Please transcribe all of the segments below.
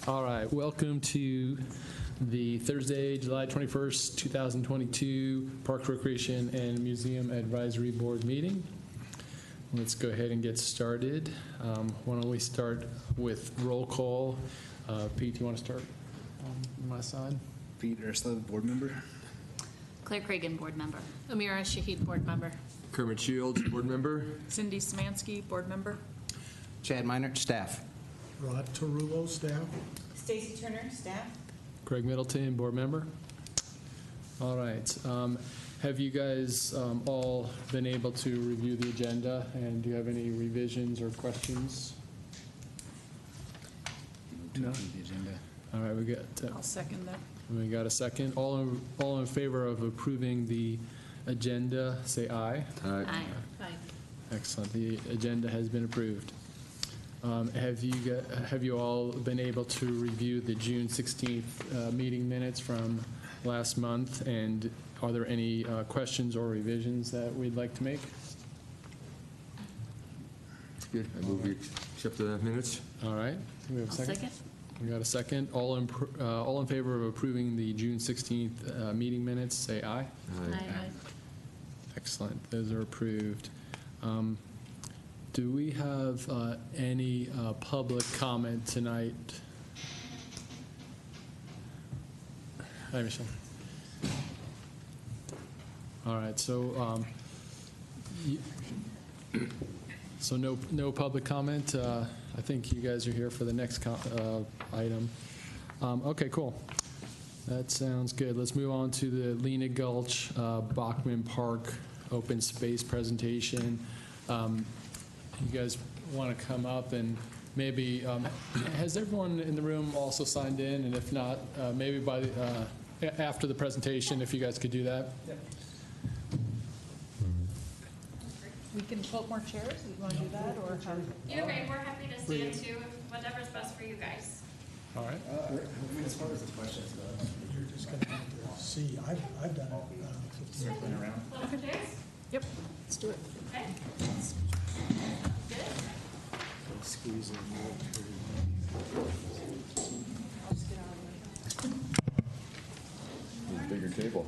All right, welcome to the Thursday, July 21st, 2022 Parks, Recreation, and Museum Advisory Board meeting. Let's go ahead and get started. Why don't we start with roll call? Pete, do you want to start on my side? Pete Ursula, board member. Claire Cragen, board member. Amira Shahid, board member. Kermit Shields, board member. Cindy Samansky, board member. Chad Minert, staff. Rod Tarullo, staff. Stacy Turner, staff. Craig Middleton, board member. All right. Have you guys all been able to review the agenda, and do you have any revisions or questions? No. The agenda. All right, we got. I'll second that. We got a second. All in favor of approving the agenda, say aye. Aye. Aye. Excellent. The agenda has been approved. Have you all been able to review the June 16th meeting minutes from last month? And are there any questions or revisions that we'd like to make? Good. I move we accept the minutes. All right. Do we have a I'll second? second. We got a second. All in favor of approving the June 16th meeting minutes, say aye. Aye. Excellent. Those are approved. Do we have any public comment tonight? Hi, Michelle. All right. So, so no public comment. I think you guys are here for the next item. Okay, cool. That sounds good. Let's move on to the Lena Gulch Bachman Park open space presentation. You guys want to come up and maybe, has everyone in the room also signed in? And if not, maybe by after the presentation, if you guys could do that. Yep. We can pull more chairs. You want to do that, or how? Either way, we're happy to stand too, whatever's best for you guys. All right. As far as the questions go, You're just going to have to see. I've done it 15 years. circling around. Little chairs? Yep, let's do it. Okay. Squeeze in. Bigger table.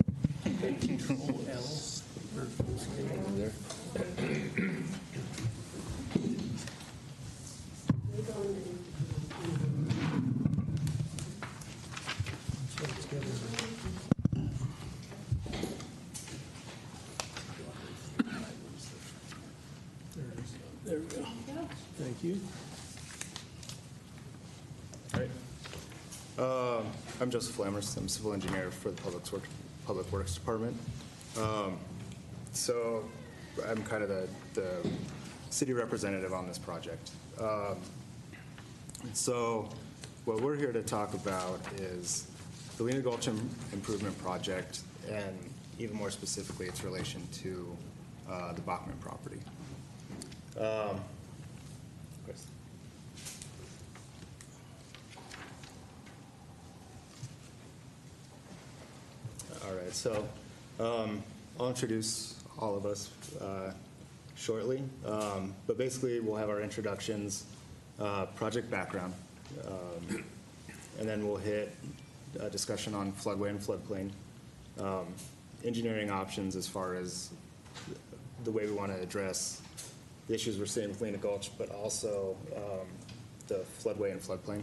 There we go. Thank you. I'm Joseph Lammers. I'm a civil engineer for the Public Works Department. So I'm kind of the city representative on this project. So what we're here to talk about is the Lena Gulch Improvement Project, and even more specifically, its relation to the Bachman property. Chris. All right, so I'll introduce all of us shortly, but basically we'll have our introductions, project background, and then we'll hit a discussion on floodway and floodplain, engineering options as far as the way we want to address the issues we're seeing with Lena Gulch, but also the floodway and floodplain.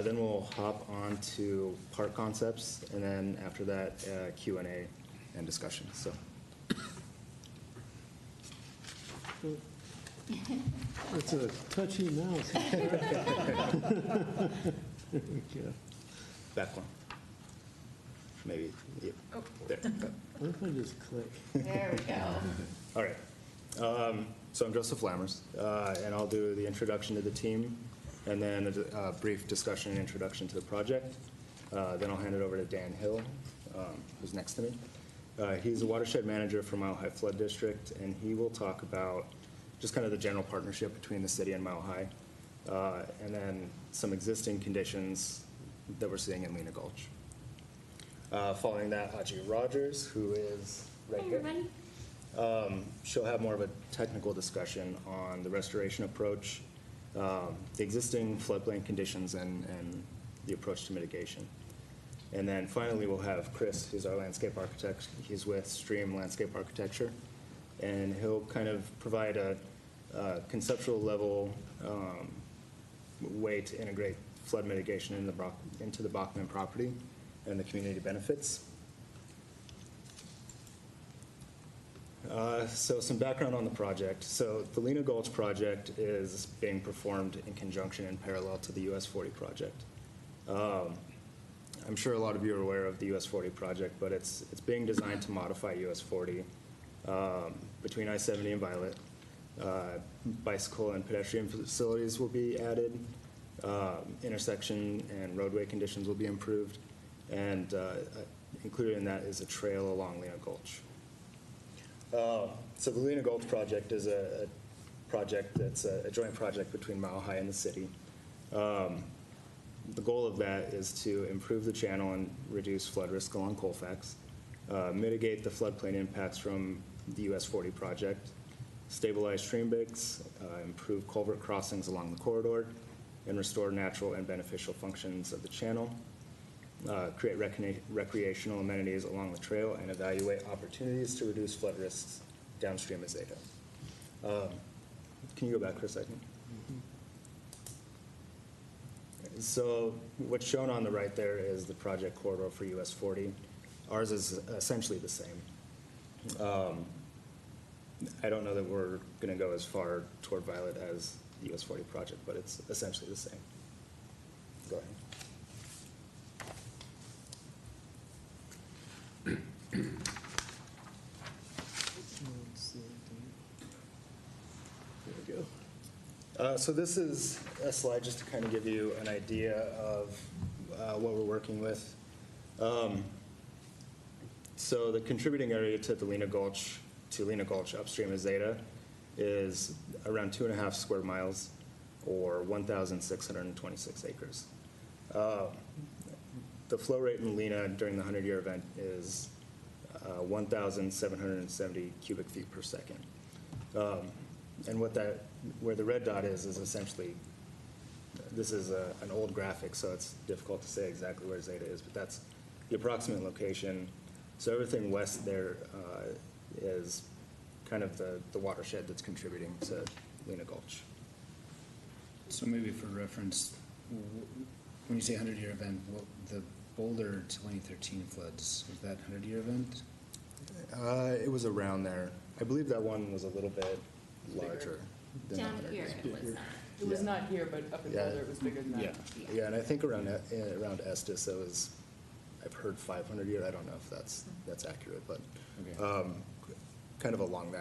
Then we'll hop on to park concepts, and then after that, Q&A and discussion. So. It's a touchy mouse. There we go. Back one. Maybe. Yeah. Oh. There. What if I just click? There we go. All right. So I'm Joseph Lammers, and I'll do the introduction to the team, and then a brief discussion and introduction to the project. Then I'll hand it over to Dan Hill, who's next to me. He's a watershed manager for Mile High Flood District, and he will talk about just kind of the general partnership between the city and Mile High, and then some existing conditions that we're seeing in Lena Gulch. Following that, Haji Rogers, who is right Hi, here. everybody. She'll have more of a technical discussion on the restoration approach the existing floodplain conditions and the approach to mitigation. And then finally, we'll have Chris, who's our landscape architect. He's with Stream Landscape Architecture, and he'll kind of provide a conceptual level way to integrate flood mitigation into the Bachman property and the community benefits. So some background on the project. So the Lena Gulch project is being performed in conjunction and parallel to the US 40 project. I'm sure a lot of you are aware of the US 40 project, but it's being designed to modify US 40 between I-70 and Violet. Bicycle and pedestrian facilities will be added. Intersection and roadway conditions will be improved. And included in that is a trail along Lena Gulch. So the Lena Gulch project is a project that's a joint project between Mile High and the city. The goal of that is to improve the channel and reduce flood risk along Colfax, mitigate the floodplain impacts from the US 40 project, stabilize stream banks, improve culvert crossings along the corridor, and restore natural and beneficial functions of the channel, create recreational amenities along the trail, and evaluate opportunities to reduce flood risks downstream of Zeta. Can you go back for a second? So what's shown on the right there is the project corridor for US 40. Ours is essentially the same. I don't know that we're going to go as far toward Violet as the US 40 project, but it's essentially the same. Go ahead. There we go. So this is a slide just to kind of give you an idea of what we're working with. So the contributing area to the Lena Gulch, upstream of Zeta, is around 2.5 square miles, or 1,626 acres. The flow rate in Lena during the 100-year event is 1,770 cubic feet per second. And where the red dot is essentially, this is an old graphic, so it's difficult to say exactly where Zeta is, but that's the approximate location. So everything west there is kind of the watershed that's contributing to Lena Gulch. So maybe for reference, when you say 100-year event, the Boulder 2013 floods, was that 100-year event? It was around there. I believe that one was a little bit larger than Down the here, 100. it was, It was not here, but up in Yeah. Boulder, it was bigger than that. Yeah, and I think around Estes, it was, I've heard 500 year. I don't know if that's accurate, but Okay. kind of along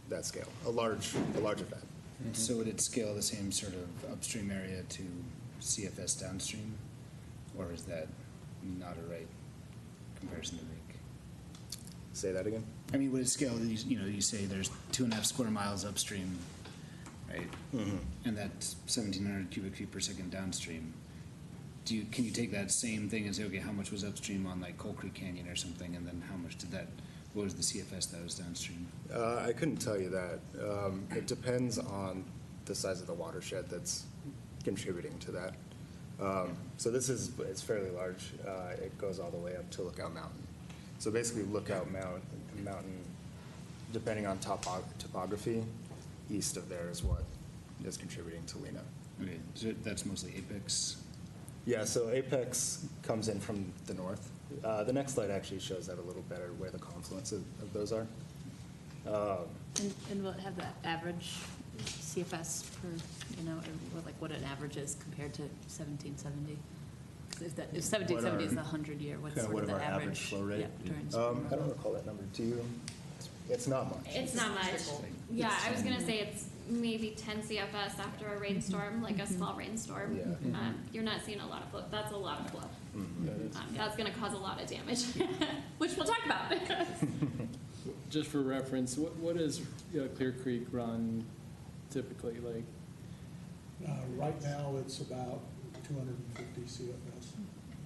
that scale, a large event. So would it scale the same sort of upstream area to CFS downstream? Or is that not a right comparison to make? Say that again? I mean, would it scale, you say there's 2.5 square miles upstream, right? Mm-hmm. And that's 1,700 cubic feet per second downstream. Can you take that same thing and say, okay, how much was upstream on like Coal Creek Canyon or something, and then how much what was the CFS that was downstream? I couldn't tell you that. It depends on the size of the watershed that's contributing to that. So it's fairly large. It goes all the way up to Lookout Mountain. So basically Lookout Mountain, depending on topography, east of there is what is contributing to Lena. Okay, so that's mostly Apex. Yeah, so Apex comes in from the north. The next slide actually shows that a little better, where the confluence of those are. and we'll have the average CFS per, what an average is compared to 1770? If 1770 is the 100-year, what's Kind of sort of what the our average average? flow rate? Yeah, during spring. I don't recall that number. Do you? It's not much. It's not much. Yeah, I was gonna say it's maybe 10 CFS after a rainstorm, like a small rainstorm. Yeah. You're not seeing a lot of flow. That's a lot of flow. Mhm. That's gonna cause a lot of damage, which we'll talk about. Just for reference, what does Clear Creek run typically like? Right now, it's about 250 CFS.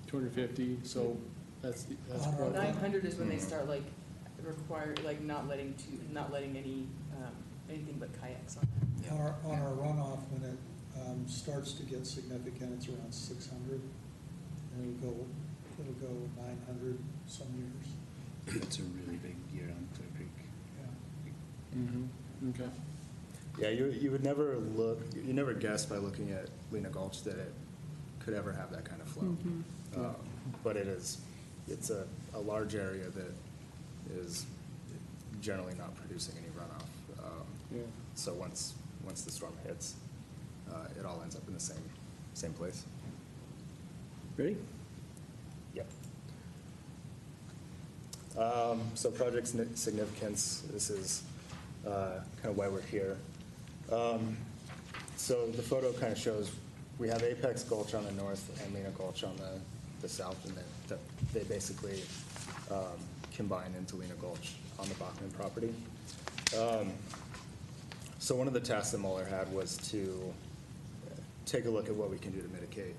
250, so that's On our 900 is when they start not letting any, anything but kayaks on that. On our runoff, when it starts to get significant, it's around 600. And it'll go 900 some years. That's a really big year on Clear Creek. Yeah. Okay. Yeah, you would never you never guess by looking at Lena Gulch that it could ever have that kind of flow. But it's a large area that is generally not producing any runoff. Yeah. So once the storm hits, it all ends up in the same place. Ready? Yep. So project significance, this is kind of why we're here. So the photo kind of shows we have Apex Gulch on the north and Lena Gulch on the south, and then they basically combine into Lena Gulch on the Bachman property. So one of the tasks that Mueller had was to take a look at what we can do to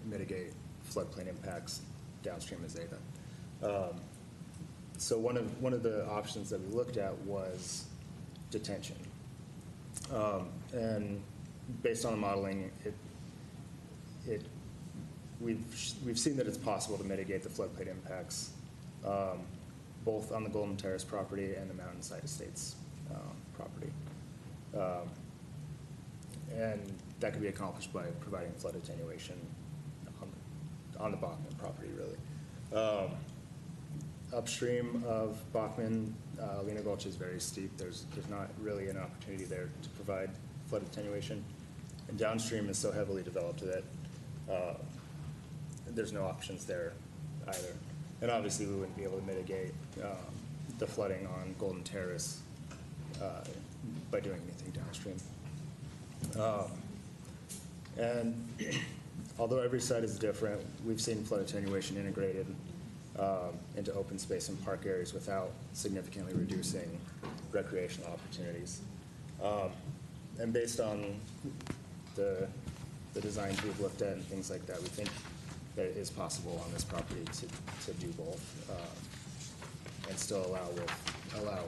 mitigate floodplain impacts downstream of Zeta. So one of the options that we looked at was detention. And based on the modeling, we've seen that it's possible to mitigate the floodplain impacts, both on the Golden Terrace property and the Mountainside Estates property. And that could be accomplished by providing flood attenuation on the Bachman property, really. Upstream of Bachman, Lena Gulch is very steep. There's not really an opportunity there to provide flood attenuation. And downstream is so heavily developed that there's no options there either. And obviously we wouldn't be able to mitigate the flooding on Golden Terrace by doing anything downstream. And although every site is different, we've seen flood attenuation integrated into open space and park areas without significantly reducing recreational opportunities. And based on the designs we've looked at and things like that, we think that it is possible on this property to do both and still allow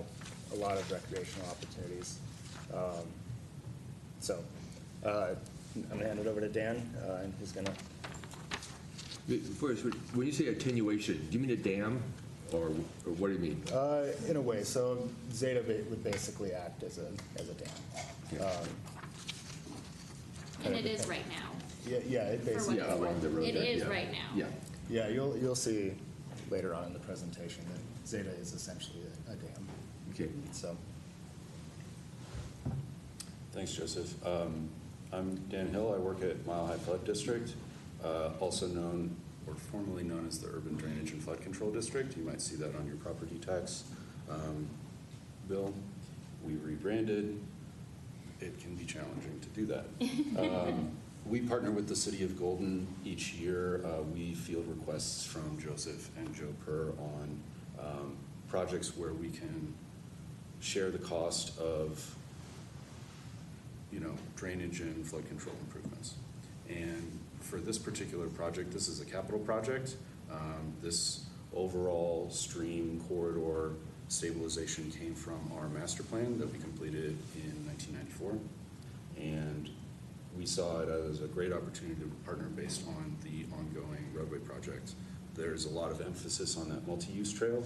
a lot of recreational opportunities. So I'm going to hand it over to Dan, and he's going to. First, when you say attenuation, do you mean a dam, or what do you mean? In a way, so Zeta would basically act as a dam. Yeah. And it is right now. Yeah, it For basically. what Yeah, it's along the worth. road It there, is yeah. right now. Yeah. Yeah, you'll see later on in the presentation that Zeta is essentially a dam. Okay. So. Thanks, Joseph. I'm Dan Hill. I work at Mile High Flood District, also known or formerly known as the Urban Drainage and Flood Control District. You might see that on your property tax bill. We rebranded. It can be challenging to do that. We partner with the City of Golden each year. We field requests from Joseph and Joe Purr on projects where we can share the cost of drainage and flood control improvements. And for this particular project, this is a capital project. This overall stream corridor stabilization came from our master plan that we completed in 1994. And we saw it as a great opportunity to partner based on the ongoing roadway project. There's a lot of emphasis on that multi-use trail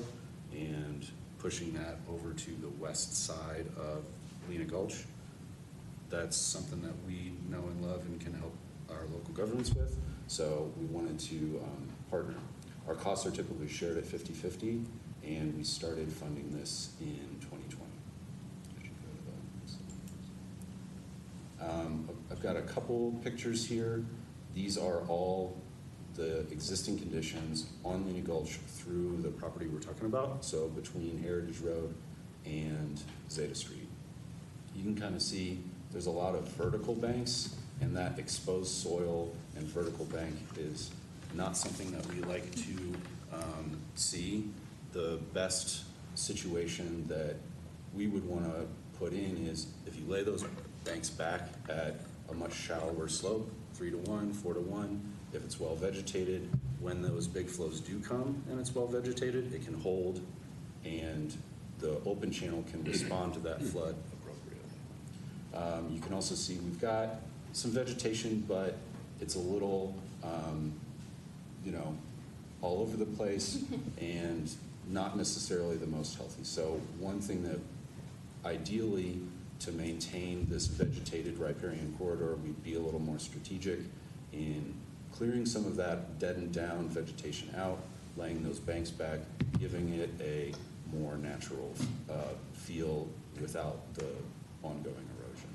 and pushing that over to the west side of Lena Gulch. That's something that we know and love and can help our local governments with. So we wanted to partner. Our costs are typically shared at 50-50, and we started funding this in 2020. I've got a couple pictures here. These are all the existing conditions on Lena Gulch through the property we're talking about, so between Heritage Road and Zeta Street. You can kind of see there's a lot of vertical banks, and that exposed soil and vertical bank is not something that we like to see. The best situation that we would want to put in is if you lay those banks back at a much shallower slope, 3-to-1, 4-to-1, if it's well vegetated, when those big flows do come and it's well vegetated, it can hold and the open channel can respond to that flood appropriately. You can also see we've got some vegetation, but it's a little, all over the place and not necessarily the most healthy. So one thing that ideally, to maintain this vegetated riparian corridor, we'd be a little more strategic in clearing some of that deadened down vegetation out, laying those banks back, giving it a more natural feel without the ongoing erosion.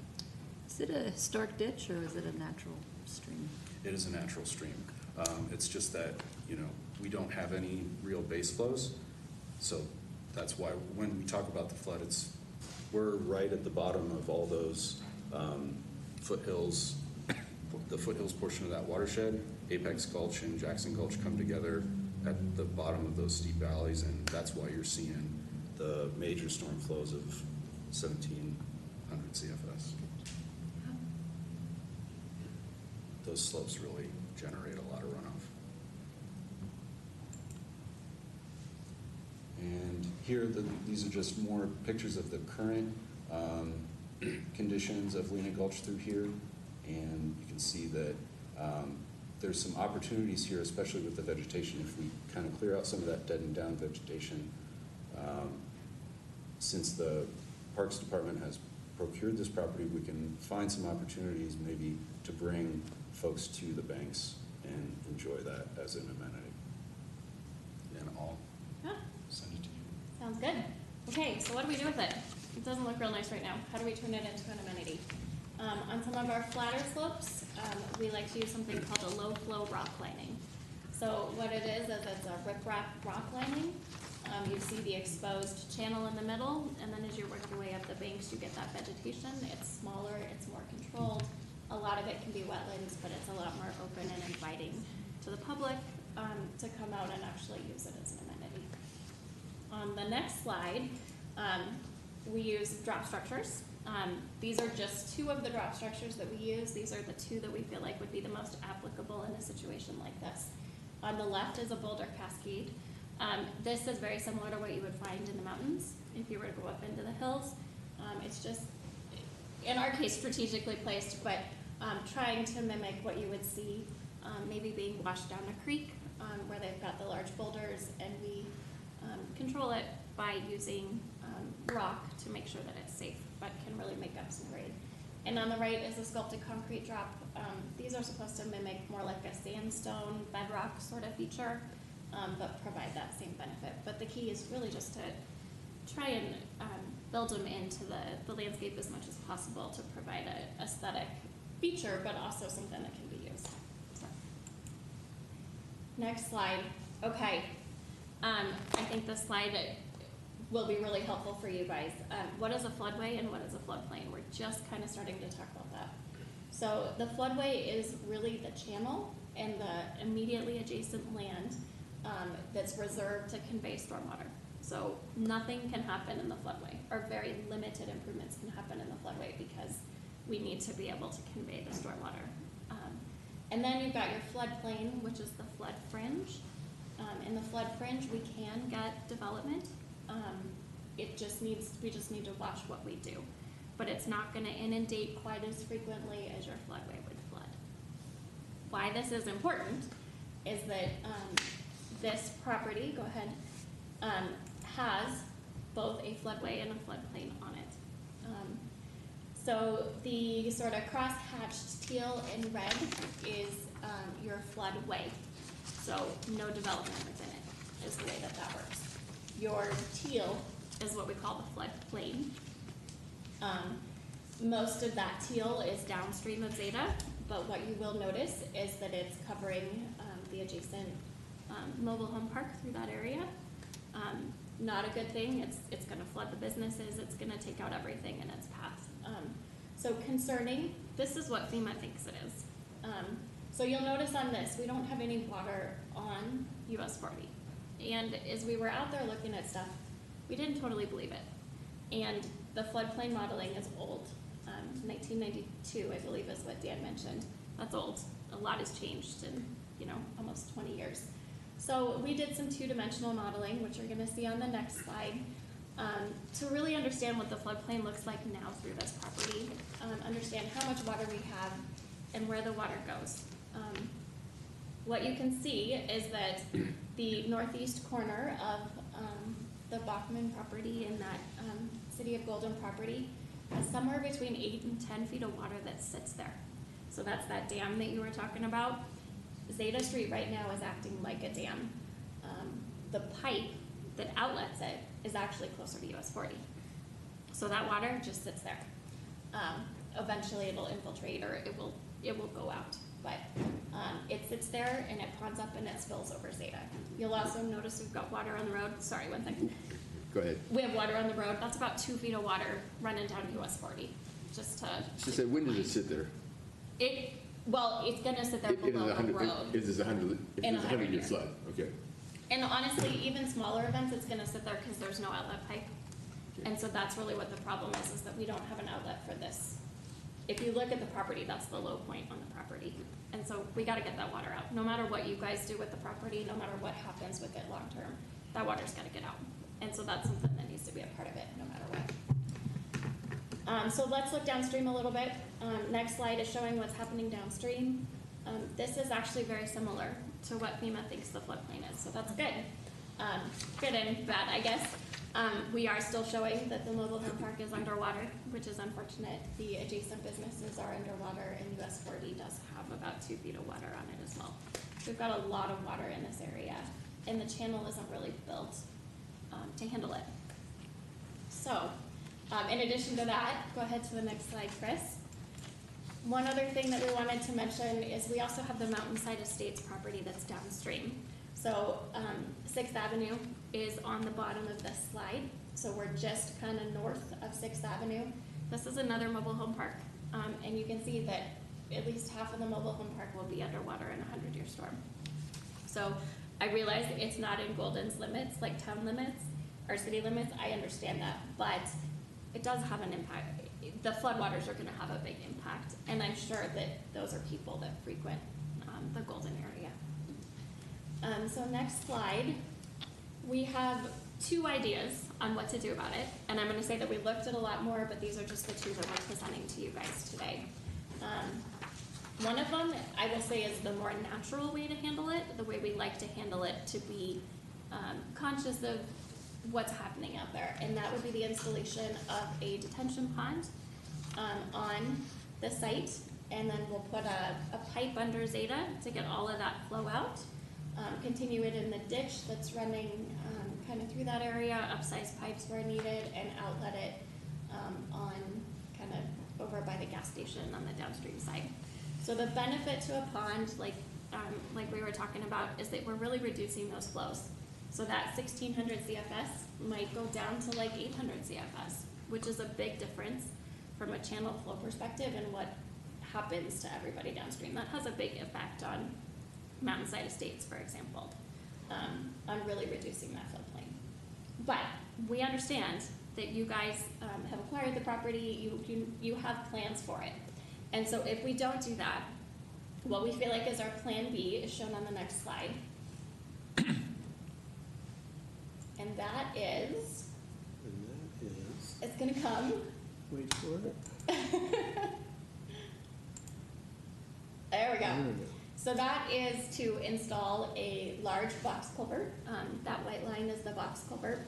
Is it a historic ditch or is it a natural stream? It is a natural stream. It's just that, we don't have any real base flows. So that's why when we talk about the flood, we're right at the bottom of all those foothills, the foothills portion of that watershed. Apex Gulch and Jackson Gulch come together at the bottom of those steep valleys, and that's why you're seeing the major storm flows of 1,700 CFS. Those slopes really generate a lot of runoff. And here, these are just more pictures of the current conditions of Lena Gulch through here. And you can see that there's some opportunities here, especially with the vegetation. If we kind of clear out some of that deadened down vegetation, since the Parks Department has procured this property, we can find some opportunities maybe to bring folks to the banks and enjoy that as an amenity. And I'll send it to you. Sounds good. Okay, so what do we do with it? It doesn't look real nice right now. How do we turn it into an amenity? On some of our flatter slopes, we like to use something called a low flow rock lining. So what it is it's a riprap rock lining. You see the exposed channel in the middle, and then as you work your way up the banks, you get that vegetation. It's smaller, it's more controlled. A lot of it can be wetlands, but it's a lot more open and inviting to the public to come out and actually use it as an amenity. On the next slide, we use drop structures. These are just two of the drop structures that we use. These are the two that we feel like would be the most applicable in a situation like this. On the left is a boulder cascade. This is very similar to what you would find in the mountains if you were to go up into the hills. It's just, in our case, strategically placed, but trying to mimic what you would see maybe being washed down a creek where they've got the large boulders, and we control it by using rock to make sure that it's safe, but can really make up some grade. And on the right is a sculpted concrete drop. These are supposed to mimic more like a sandstone bedrock sort of feature, but provide that same benefit. But the key is really just to try and build them into the landscape as much as possible to provide an aesthetic feature, but also something that can be used. So. Next slide. Okay. I think this slide will be really helpful for you guys. What is a floodway and what is a floodplain? We're just kind of starting to talk about that. So the floodway is really the channel and the immediately adjacent land that's reserved to convey stormwater. So nothing can happen in the floodway, or very limited improvements can happen in the floodway because we need to be able to convey the stormwater. And then you've got your floodplain, which is the flood fringe. In the flood fringe, we can get development. We just need to watch what we do. But it's not going to inundate quite as frequently as your floodway would flood. Why this is important is that this property, go ahead, has both a floodway and a floodplain on it. So the sort of cross-hatched teal and red is your floodway. So no development within it is the way that that works. Your teal is what we call the floodplain. Most of that teal is downstream of Zeta, but what you will notice is that it's covering the adjacent mobile home park through that area. Not a good thing. It's going to flood the businesses. It's going to take out everything in its path. So concerning, this is what FEMA thinks it is. So you'll notice on this, we don't have any water on US 40. And as we were out there looking at stuff, we didn't totally believe it. And the floodplain modeling is old. 1992, I believe, is what Dan mentioned. That's old. A lot has changed in, almost 20 years. So we did some two-dimensional modeling, which you're going to see on the next slide, to really understand what the floodplain looks like now through this property, understand how much water we have, and where the water goes. What you can see is that the northeast corner of the Bachman property and that City of Golden property has somewhere between 8 and 10 feet of water that sits there. So that's that dam that you were talking about. Zeta Street right now is acting like a dam. The pipe that outlets it is actually closer to US 40. So that water just sits there. Eventually it'll infiltrate or it will go out. But it sits there and it ponds up and it spills over Zeta. You'll also notice we've got water on the road. Sorry, one thing. Go ahead. We have water on the road. That's about 2 feet of water running down US 40. Just to. She said, when does it sit there? Well, it's gonna sit there It is below the 100, road. it is 100, it In is 100 100-year years. flood, okay. And honestly, even smaller events, it's gonna sit there because there's no outlet pipe. And so that's really what the problem is that we don't have an outlet for this. If you look at the property, that's the low point on the property. And so we gotta get that water out. No matter what you guys do with the property, no matter what happens with it long-term, that water's gotta get out. And so that's something that needs to be a part of it, no matter what. So let's look downstream a little bit. Next slide is showing what's happening downstream. This is actually very similar to what FEMA thinks the floodplain is, so that's good. Good and bad, I guess. We are still showing that the mobile home park is underwater, which is unfortunate. The adjacent businesses are underwater, and US 40 does have about 2 feet of water on it as well. We've got a lot of water in this area, and the channel isn't really built to handle it. So, in addition to that, go ahead to the next slide, Chris. One other thing that we wanted to mention is we also have the Mountainside Estates property that's downstream. So 6th Avenue is on the bottom of this slide. So we're just kind of north of 6th Avenue. This is another mobile home park. And you can see that at least half of the mobile home park will be underwater in a 100-year storm. So I realize it's not in Golden's limits, like town limits or city limits. I understand that, but it does have an impact. The floodwaters are going to have a big impact, and I'm sure that those are people that frequent the Golden area. So next slide, we have 2 ideas on what to do about it, and I'm going to say that we looked at a lot more, but these are just the 2 that we're presenting to you guys today. One of them, I will say, is the more natural way to handle it, the way we like to handle it, to be conscious of what's happening out there, and that would be the installation of a detention pond on the site, and then we'll put a pipe under Zeta to get all of that flow out, continue it in the ditch that's running kind of through that area, upsize pipes where needed, and outlet it on kind of over by the gas station on the downstream side. So the benefit to a pond, like we were talking about, is that we're really reducing those flows. So that 1600 CFS might go down to like 800 CFS, which is a big difference from a channel flow perspective and what happens to everybody downstream. That has a big effect on Mountainside Estates, for example, on really reducing that floodplain. But we understand that you guys have acquired the property, you have plans for it. And so if we don't do that, what we feel like is our plan B is shown on the next slide. And that is, it's gonna come. Wait for it. There we go. So that is to install a large box culvert. That white line is the box culvert.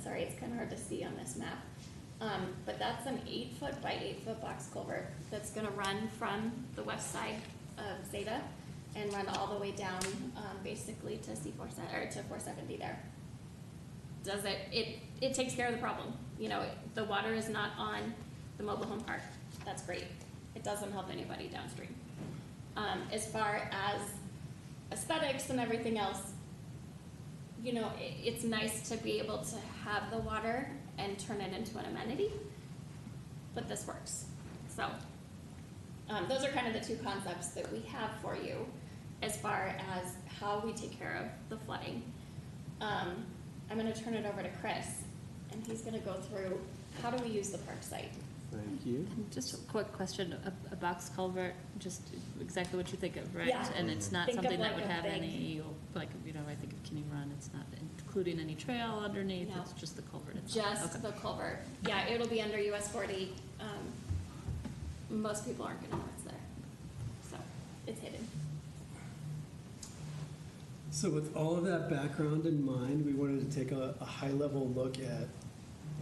Sorry, it's kind of hard to see on this map. But that's an 8-foot by 8-foot box culvert that's gonna run from the west side of Zeta and run all the way down basically to to 470 there. Does it takes care of the problem. You know, the water is not on the mobile home park. That's great. It doesn't help anybody downstream. As far as aesthetics and everything else, you know, it's nice to be able to have the water and turn it into an amenity, but this works. So those are kind of the 2 concepts that we have for you as far as how we take care of the flooding. I'm going to turn it over to Chris, and he's going to go through how do we use the park site. Thank you. Just a quick question, a box culvert, just exactly what you think of, right? Yeah. And it's not Think of something that like would a have big- any, like, you know, I think of Kinney Run, it's not including any trail underneath, No. it's just the culvert itself. Just Okay. the culvert. Yeah, it'll be under US 40. Most people aren't going to know it's there. So with all of that background in mind, we wanted to take a high-level look at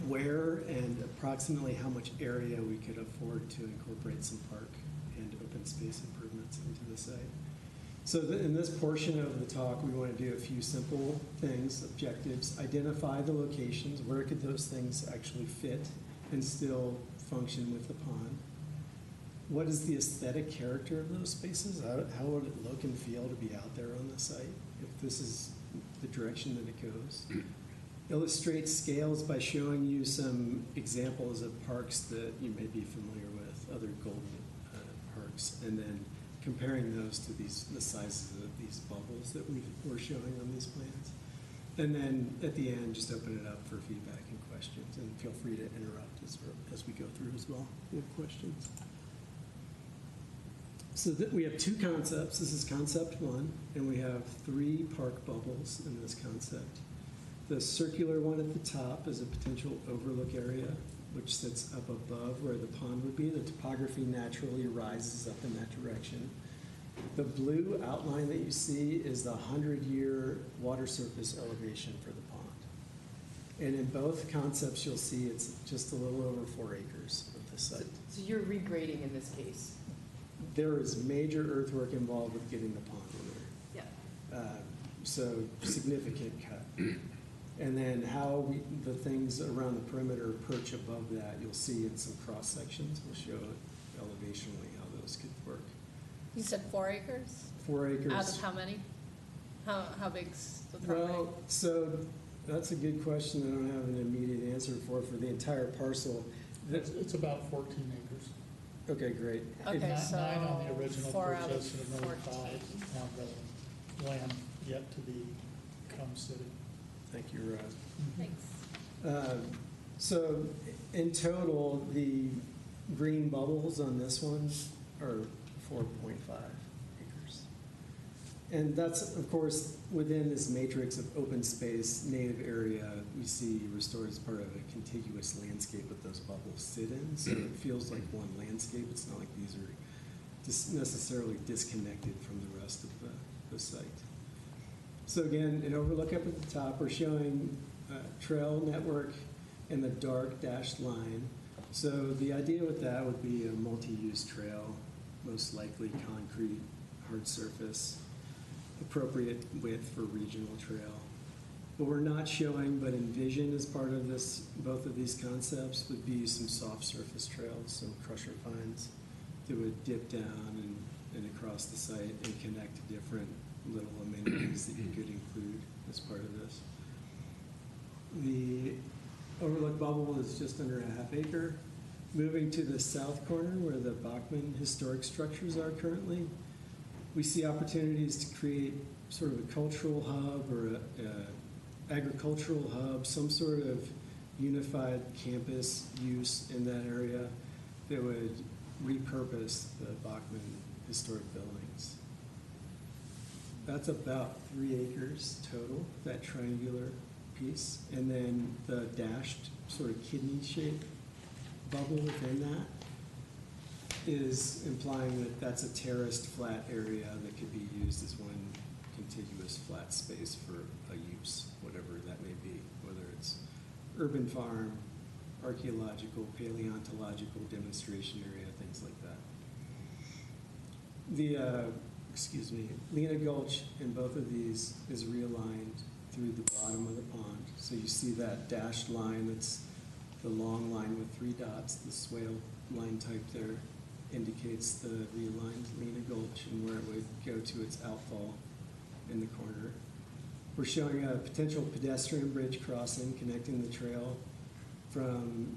where and approximately how much area we could afford to incorporate some park and open space improvements into the site. So in this portion of the talk, we want to do a few simple things, objectives, identify the locations, where could those things actually fit and still function with the pond. What is the aesthetic character of those spaces? How would it look and feel to be out there on the site if this is the direction that it goes? Illustrate scales by showing you some examples of parks that you may be familiar with, other golden parks, and then comparing those to the sizes of these bubbles that we're showing on these plans. And then at the end, just open it up for feedback and questions, and feel free to interrupt as we go through as well with questions. So we have two concepts. This is concept one, and we have 3 park bubbles in this concept. The circular one at the top is a potential overlook area, which sits up above where the pond would be. The topography naturally rises up in that direction. The blue outline that you see is the 100-year water surface elevation for the pond. And in both concepts, you'll see it's just a little over 4 acres of the site. So you're regrading in this case? There is major earthwork involved with getting the pond in there. Yeah. So significant cut. And then the things around the perimeter perch above that, you'll see in some cross sections. We'll show elevationally how those could work. You said 4 acres? 4 acres. Out of how many? How big's the property? Well, so that's a good question. I don't have an immediate answer for the entire parcel. It's about 14 acres. Okay, great. Okay, Nine so on the original 4 out of purchase and another 5 14. on the land yet to become city. Thank you, Rod. Thanks. So in total, the green bubbles on this one are 4.5 acres. And that's, of course, within this matrix of open space, native area, we see restored as part of a contiguous landscape that those bubbles sit in. So it feels like one landscape. It's not like these are necessarily disconnected from the rest of the site. So again, an overlook up at the top, we're showing trail network and the dark dashed line. So the idea with that would be a multi-use trail, most likely concrete, hard surface, appropriate width for regional trail. What we're not showing but envision as part of this, both of these concepts, would be some soft surface trails, some crusher pines that would dip down and across the site and connect to different little amenities that you could include as part of this. The overlook bubble is just under a half acre. Moving to the south corner where the Bachman historic structures are currently, we see opportunities to create sort of a cultural hub or a agricultural hub, some sort of unified campus use in that area that would repurpose the Bachman historic buildings. That's about 3 acres total, that triangular piece. And then the dashed sort of kidney-shaped bubble within that is implying that that's a terraced flat area that could be used as one contiguous flat space for a use, whatever that may be, whether it's urban farm, archaeological, paleontological demonstration area, things like that. The Lena Gulch in both of these is realigned through the bottom of the pond. So you see that dashed line, that's the long line with 3 dots, the swale line type there indicates the realigned Lena Gulch and where it would go to its outfall in the corner. We're showing a potential pedestrian bridge crossing connecting the trail from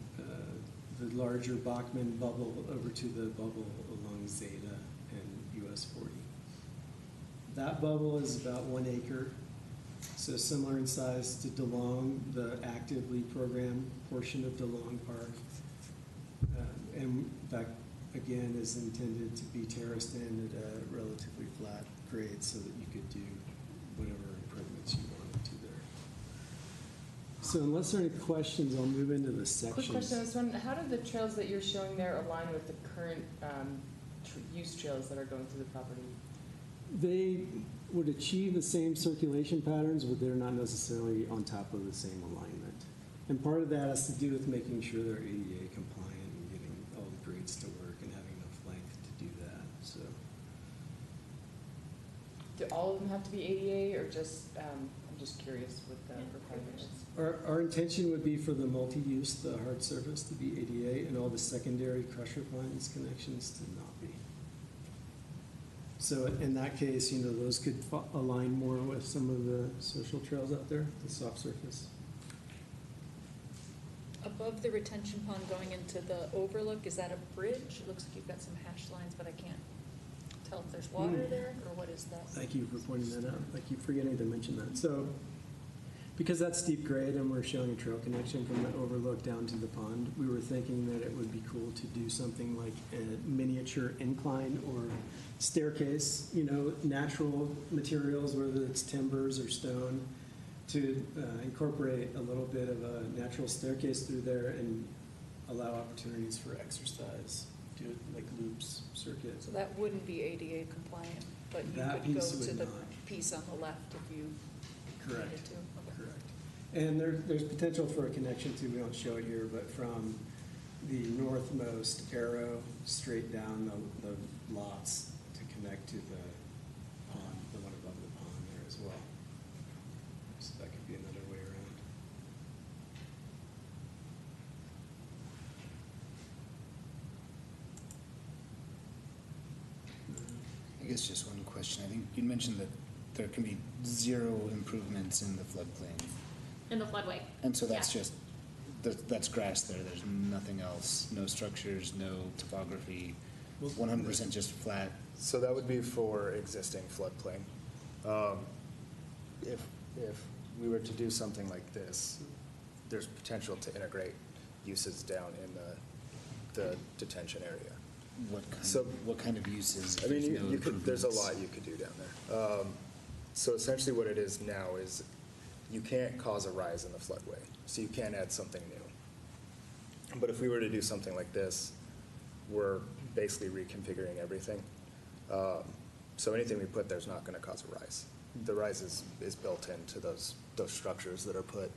the larger Bachman bubble over to the bubble along Zeta and US 40. That bubble is about 1 acre, so similar in size to DeLong, the actively programmed portion of DeLong Park. And that, again, is intended to be terraced in at a relatively flat grade so that you could do whatever improvements you wanted to there. So unless there are any questions, I'll move into the sections. Quick question on this one. How do the trails that you're showing there align with the current use trails that are going through the property? They would achieve the same circulation patterns, but they're not necessarily on top of the same alignment. And part of that has to do with making sure they're ADA compliant and getting all the grades to work and having enough length to do that, so. Do all of them have to be ADA or just, I'm just curious with the requirements? Our intention would be for the multi-use, the hard surface to be ADA, and all the secondary crusher fines connections to not be. So in that case, you know, those could align more with some of the social trails out there, the soft surface. Above the retention pond going into the overlook, is that a bridge? It looks like you've got some hash lines, but I can't tell if there's water there, or what is that? Thank you for pointing that out. I keep forgetting to mention that. So because that's steep grade and we're showing a trail connection from the overlook down to the pond, we were thinking that it would be cool to do something like a miniature incline or staircase, you know, natural materials, whether it's timbers or stone, to incorporate a little bit of a natural staircase through there and allow opportunities for exercise, do like loops, circuits. So that wouldn't be ADA compliant, but you That could go piece would to the not. piece on the left if you Correct. needed to. Okay. Correct. And there's potential for a connection too, we don't show it here, but from the northmost arrow straight down the lots to connect to the pond, the one above the pond there as well. So that could be another way around. I guess just one question. I think you mentioned that there can be 0 improvements in the floodplain. In the floodway. And so that's Yeah. just, that's grass there. There's nothing else, no structures, no topography, 100% just flat. So that would be for existing floodplain. If we were to do something like this, there's potential to integrate uses down in the detention area. What kind of uses? I mean, if no you could, there's a improvements? lot you could do down there. So essentially what it is now is you can't cause a rise in the floodway, so you can't add something new. But if we were to do something like this, we're basically reconfiguring everything. So anything we put there is not going to cause a rise. The rise is built into those structures that are put.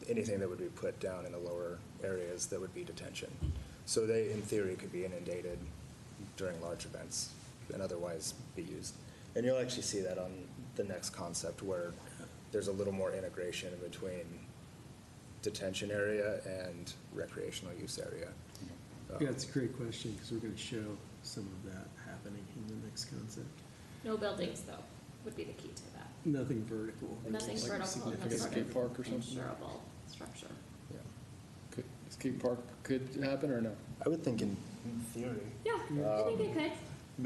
Anything that would be put down in the lower areas that would be detention. So they, in theory, could be inundated during large events and otherwise be used. And you'll actually see that on the next concept where there's a little more integration in between detention area and recreational use area. Yeah, it's a great question because we're going to show some of that happening in the next concept. No buildings, though, would be the key to that. Nothing vertical. Nothing Like vertical, significant- that's sort skate of park or something? insurable structure. Yeah. Could, skate park could happen or no? I would think in theory. Yeah, I think it could.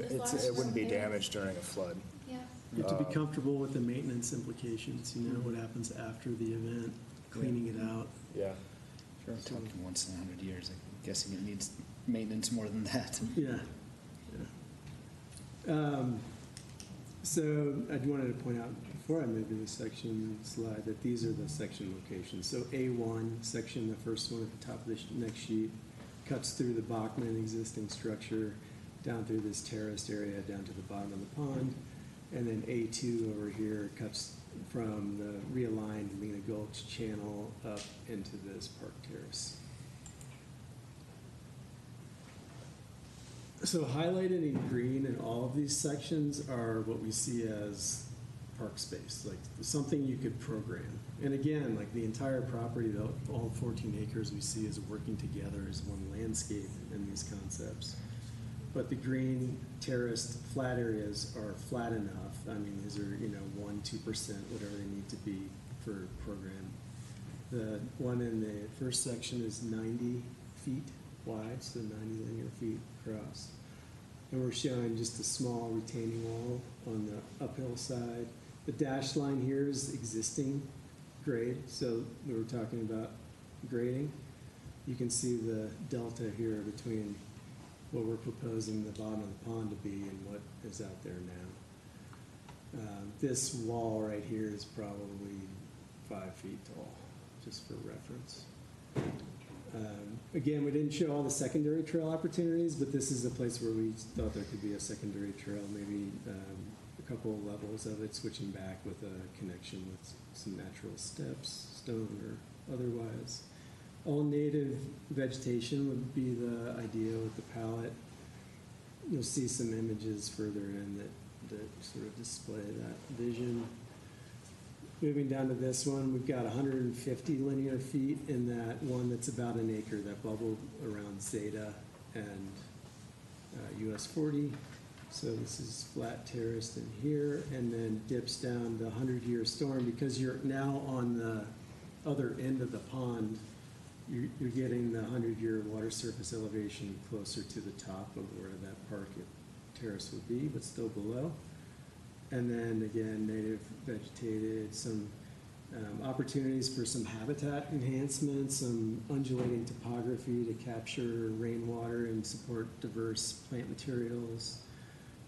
As long as It wouldn't be it's- damaged during a flood. Yeah. You have to be comfortable with the maintenance implications, you know, what happens after the event, cleaning it out. Yeah. Sure. Talking once in 100 years, I'm guessing it needs maintenance more than that. Yeah. So I wanted to point out, before I move to this section slide, that these are the section locations. So A1 section, the first one at the top of the next sheet, cuts through the Bachman existing structure, down through this terraced area, down to the bottom of the pond. And then A2 over here cuts from the realigned Lena Gulch channel up into this park terrace. So highlighted in green in all of these sections are what we see as park space, like something you could program. And again, like the entire property, all 14 acres we see is working together as one landscape in these concepts. But the green terraced flat areas are flat enough. I mean, these are, 1, 2%, whatever they need to be for program. The one in the first section is 90 feet wide, so 90 linear feet across. And we're showing just a small retaining wall on the uphill side. The dashed line here is existing grade, so we were talking about grading. You can see the delta here between what we're proposing the bottom of the pond to be and what is out there now. This wall right here is probably 5 feet tall, just for reference. Again, we didn't show all the secondary trail opportunities, but this is a place where we thought there could be a secondary trail, maybe couple levels of it, switching back with a connection with some natural steps, stone or otherwise. All native vegetation would be the idea with the palette. You'll see some images further in that sort of display that vision. Moving down to this one, we've got 150 linear feet in that one that's about an acre, that bubble around Zeta and US 40. So this is flat terraced in here, and then dips down the 100-year storm. Because you're now on the other end of the pond, you're getting the 100-year water surface elevation closer to the top of where that park terrace would be, but still below. And then again, native vegetated, some opportunities for some habitat enhancement, some undulating topography to capture rainwater and support diverse plant materials.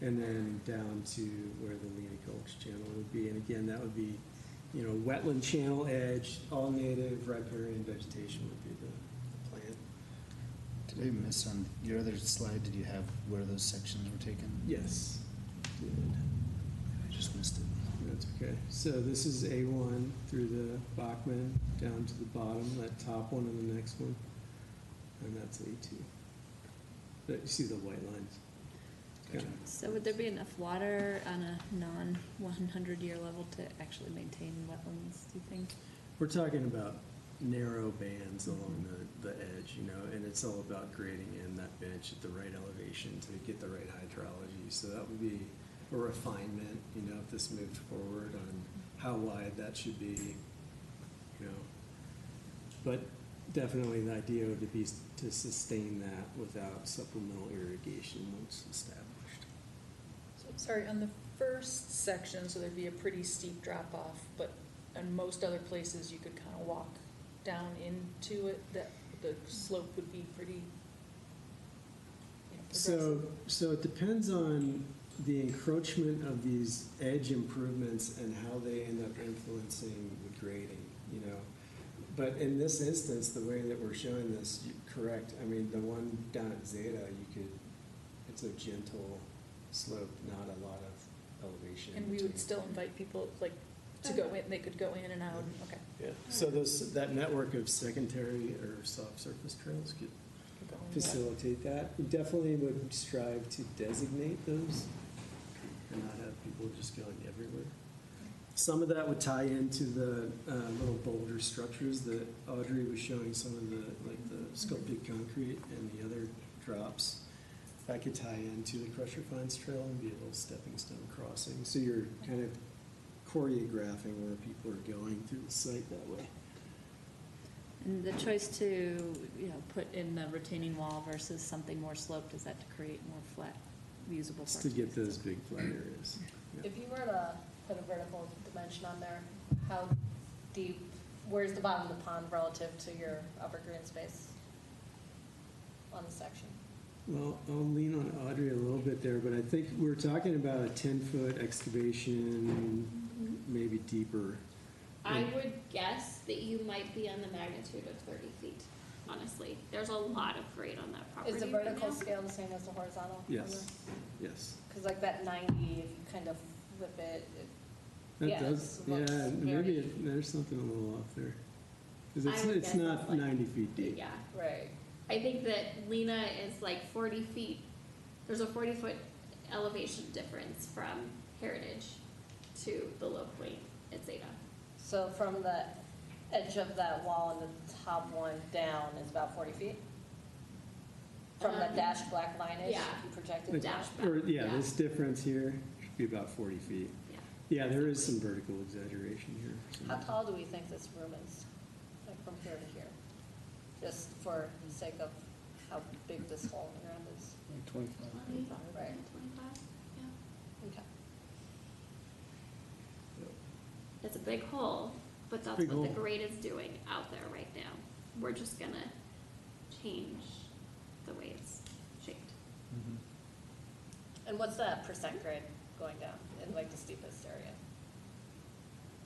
And then down to where the Lena Gulch channel would be. And again, that would be, wetland channel edge, all native riparian vegetation would be the plan. Did I miss on your other slide, did you have where those sections were taken? Yes. I just missed it. That's okay. So this is A1 through the Bachman down to the bottom, that top one and the next one. And that's A2. But you see the white lines. Gotcha. So would there be enough water on a non-100-year level to actually maintain wetlands, do you think? We're talking about narrow bands along the edge, and it's all about grading in that bench at the right elevation to get the right hydrology. So that would be a refinement, if this moved forward on how wide that should be, But definitely the idea would be to sustain that without supplemental irrigation once established. So, sorry, on the first section, so there'd be a pretty steep drop off, but in most other places you could kind of walk down into it, that the slope would be pretty, progressive. So it depends on the encroachment of these edge improvements and how they end up influencing the grading, But in this instance, the way that we're showing this, correct, I mean, the one down at Zeta, it's a gentle slope, not a lot of elevation. And we would still invite people, to go in, they could go in and out, okay. Yeah, so that network of secondary or soft surface trails could Keep going, yeah. facilitate that. We definitely would strive to designate those and not have people just going everywhere. Some of that would tie into the little boulder structures that Audrey was showing, some of the sculpted concrete and the other drops. That could tie into the Crusher Finds Trail and be a little stepping stone crossing. So you're kind of choreographing where people are going through the site that way. And the choice to, put in the retaining wall versus something more sloped, is that to create more flat, usable It's parking to get spaces? those big flat areas. Yeah. If you were to put a vertical dimension on there, how deep, where's the bottom of the pond relative to your upper green space on the section? Well, I'll lean on Audrey a little bit there, but I think we're talking about a 10-foot excavation, maybe deeper. I would guess that you might be on the magnitude of 30 feet, honestly. There's a lot of grade on that property Is the right vertical now. scale the same as the horizontal? Yes, yes. Because like that 90, if you kind of flip it, That yeah, does, it looks maybe very- there's something a little off there. Because I would it's guess not it's like- 90 feet deep. Yeah. right. I think that Lena is like 40 feet. There's a 40-foot elevation difference from Heritage to the low point at Zeta. So from the edge of that wall and the top one down is about 40 feet? From the dashed black line is, yeah. if you project it Like, down? Yeah. this difference here should be about 40 feet. Yeah. Yeah, there is some vertical exaggeration here. How tall do we think this room is, like from here to here? Just for the sake of how big this hole in the ground is? 25. 25, Right. 25, yeah. Okay. It's a big hole, but that's Big what the hole. grade is doing out there right now. We're just gonna change the way it's shaped. And what's that percent grade going down in like the steepest area?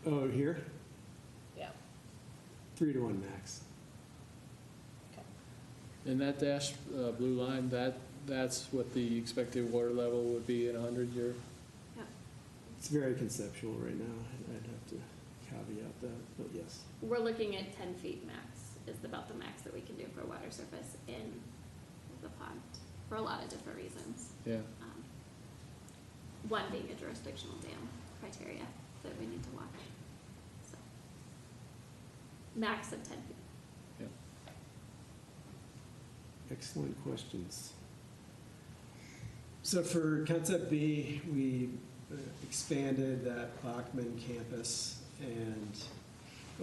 Oh, here? Yeah, 3 to 1 max. okay. And that dashed blue line, that's what the expected water level would be in a 100-year? Yeah. It's very conceptual right now. I'd have to caveat that, but yes. We're looking at 10 feet max is about the max that we can do for water surface in the pond for a lot of different reasons. Yeah. One being a jurisdictional dam criteria that we need to watch. So, max of 10 feet. Yeah. Excellent questions. So for concept B, we expanded that Bachman campus and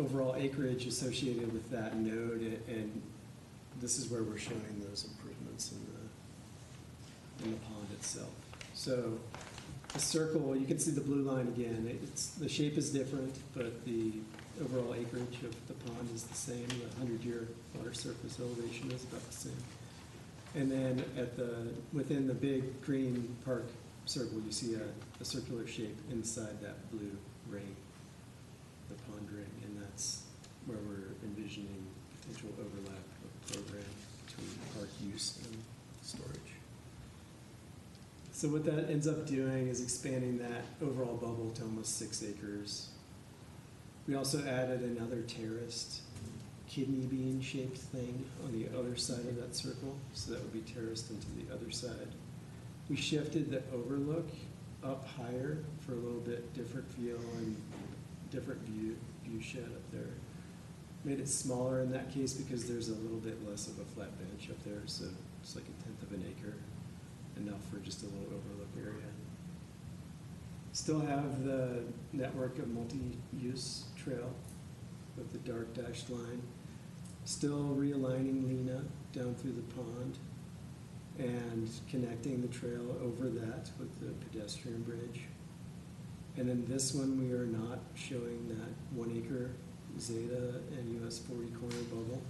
overall acreage associated with that node, and this is where we're showing those improvements in the pond itself. So the circle, you can see the blue line again. The shape is different, but the overall acreage of the pond is the same. The 100-year water surface elevation is about the same. And then within the big green park circle, you see a circular shape inside that blue ring, the pond ring, and that's where we're envisioning potential overlap of program between park use and storage. So what that ends up doing is expanding that overall bubble to almost 6 acres. We also added another terraced kidney bean shaped thing on the other side of that circle, so that would be terraced into the other side. We shifted the overlook up higher for a little bit different feel and different view shed up there. Made it smaller in that case because there's a little bit less of a flat bench up there, so it's like 1/10 of an acre, enough for just a little overlook area. Still have the network of multi-use trail with the dark dashed line. Still realigning Lena down through the pond and connecting the trail over that with the pedestrian bridge. And then this one, we are not showing that 1 acre Zeta and US 40 corner bubble.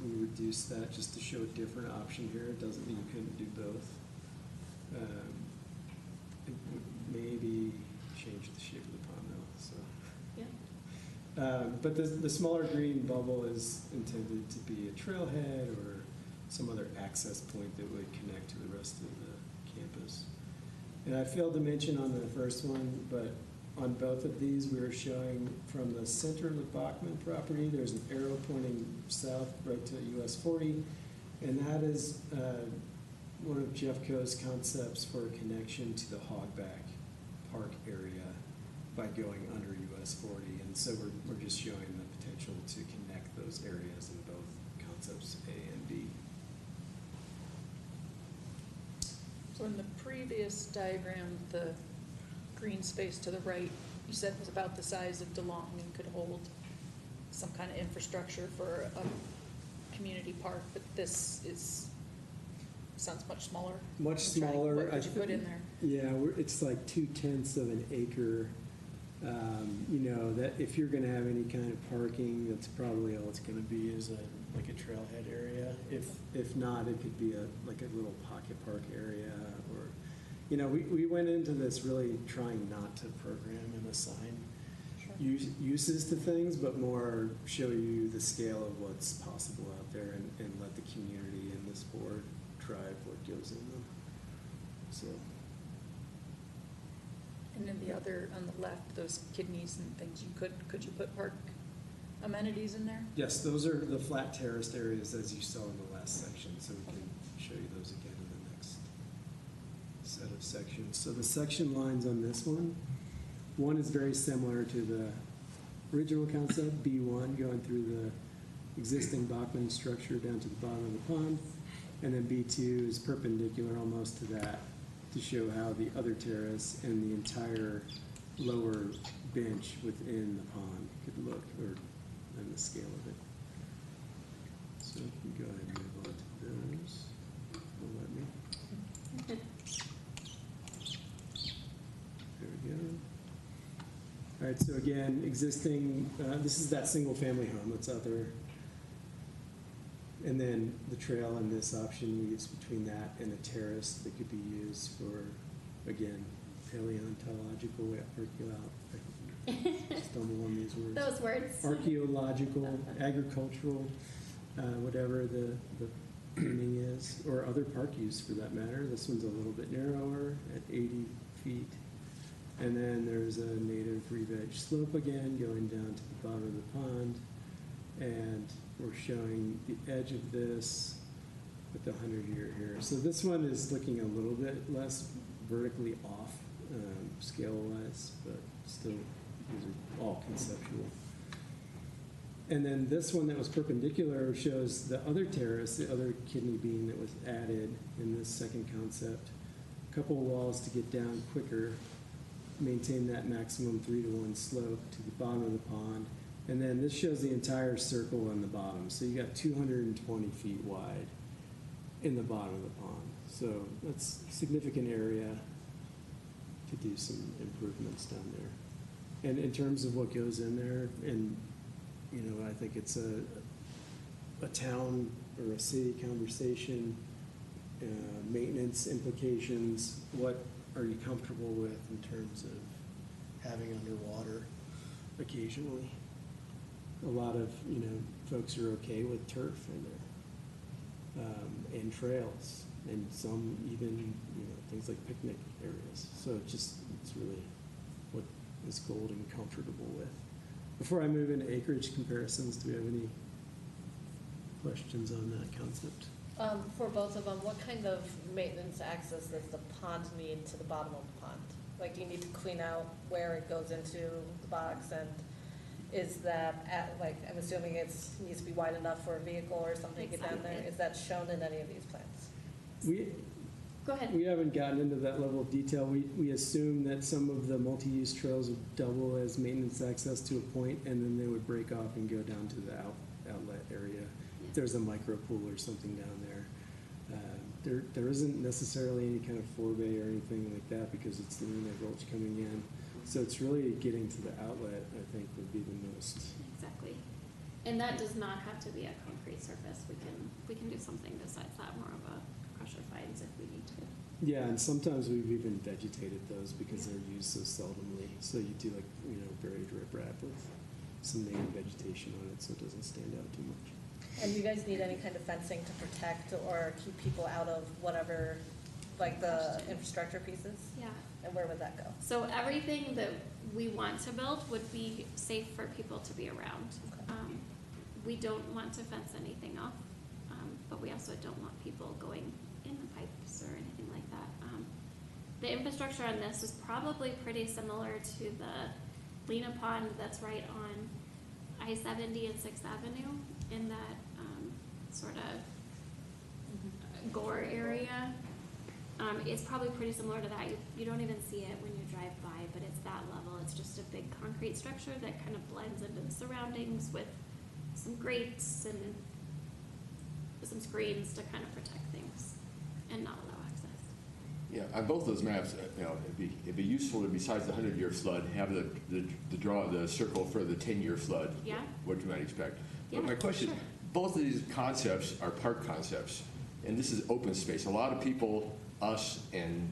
We reduced that just to show a different option here. It doesn't mean you couldn't do both. It would maybe change the shape of the pond though, so. Yeah. But the smaller green bubble is intended to be a trailhead or some other access point that would connect to the rest of the campus. And I failed to mention on the first one, but on both of these, we were showing from the center of the Bachman property, there's an arrow pointing south right to US 40, and that is one of Jeff Coe's concepts for a connection to the Hogback Park area by going under US 40. And so we're just showing the potential to connect those areas in both concepts A and B. So in the previous diagram, the green space to the right, you said was about the size of DeLong and could hold some kind of infrastructure for a community park, but this sounds much smaller. Much I'm trying- smaller. What did you put in there? Yeah, it's like 2/10 of an acre. That if you're going to have any kind of parking, that's probably all it's going to be is like a trailhead area. If not, it could be like a little pocket park area, or we went into this really trying not to program and assign uses to things, but more show you the scale of what's possible out there and let the community and this board drive what goes in them. So. And then the other on the left, those kidneys and things, could you put park amenities in there? Yes, those are the flat terraced areas as you saw in the last section, so we can show you those again in the next set of sections. So the section lines on this one is very similar to the original concept, B1, going through the existing Bachman structure down to the bottom of the pond, and then B2 is perpendicular almost to that, to show how the other terrace and the entire lower bench within the pond could look, and the scale of it. So we can go ahead and move on to those. Will let me. There we go. All right, so again, existing, this is that single family home that's out there. And then the trail and this option we use between that and a terrace that could be used for, again, paleontological, stumble on these words. Those words. Archaeological, agricultural, whatever the meaning is, or other park use for that matter. This one's a little bit narrower at 80 feet. And then there's a native re-veg slope again going down to the bottom of the pond. And we're showing the edge of this with the 100-year here. So this one is looking a little bit less vertically off scale-wise, but still, these are all conceptual. And then this one that was perpendicular shows the other terrace, the other kidney bean that was added in this second concept. A couple of walls to get down quicker, maintain that maximum 3-to-1 slope to the bottom of the pond. And then this shows the entire circle on the bottom. So you got 220 feet wide in the bottom of the pond. So that's a significant area to do some improvements down there. And in terms of what goes in there, and you know, I think it's a town or a city conversation, maintenance implications. What are you comfortable with in terms of having underwater occasionally? A lot of, you know, folks are okay with turf in there, and trails, and some even, you know, things like picnic areas. So it's really what is Golden comfortable with. Before I move into acreage comparisons, do we have any questions on that concept? For both of them, what kind of maintenance access does the pond need to the bottom of the pond? Like, do you need to clean out where it goes into the box, and is that like, I'm assuming it needs to be wide enough for a vehicle or something to get down there? Is that shown in any of these plans? Go ahead. We haven't gotten into that level of detail. We assume that some of the multi-use trails would double as maintenance access to a point, and then they would break off and go down to the outlet area. If there's a micro pool or something down there. There isn't necessarily any kind of forebay or anything like that because it's the Lena Gulch coming in. So it's really getting to the outlet, I think, would be the most. Exactly. And that does not have to be a concrete surface. We can do something besides that, more of a crusher fines if we need to. Yeah, and sometimes we've even vegetated those because they're used so seldomly. So you do like, you know, buried riprap with some native vegetation on it so it doesn't stand out too much. And do you guys need any kind of fencing to protect or keep people out of whatever, like the infrastructure pieces? Yeah. And where would that go? So everything that we want to build would be safe for people to be around. Okay. We don't want to fence anything off, but we also don't want people going in the pipes or anything like that. The infrastructure on this is probably pretty similar to the Lena Pond that's right on I-70 and 6th Avenue in that sort of Gore area. It's probably pretty similar to that. You don't even see it when you drive by, but it's that level. It's just a big concrete structure that kind of blends into the surroundings with some grates and some screens to kind of protect things and not allow access. Yeah, on both those maps, you know, it'd be useful to, besides the 100-year flood, have the circle for the 10-year flood. Yeah. What you might expect. Yeah, But my question, sure. both of these concepts are park concepts, and this is open space. A lot of people, us and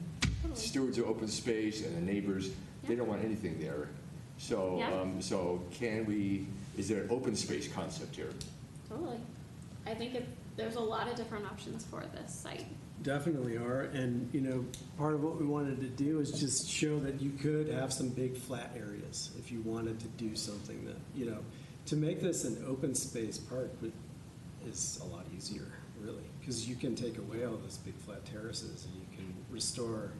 stewards of open space and the neighbors, they don't want anything there. So, Yeah. So is there an open space concept here? Totally. I think there's a lot of different options for this site. Definitely are, and you know, part of what we wanted to do is just show that you could have some big flat areas if you wanted to do something that, you know, to make this an open space park is a lot easier, really, because you can take away all those big flat terraces and you can restore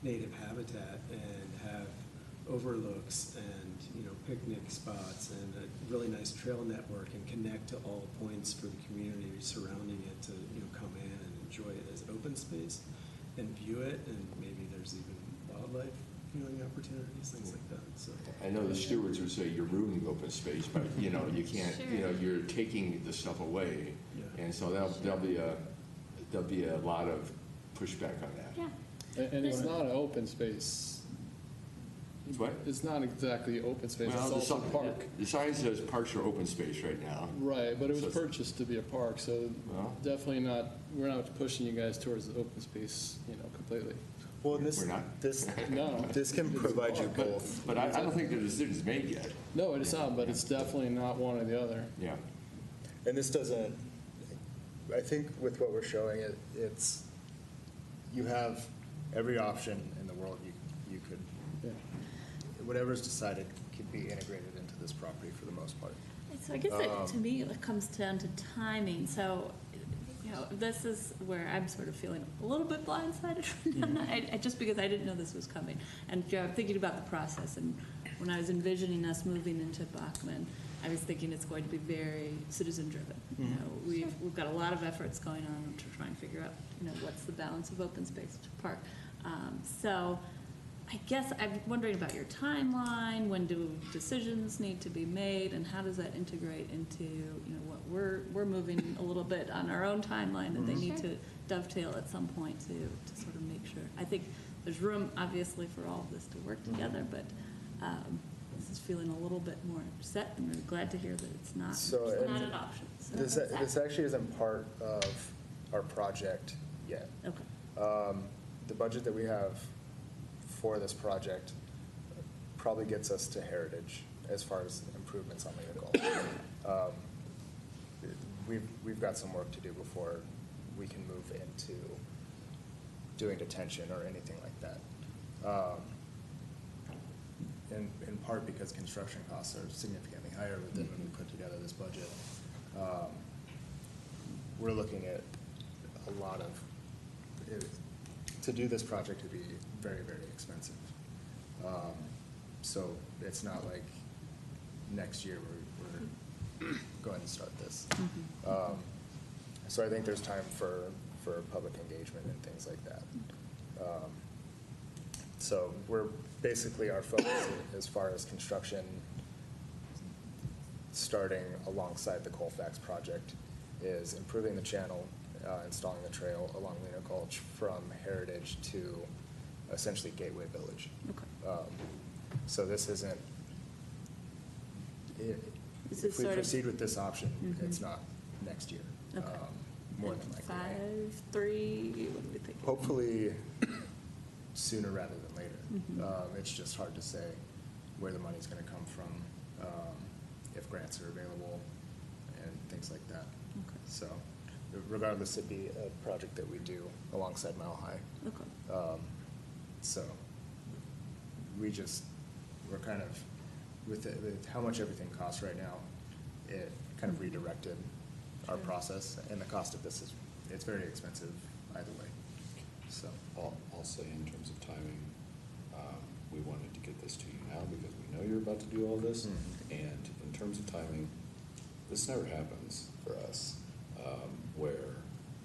native habitat and have overlooks and, you know, picnic spots and a really nice trail network and connect to all points for the community surrounding it to, you know, come in and enjoy it as open space and view it, and maybe there's even wildlife viewing opportunities, things like that. So I know the stewards would say you're ruining open space, but you know, you can't, you know, you're taking the stuff away. Yeah. And so there'll be a lot of pushback on that. Yeah. And it's not an open space. It's what? It's not exactly open space, it's Well, also a park. the sign says parks are open space right now. Right, but it was So- purchased to be a park, so Well- definitely not, we're not pushing you guys towards the open space, you know, completely. Well, this, We're not? this, No. this can provide you both. But I don't think the decision's made yet. No, it's not, but it's definitely not one or the other. Yeah. And this doesn't, I think with what we're showing, it's, you have every option in the world you could Yeah. whatever's decided could be integrated into this property for the most part. So I guess to me, it comes down to timing. So, you know, this is where I'm sort of feeling a little bit blindsided. Just because I didn't know this was coming. And you know, I'm thinking about the process. And when I was envisioning us moving into Bachman, I was thinking it's going to be very citizen-driven. You know, we've got a lot of efforts going on to try and figure out, you know, what's the balance of open space to park. So I guess I'm wondering about your timeline. When do decisions need to be made, and how does that integrate into, you know, what we're moving a little bit on our own timeline that they need to dovetail at some point to sort of make sure. I think there's room, obviously, for all of this to work together, but this is feeling a little bit more set, and we're glad to hear that it's not an option. So This actually isn't part of our project yet. okay. The budget that we have for this project probably gets us to Heritage as far as improvements on Lena. We've got some work to do before we can move into doing detention or anything like that. In part because construction costs are significantly higher than when we put together this budget. We're looking at a lot of, to do this project would be very, very expensive. So it's not like next year we're going to start this. So I think there's time for public engagement and things like that. So we're basically, our focus as far as construction starting alongside the Colfax project is improving the channel, installing the trail along Lena Gulch from Heritage to essentially Gateway Village. Okay. So this isn't, if we proceed with this option, it's not next year. Okay. More than likely. 5, 3, what do we think? Hopefully sooner rather than later. It's just hard to say where the money's going to come from, if grants are available and things like that. Okay. So regardless, it'd be a project that we do alongside Mile High. Okay. So we're kind of, with how much everything costs right now, it kind of redirected our process, and the cost of this it's very expensive either way. So I'll say in terms of timing, we wanted to get this to you now because we know you're about to do all this. And in terms of timing, this never happens for us, where,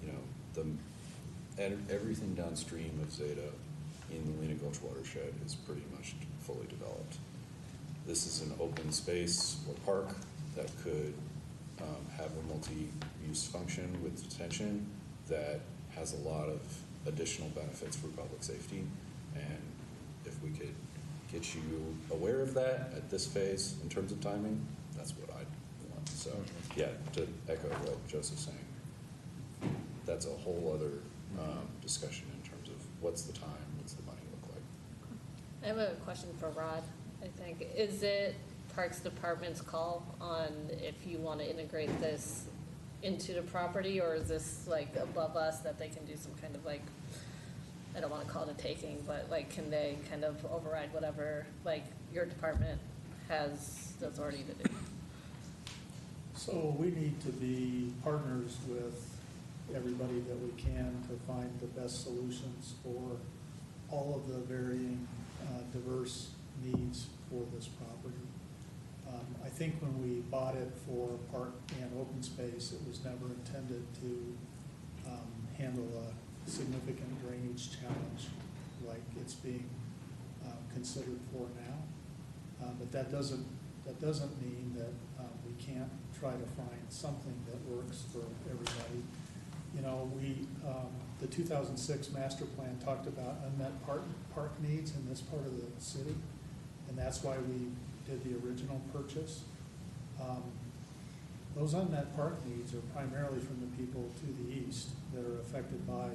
you know, everything downstream of Zeta in the Lena Gulch watershed is pretty much fully developed. This is an open space or park that could have a multi-use function with detention that has a lot of additional benefits for public safety. And if we could get you aware of that at this phase in terms of timing, that's what I'd want. So yeah, to echo what Joseph's saying, that's a whole other discussion in terms of what's the time, what's the money look like. I have a question for Rod, I think. Is it Parks Department's call on if you want to integrate this into the property, or is this like above us that they can do some kind of like, I don't want to call it a taking, but like, can they kind of override whatever like your department has the authority to do? So we need to be partners with everybody that we can to find the best solutions for all of the varying diverse needs for this property. I think when we bought it for park and open space, it was never intended to handle a significant drainage challenge like it's being considered for now. But that doesn't mean that we can't try to find something that works for everybody. You know, the 2006 master plan talked about unmet park needs in this part of the city, and that's why we did the original purchase. Those unmet park needs are primarily from the people to the east that are affected by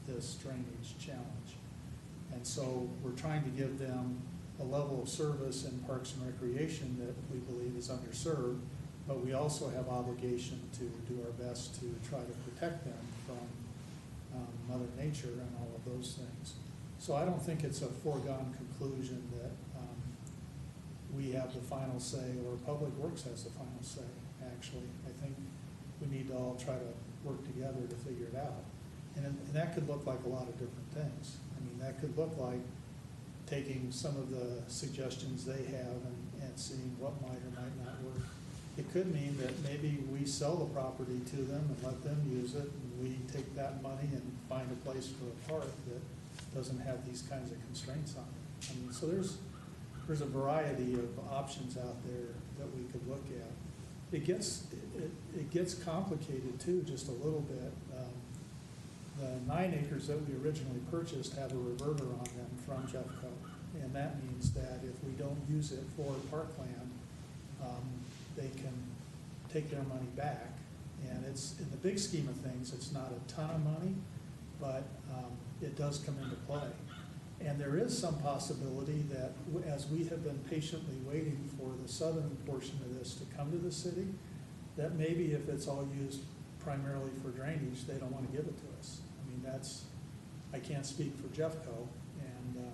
this drainage challenge. And so we're trying to give them a level of service in parks and recreation that we believe is underserved, but we also have obligation to do our best to try to protect them from Mother Nature and all of those things. So I don't think it's a foregone conclusion that we have the final say, or Public Works has the final say, actually. I think we need to all try to work together to figure it out. And that could look like a lot of different things. I mean, that could look like taking some of the suggestions they have and seeing what might or might not work. It could mean that maybe we sell the property to them and let them use it, and we take that money and find a place for a park that doesn't have these kinds of constraints on it. I mean, so there's a variety of options out there that we could look at. It gets complicated too, just a little bit. The 9 acres that we originally purchased have a reverter on them from Jeffco, and that means that if we don't use it for parkland, they can take their money back. And it's, in the big scheme of things, it's not a ton of money, but it does come into play. And there is some possibility that as we have been patiently waiting for the southern portion of this to come to the city, that maybe if it's all used primarily for drainage, they don't want to give it to us. I mean, I can't speak for Jeffco, and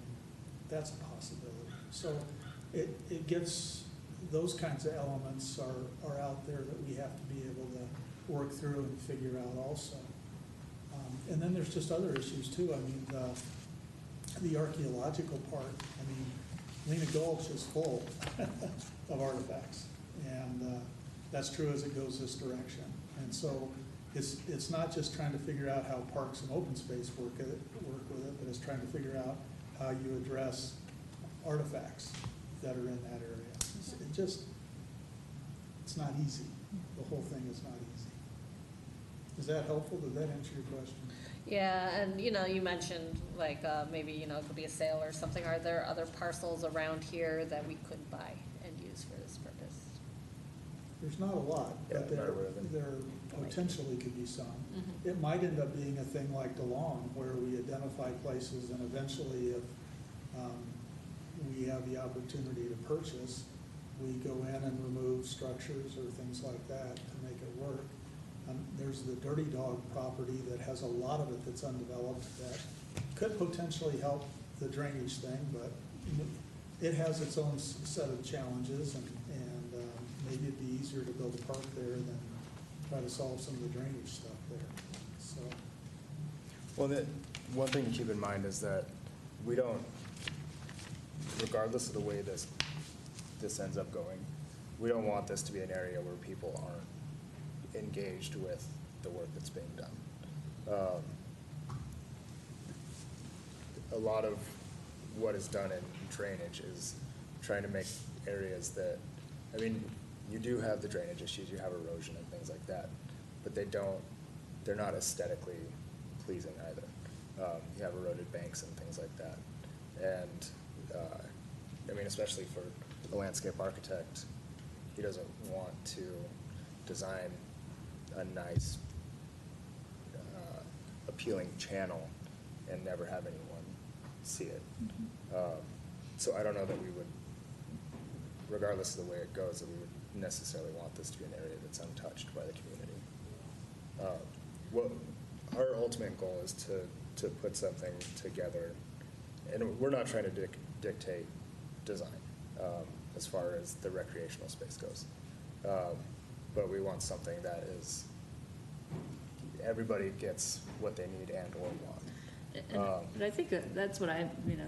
that's a possibility. So it gets, those kinds of elements are out there that we have to be able to work through and figure out also. And then there's just other issues too. I mean, the archaeological part, I mean, Lena Gulch is full of artifacts, and that's true as it goes this direction. And so it's not just trying to figure out how parks and open space work with it, but it's trying to figure out how you address artifacts that are in that area. It's not easy. The whole thing is not easy. Is that helpful? Did that answer your question? Yeah, and you mentioned like maybe it could be a sale or something. Are there other parcels around here that we could buy and use for this purpose? There's not a lot, but there potentially could be some. Mm-hmm. It might end up being a thing like DeLong, where we identify places, and eventually if we have the opportunity to purchase, we go in and remove structures or things like that to make it work. There's the Dirty Dog property that has a lot of it that's undeveloped that could potentially help the drainage thing, but it has its own set of challenges, and maybe it'd be easier to build a park there than try to solve some of the drainage stuff there. So, Well, one thing to keep in mind is that we don't, regardless of the way this ends up going, we don't want this to be an area where people aren't engaged with the work that's being done. A lot of what is done in drainage is trying to make areas that, I mean, you do have the drainage issues, you have erosion and things like that, but they're not aesthetically pleasing either. You have eroded banks and things like that. And I mean, especially for a landscape architect, he doesn't want to design a nice, appealing channel and never have anyone see it. So I don't know that we would, regardless of the way it goes, that we would necessarily want this to be an area that's untouched by the community. What our ultimate goal is to put something together, and we're not trying to dictate design as far as the recreational space goes. But we want something that is, everybody gets what they need and or want. But I think that's what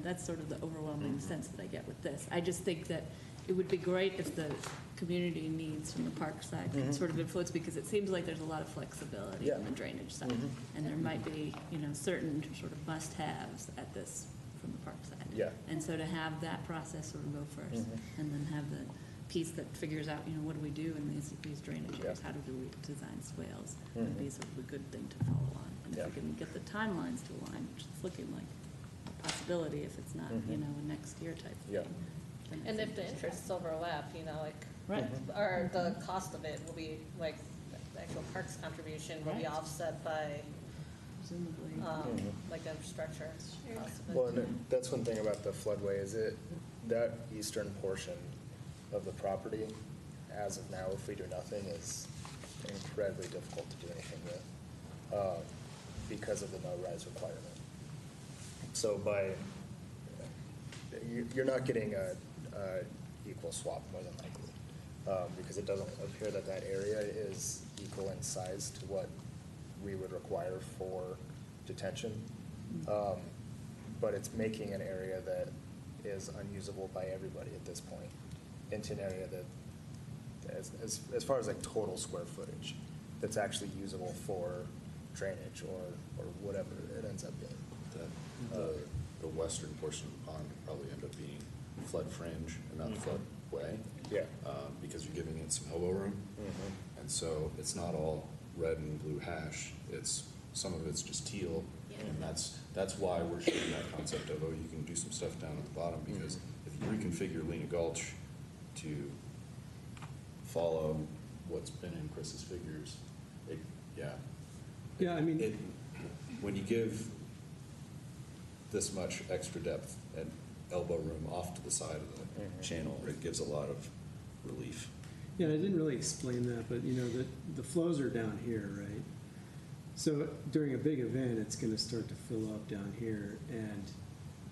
that's sort of the overwhelming sense that I get with this. I just think that it would be great if the community needs from the park side could sort of influence, because it seems like there's a lot of flexibility on the drainage side. And there might be, certain sort of must-haves at this from the park side. Yeah. And so to have that process sort of go first, and then have the piece that figures out, what do we do in these drainage areas? How do we design swales? Would be sort of a good thing to follow on. And if we can get the timelines to align, which is looking like a possibility if it's not, a next year type thing. Yeah. then I And think if the there's interests overlap, Right. or the cost of it will be, like, the actual parks contribution will be Right. offset by, presumably. like, the infrastructure cost of it. Well, and that's one thing about the floodway, is that eastern portion of the property, as of now, if we do nothing, is incredibly difficult to do anything with because of the no-rise requirement. So you're not getting equal swap more than likely. Because it doesn't appear that that area is equal in size to what we would require for detention. But it's making an area that is unusable by everybody at this point into an area that, as far as like total square footage, that's actually usable for drainage or whatever it ends up being. The western portion of the pond would probably end up being flood fringe and not floodway. Yeah. Because you're giving it some elbow room. Mhm. And so it's not all red and blue hash. Some of it's just teal. Yeah. And that's why we're showing that concept of, you can do some stuff down at the bottom, because if you reconfigure Lena Gulch to follow what's been in Chris's figures, Yeah, I mean, when you give this much extra depth and elbow room off to the side of the channel, it gives a lot of relief. yeah, I didn't really explain that, but you know, the flows are down here, right? So during a big event, it's gonna start to fill up down here, and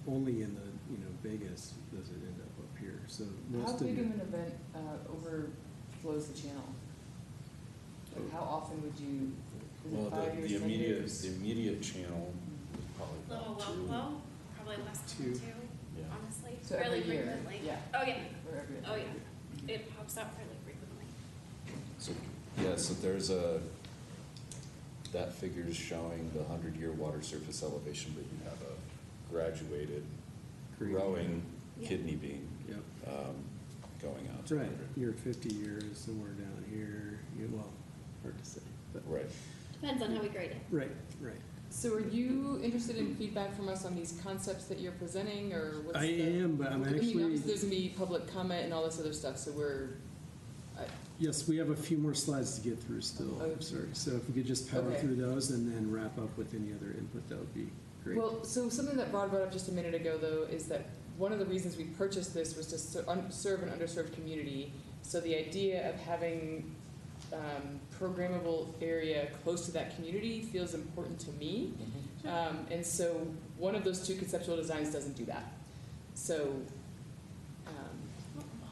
only in the, you know, biggest does it end up here, so How most of big it. of an event overflows the channel? Like, how often would you, is Well, it 5 years, 10 years? the immediate channel is probably Little about low two. flow, probably less than Two. two, Yeah. honestly. So every Fairly year, frequently. yeah. Oh, yeah. Or every Oh, other yeah. year? It pops out fairly frequently. So there's that figure is showing the 100-year water surface elevation, but you have a graduated Green. growing Yeah. kidney beam Yep. going out to Right, 100. your 50 years somewhere down here, well, hard to say, but, Right. Depends on how we grade it. right. So are you interested in feedback from us on these concepts that you're presenting, or what's I the? am, but I'm I mean, actually, obviously there's gonna be public comment and all this other stuff, so yes, we have a few more slides to get through still, Oh, I'm sorry. So if we could just power Okay. through those and then wrap up with any other input, that would be great. Well, so something that Rod brought up just a minute ago, though, is that one of the reasons we purchased this was to serve an underserved community. So the idea of having programmable area close to that community feels important to me. And so one of those two conceptual designs doesn't do that. So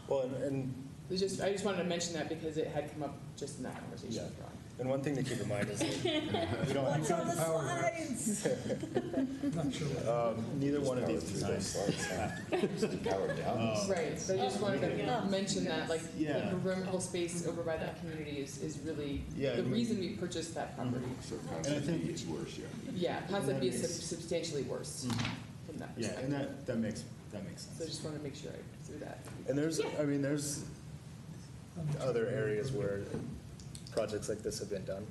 Well, and I just wanted to mention that because it had come up just in that conversation Yeah. with Ron. And one thing to keep in mind is that we don't, What's on the slides? neither one of these designs. Powered down. Right, but I just wanted to mention that, like, the Yeah. programmable space over by that community is really Yeah, I the mean- reson we purchased that property. So And I concept think- B is worse, yeah. Yeah, concept B is That makes- substantially worse from that Yeah, and perspective. that makes So I sense. just wanted to make sure I threw that. And there's other areas where projects like this have been done.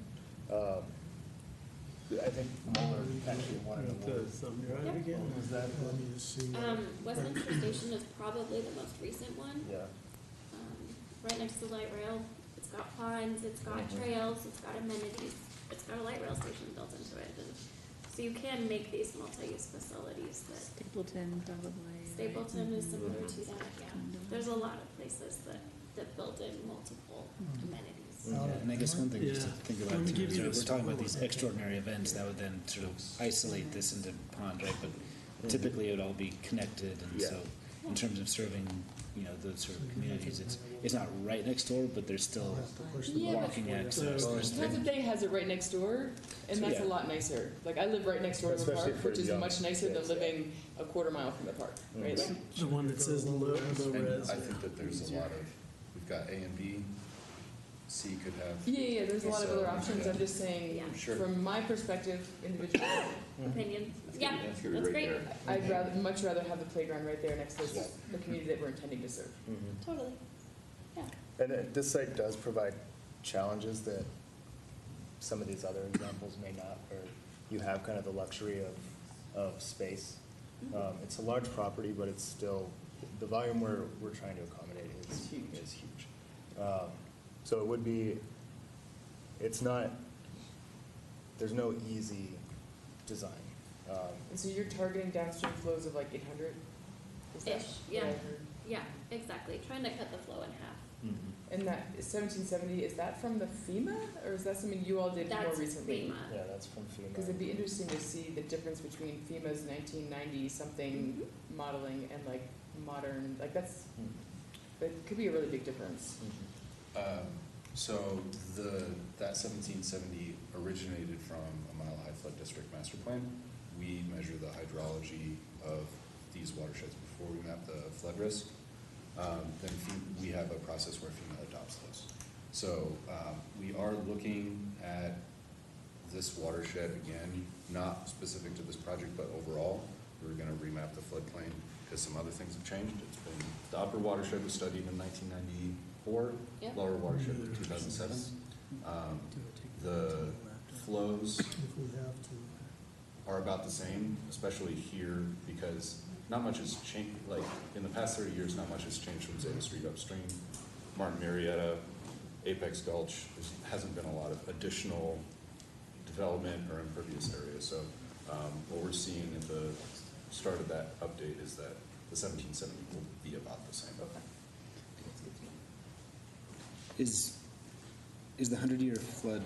I think Mueller actually wanted to work. Was that? Westminster Station is probably the most recent one. Yeah. Right next to the light rail. It's got ponds, it's got trails, it's got amenities, it's got a light rail station built into it. And so you can make these multi-use facilities that Stapleton, probably. Stapleton is similar to that, yeah. There's a lot of places that build in multiple amenities. And I guess one thing just to Yeah. think Let about me too give is you we're this talking about one. these extraordinary events that would then sort of isolate this into pond, right? But typically it would all be connected, and Yeah. so in terms of serving, those sort of communities, it's not right next door, but there's still Yeah, but walking access. There's Concept Day has it right next door, and that's Yeah. a lot nicer. Like, I live right next door to the Especially park, for which is young much nicer than kids, yeah. living a quarter mile from the park, right? Mhm. Like, The one that says low And res. I think that there's a lot of, we've got A and B, C could have. yeah, there's a lot of So, other options. yeah. I'm just saying, Yeah. Sure. from my perspective, individually, Opinion. Yeah, That's gonna be that's right great. there. I'd much rather have the playground right there next to the community that we're intending to serve. Totally. Yeah. And this site does provide challenges that some of these other examples may not, where you have kind of the luxury of space. It's a large property, but it's still, the volume we're trying to accommodate It's huge. is huge. So it would be, it's not, there's no easy design. And so you're targeting downstream flows of like 800? Is that Ish, what yeah. I heard? Yeah, exactly. Trying to cut the flow in half. And that 1770, is that from the FEMA, or is that something you all did more That's recently? FEMA. Yeah, that's from FEMA. Because it'd be interesting to see the difference between FEMA's 1990 something modeling and like modern, like that's, It could be a really big difference. So that 1770 originated from a Mile High Flood District master plan. We measure the hydrology of these watersheds before we map the flood risk. Then we have a process where FEMA adopts those. So we are looking at this watershed again, not specific to this project, but overall. We're going to remap the floodplain because some other things have changed. It's been, the upper watershed was studied in 1994, Yep. lower watershed was 2007. The flows If we have to. are about the same, especially here, because not much has changed. Like in the past 30 years, not much has changed from Zeta Street upstream. Martin Marietta, Apex Gulch, there hasn't been a lot of additional development or impervious areas. So what we're seeing at the start of that update is that the 1770 will be about the same. Okay. Is the 100-year flood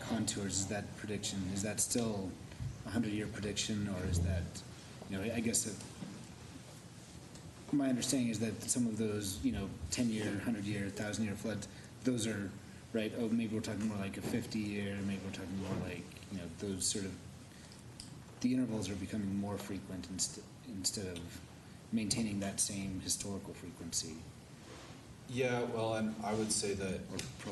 contours, is that prediction, is that still a 100-year prediction, or is that, I guess my understanding is that some of those, 10-year, 100-year, 1,000-year floods, those are, right, oh, maybe we're talking more like a 50-year, maybe we're talking more like, those sort of, the intervals are becoming more frequent instead of maintaining that same historical frequency. Yeah, well, and I would say that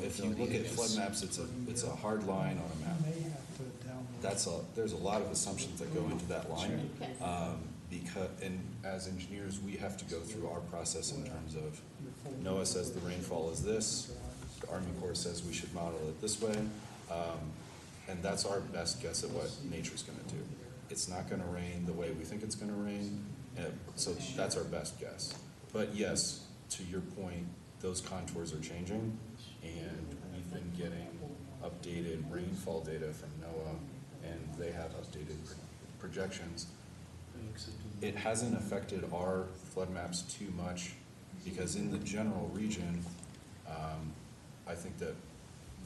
if you look at flood maps, it's a hard line on a map. May have to download. There's a lot of assumptions that go into that line. Because, and as engineers, we have to go through our process in terms of, NOAA says the rainfall is this, the Army Corps says we should model it this way, and that's our best guess at what nature's gonna do. It's not gonna rain the way we think it's gonna rain, so that's our best guess. But yes, to your point, those contours are changing, and we've been getting updated rainfall data from NOAA, and they have updated projections. It hasn't affected our flood maps too much, because in the general region, I think that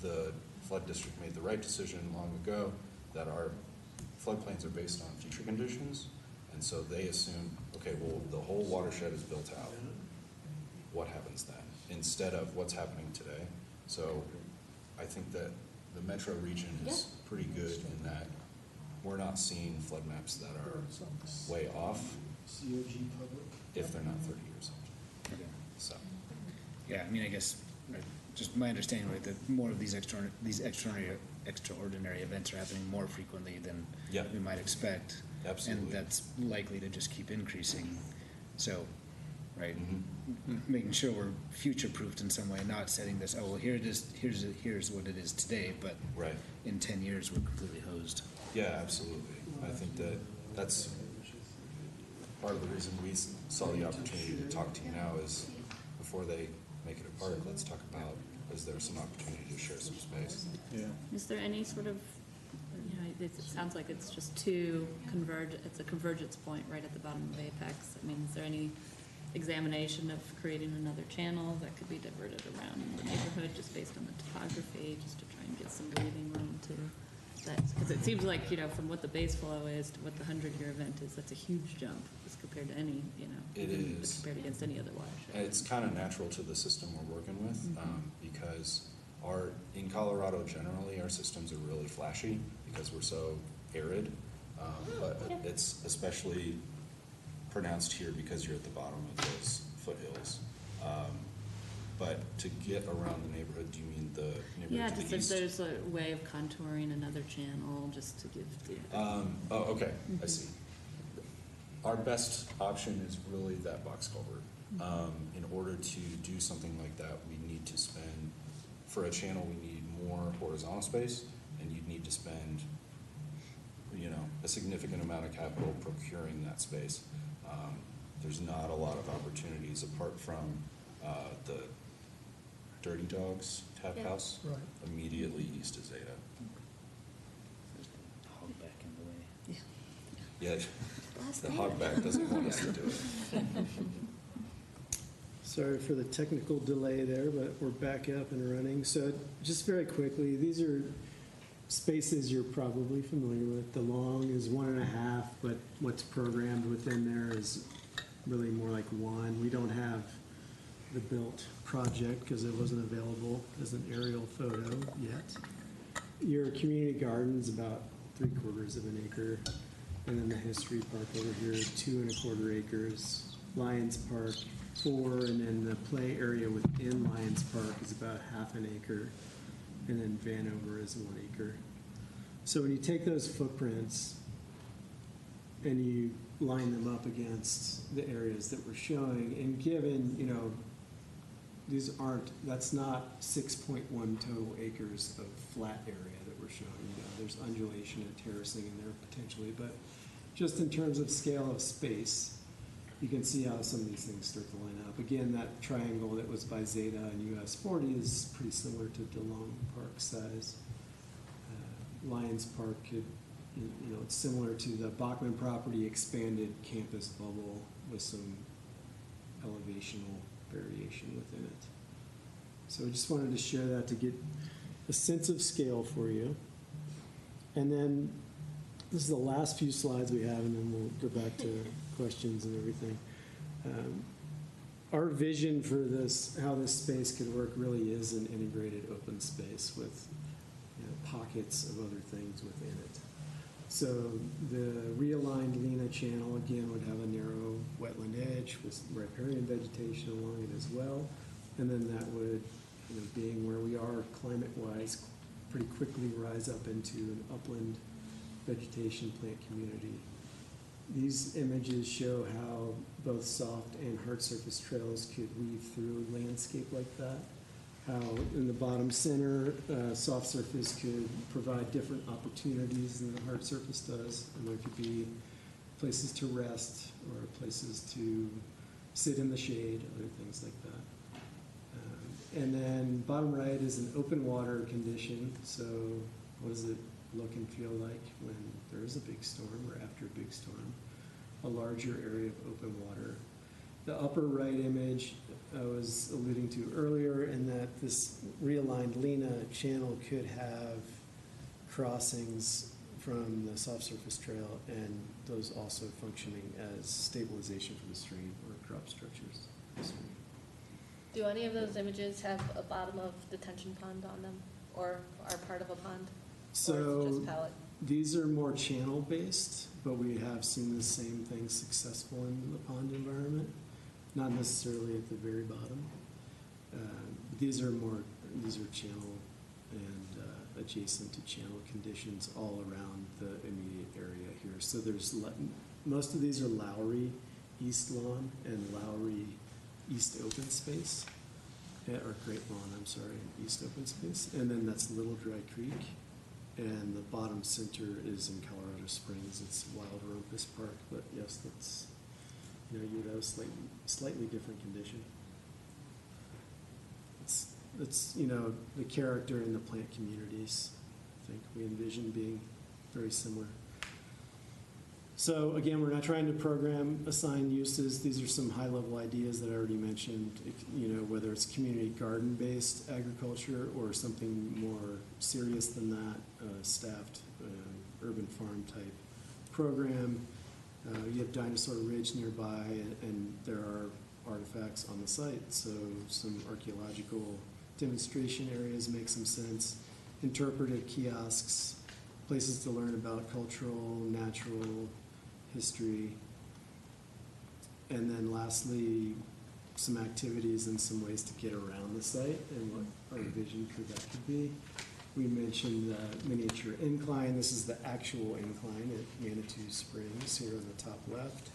the flood district made the right decision long ago that our floodplains are based on future conditions, and so they assume, okay, well, the whole watershed is built out. What happens then? Instead of what's happening today. So I think that the metro region is pretty good in that we're not seeing flood maps that are way off if they're not 30 years old. Okay. So. Yeah, I mean, I guess, just my understanding, right, that more of these extraordinary events are happening more frequently than we might expect. Absolutely. And that's likely to just keep increasing. So, right, Mm-hmm. making sure we're future-proofed in some way, not setting this, oh, well, here it is, here's what it is today, but right. in 10 years, we're completely hosed. Yeah, absolutely. I think that that's part of the reason we saw the opportunity to talk to you now is before they make it a park, let's talk about, is there some opportunity to share some space? Yeah. Is there any sort of, it sounds like it's just it's a convergence point right at the bottom of Apex. I mean, is there any examination of creating another channel that could be diverted around the neighborhood just based on the topography, just to try and get some breathing room to that? Because it seems like, from what the base flow is to what the 100-year event is, that's a huge jump as compared to any, It is. compared against any other watershed. It's kind of natural to the system we're working with because in Colorado generally, our systems are really flashy because we're so arid, but it's especially pronounced here because you're at the bottom of those foothills. But to get around the neighborhood, do you mean the neighborhood to the just east? if there's a way of contouring another channel, just to give the. Oh, okay, I see. Our best option is really that box culvert. In order to do something like that, we need to spend, for a channel, we need more horizontal space, and you'd need to spend, a significant amount of capital procuring that space. There's not a lot of opportunities apart from the Dirty Dogs Tap House, Right. immediately east of Zeta. Hogback in the way. Yeah, the hogback doesn't want us to do it. Sorry for the technical delay there, but we're back up and running. So just very quickly, these are spaces you're probably familiar with. The long is 1.5, but what's programmed within there is really more like 1. We don't have the built project because it wasn't available as an aerial photo yet. Your community garden's about 3/4 of an acre, and then the history park over here, 2 1/4 acres. Lions Park, 4, and then the play area within Lions Park is about 1/2 an acre, and then Vanover is 1 acre. So when you take those footprints and you line them up against the areas that we're showing, and given, that's not 6.1 total acres of flat area that we're showing. There's undulation and terracing in there potentially, but just in terms of scale of space, you can see how some of these things start to line up. Again, that triangle that was by Zeta and US 40 is pretty similar to DeLong Park size. Lions Park could, it's similar to the Bachman property expanded campus bubble with some elevational variation within it. So I just wanted to share that to get a sense of scale for you. And then this is the last few slides we have, and then we'll go back to questions and everything. Our vision for this, how this space could work, really is an integrated open space with pockets of other things within it. So the realigned Lena channel, again, would have a narrow wetland edge with riparian vegetation along it as well. And then that would, being where we are climate-wise, pretty quickly rise up into an upland vegetation plant community. These images show how both soft and hard surface trails could weave through a landscape like that. How in the bottom center, soft surface could provide different opportunities than the hard surface does. And there could be places to rest or places to sit in the shade, other things like that. And then bottom right is an open water condition. So what does it look and feel like when there is a big storm or after a big storm? A larger area of open water. The upper right image I was alluding to earlier, in that this realigned Lena channel could have crossings from the soft surface trail, and those also functioning as stabilization for the stream or crop structures for the stream. Do any of those images have a bottom of detention pond on them, or are part of a pond? Or is it just palette? These are more channel-based, but we have seen the same thing successful in the pond environment, not necessarily at the very bottom. These are channel and adjacent to channel conditions all around the immediate area here. So there's most of these are Lowry East Lawn and Lowry East Open Space, or Great Lawn, I'm sorry, East Open Space, and then that's Little Dry Creek. And the bottom center is in Colorado Springs. It's Wild Rumpus Park, but yes, that's, you would have a slightly different condition. It's the character in the plant communities, I think we envision being very similar. So again, we're not trying to program assigned uses. These are some high-level ideas that I already mentioned, whether it's community garden-based agriculture or something more serious than that, staffed urban farm type program. You have Dinosaur Ridge nearby, and there are artifacts on the site, so some archaeological demonstration areas make some sense. Interpretive kiosks, places to learn about cultural, natural history. And then lastly, some activities and some ways to get around the site and what our vision for that could be. We mentioned the miniature incline. This is the actual incline at Manitou Springs here on the top left.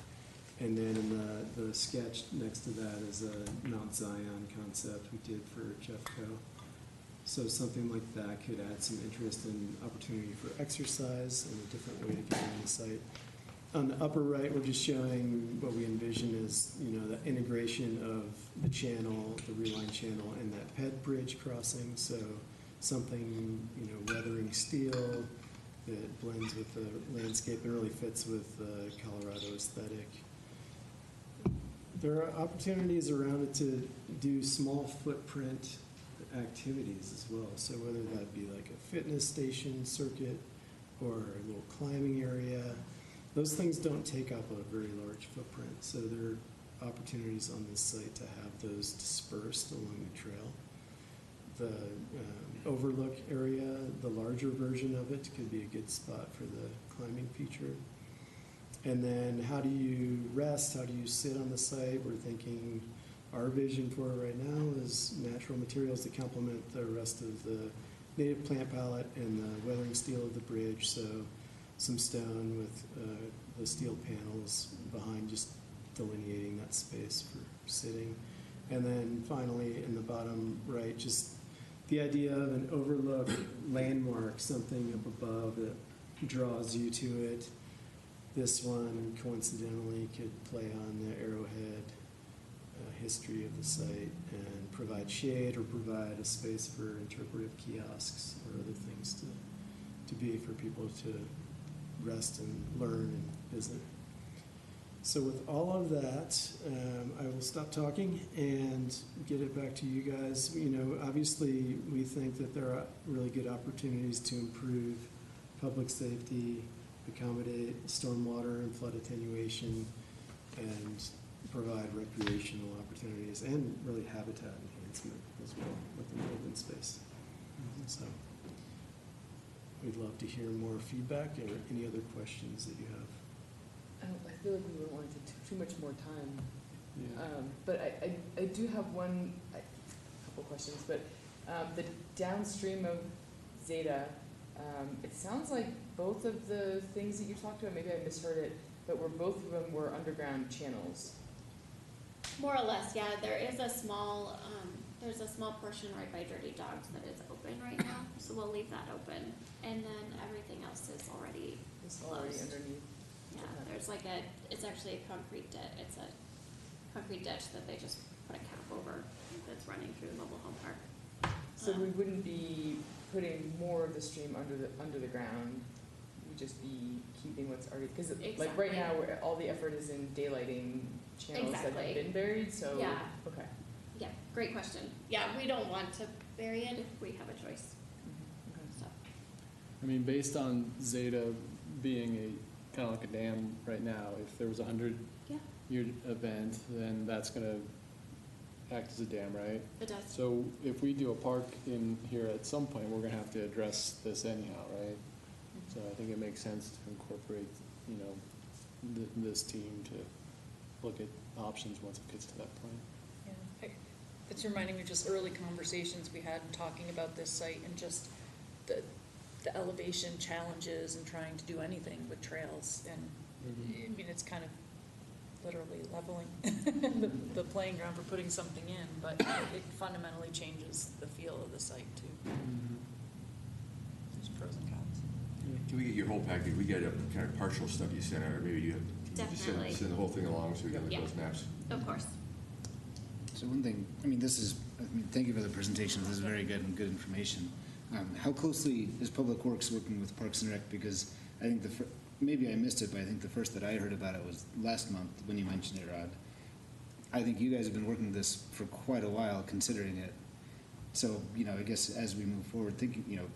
And then in the sketch next to that is a Mount Zion concept we did for Jeffco. So something like that could add some interest and opportunity for exercise and a different way to get around the site. On the upper right, we're just showing what we envision as, the integration of the channel, the reline channel, and that ped bridge crossing. So something, weathering steel that blends with the landscape and really fits with the Colorado aesthetic. There are opportunities around it to do small footprint activities as well. So whether that be like a fitness station circuit or a little climbing area, those things don't take up a very large footprint. So they're opportunities on this site to have those dispersed along the trail. The overlook area, the larger version of it, could be a good spot for the climbing feature. And then how do you rest? How do you sit on the site? We're thinking our vision for it right now is natural materials that complement the rest of the native plant palette and the weathering steel of the bridge. So some stone with the steel panels behind, just delineating that space for sitting. And then finally in the bottom right, just the idea of an overlook landmark, something up above that draws you to it. This one coincidentally could play on the arrowhead history of the site and provide shade or provide a space for interpretive kiosks or other things to be for people to rest and learn and visit. So with all of that, I will stop talking and get it back to you guys. You know, obviously we think that there are really good opportunities to improve public safety, accommodate stormwater and flood attenuation, and provide recreational opportunities and really habitat enhancement as well within the open space. So we'd love to hear more feedback or any other questions that you have. I feel like we were wanting to too much more time. Yeah. But I do have couple questions, but the downstream of Zeta, it sounds like both of the things that you talked about, maybe I misheard it, but both of them were underground channels. More or less, yeah. There is a small, there's a small portion right by Dirty Dogs that is open right now, so we'll leave that open. And then everything else is already It's already closed. underneath. Yeah, there's like it's actually a concrete ditch. It's a concrete ditch that they just put a cap over that's running through the mobile home park. So we wouldn't be putting more of the stream under the ground. We'd just be keeping what's already, because like right now, all the effort is in daylighting channels that have been buried. So yeah. Okay. Yeah, great question. Yeah, we don't want to bury it if we have a choice. So. I mean, based on Zeta being a kind of like a dam right now, if there was a 100-year event, then that's going to act as a dam, right? It does. So if we do a park in here at some point, we're going to have to address this anyhow, right? So I think it makes sense to incorporate, you know, this team to look at options once it gets to that point. Yeah. It's reminding me of just early conversations we had talking about this site and just the elevation challenges and trying to do anything with trails. And I mean, it's kind of literally leveling the playing ground for putting something in, but it fundamentally changes the feel of the site too. There's pros and cons. Can we get your whole package? We get a kind of partial stuff you sent out, or maybe you just Definitely. send the whole thing along so we can look at those maps. Of course. So one thing, I mean, thank you for the presentation. This is very good and good information. How closely is Public Works working with Parks and Rec? Because I think maybe I missed it, but I think the first that I heard about it was last month when you mentioned it, Rod. I think you guys have been working this for quite a while, considering it. So, you know, I guess as we move forward, thinking, you know,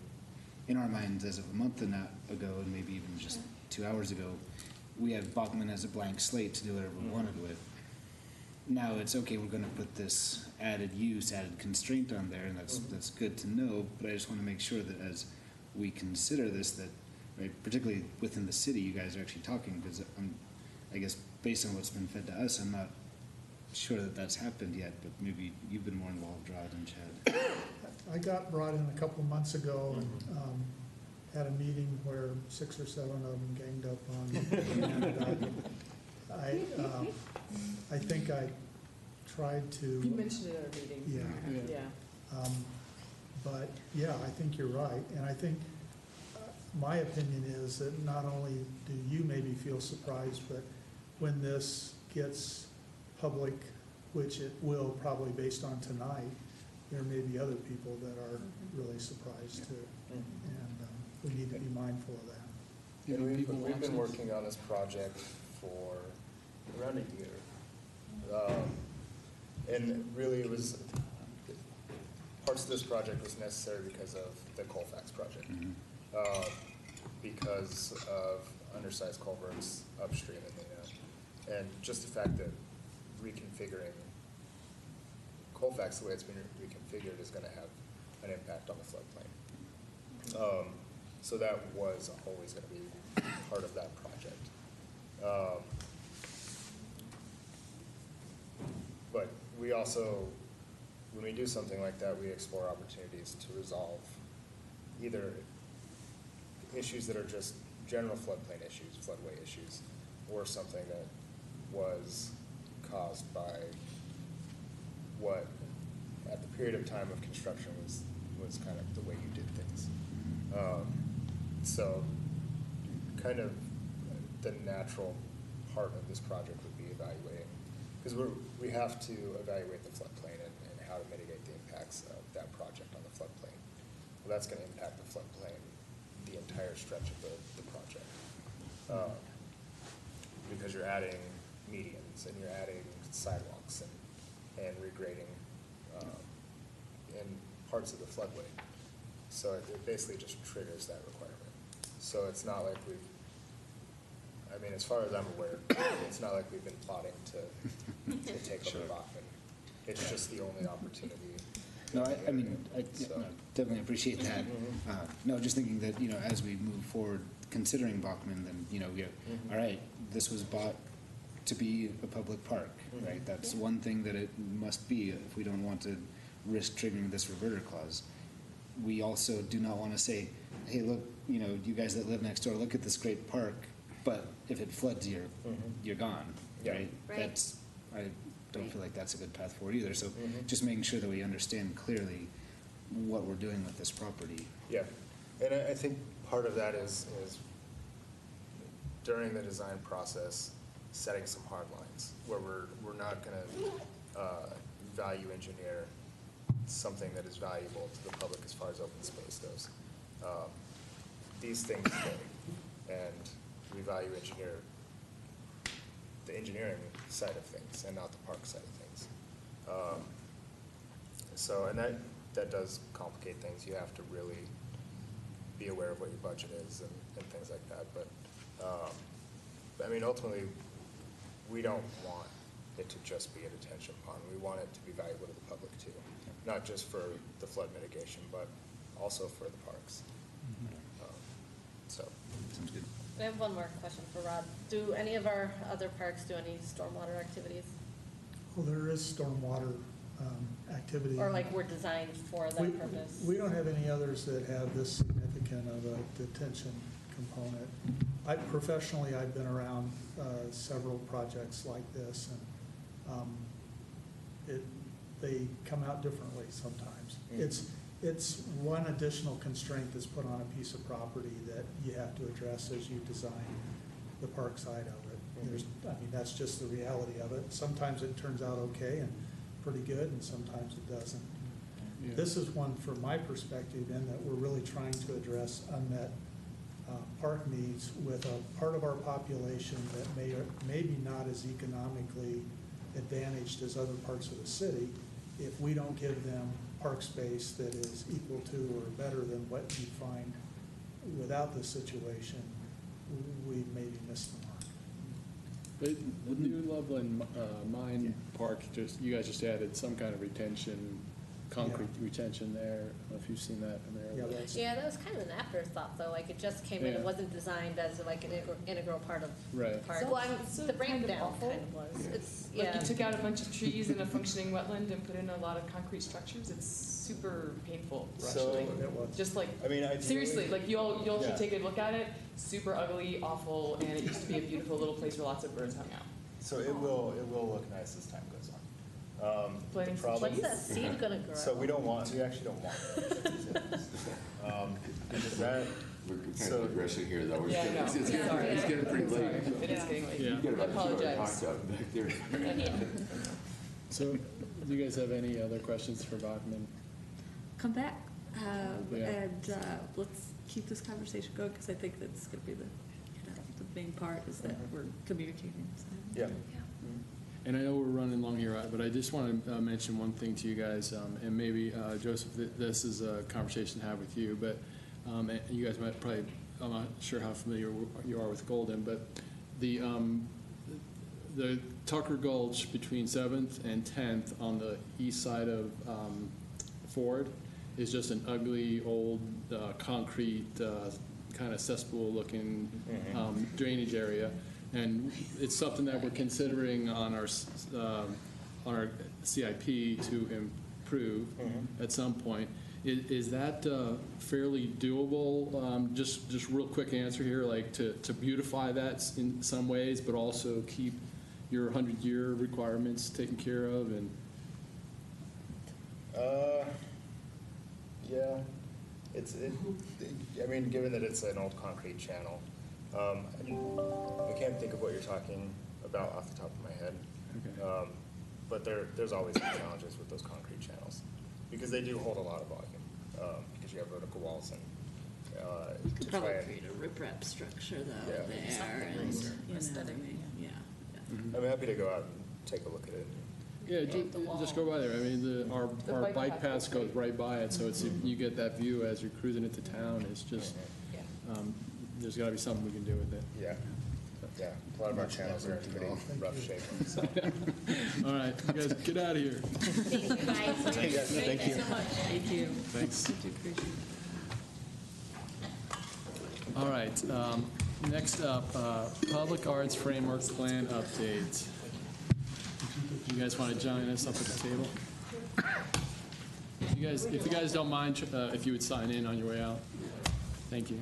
in our minds as of a month and ago, and maybe even just 2 hours ago, we had Bachman as a blank slate to do whatever we wanted with. Now it's okay, we're going to put this added use, added constraint on there, and that's good to know, but I just want to make sure that as we consider this, that, right, particularly within the city, you guys are actually talking, because I guess based on what's been fed to us, I'm not sure that that's happened yet, but maybe you've been more involved, Rod and Chad. I got brought in a couple months ago and had a meeting where 6 or 7 of them ganged up on me. And I think I tried to. You mentioned it at our meeting. Yeah. But yeah, I think you're right. And I think my opinion is that not only do you maybe feel surprised, but when this gets public, which it will probably based on tonight, there may be other people that are really surprised too. And we need to be mindful of that. And we've been working on this project for around a year. And really it was, parts of this project was necessary because of the Colfax project. Because of undersized culverts upstream in Lena. And just the fact that reconfiguring Colfax the way it's been reconfigured is going to have an impact on the floodplain. So that was always going to be part of that project. But we also, when we do something like that, we explore opportunities to resolve either issues that are just general floodplain issues, floodway issues, or something that was caused by what, at the period of time of construction, was kind of the way you did things. So kind of the natural part of this project would be evaluating, because we have to evaluate the floodplain and how to mitigate the impacts of that project on the floodplain. Well, that's going to impact the floodplain the entire stretch of the project. Because you're adding medians and you're adding sidewalks and regrading in parts of the floodway. So it basically just triggers that requirement. So it's not like I mean, as far as I'm aware, it's not like we've been plotting to take over Bachman. It's just the only opportunity. No, I mean, I definitely appreciate that. No, just thinking that, as we move forward, considering Bachman, then, we go, all right, this was bought to be a public park, right? That's one thing that it must be if we don't want to risk triggering this reverter clause. We also do not want to say, hey, look, you guys that live next door, look at this great park, but if it floods, you're gone, right? Right. I don't feel like that's a good path forward either. So just making sure that we understand clearly what we're doing with this property. Yeah, and I think part of that is during the design process, setting some hard lines where we're not going to value engineer something that is valuable to the public as far as open space goes. These things stay, and we value engineer the engineering side of things and not the park side of things. So, and that does complicate things. You have to really be aware of what your budget is and things like that. But I mean, ultimately, we don't want it to just be a detention pond. We want it to be valuable to the public too, not just for the flood mitigation, but also for the parks. So Sounds good. I have one more question for Rod. Do any of our other parks do any stormwater activities? Well, there is stormwater activity. Or like were designed for that purpose? We don't have any others that have this significant of a detention component. Professionally, I've been around several projects like this, and they come out differently sometimes. It's one additional constraint that's put on a piece of property that you have to address as you design the park side of it. That's just the reality of it. Sometimes it turns out okay and pretty good, and sometimes it doesn't. Yeah. This is one, from my perspective, in that we're really trying to address unmet park needs with a part of our population that may be not as economically advantaged as other parts of the city. If we don't give them park space that is equal to or better than what you find without this situation, we maybe missed the mark. But the new Loveland Mine Park, you guys just added some kind of retention, concrete retention there. I don't know if you've seen that in there. Yeah, that's- Yeah, that was kind of an afterthought, though. Like, it just came in, Yeah. it wasn't designed as like an integral part of Right. the park. So- Well, so the kind of breakdown awful. kind of was. Yeah. It's, Like yeah. you took out a bunch of trees in a functioning wetland and put in a lot of concrete structures. It's super painful, So- actually. It was. Just like, ideally- seriously, like you all Yeah. should take a look at it. Super ugly, awful, and it used to be a beautiful little place where lots of birds hung out. So it will look nice as time goes on. Planting The some problem- What's that seed gonna grow? So we actually don't want it. Because that, We're kind So- of digressing here, though. Yeah, I know. It's getting- Sorry. It's getting pretty Sorry. late. It is getting late. Yeah. You got I about a 2 hour apologize. talk out back there. So, do you guys have any other questions for Bachman? Come back, Yeah. and let's keep this conversation going, because I think that's going to be the main part, is that we're communicating. So. yeah. And I know we're running long here, but I just want to mention one thing to you guys, and maybe, Joseph, this is a conversation to have with you, but you guys might probably, I'm not sure how familiar you are with Golden, but the the Tucker Gulch between 7th and 10th on the east side of Ford is just an ugly, old, concrete, kind of cesspool-looking drainage area. And it's something that we're considering on our CIP to improve at some point. Is that fairly doable? Just real quick answer here, like to beautify that in some ways, but also keep your 100-year requirements taken care of? And yeah, I mean, given that it's an old concrete channel, I can't think of what you're talking about off the top of my head. Okay. But there's always some challenges with those concrete channels because they do hold a lot of volume because you have vertical walls and You could to probably try and- create a riprap structure though Yeah. there, Something and, nicer, you know, aesthetic. I mean, yeah. I'm happy to go out and take a look at it. Yeah, just go by there. I mean, our bike bike path paths is goes great. right by it, so it's, you get that view as you're cruising into town. It's just, Yeah. there's gotta be something we can do with it. Yeah, yeah. A lot of our channels are in pretty rough shape. So. All right, you guys, get out of here. Thank you, guys. Thank you. So much. Thank you. Thanks. I do appreciate it. All right, next up, Public Arts Framework Plan update. You guys want to join us up at the table? If you guys don't mind, if you would sign in on your way out. Thank you.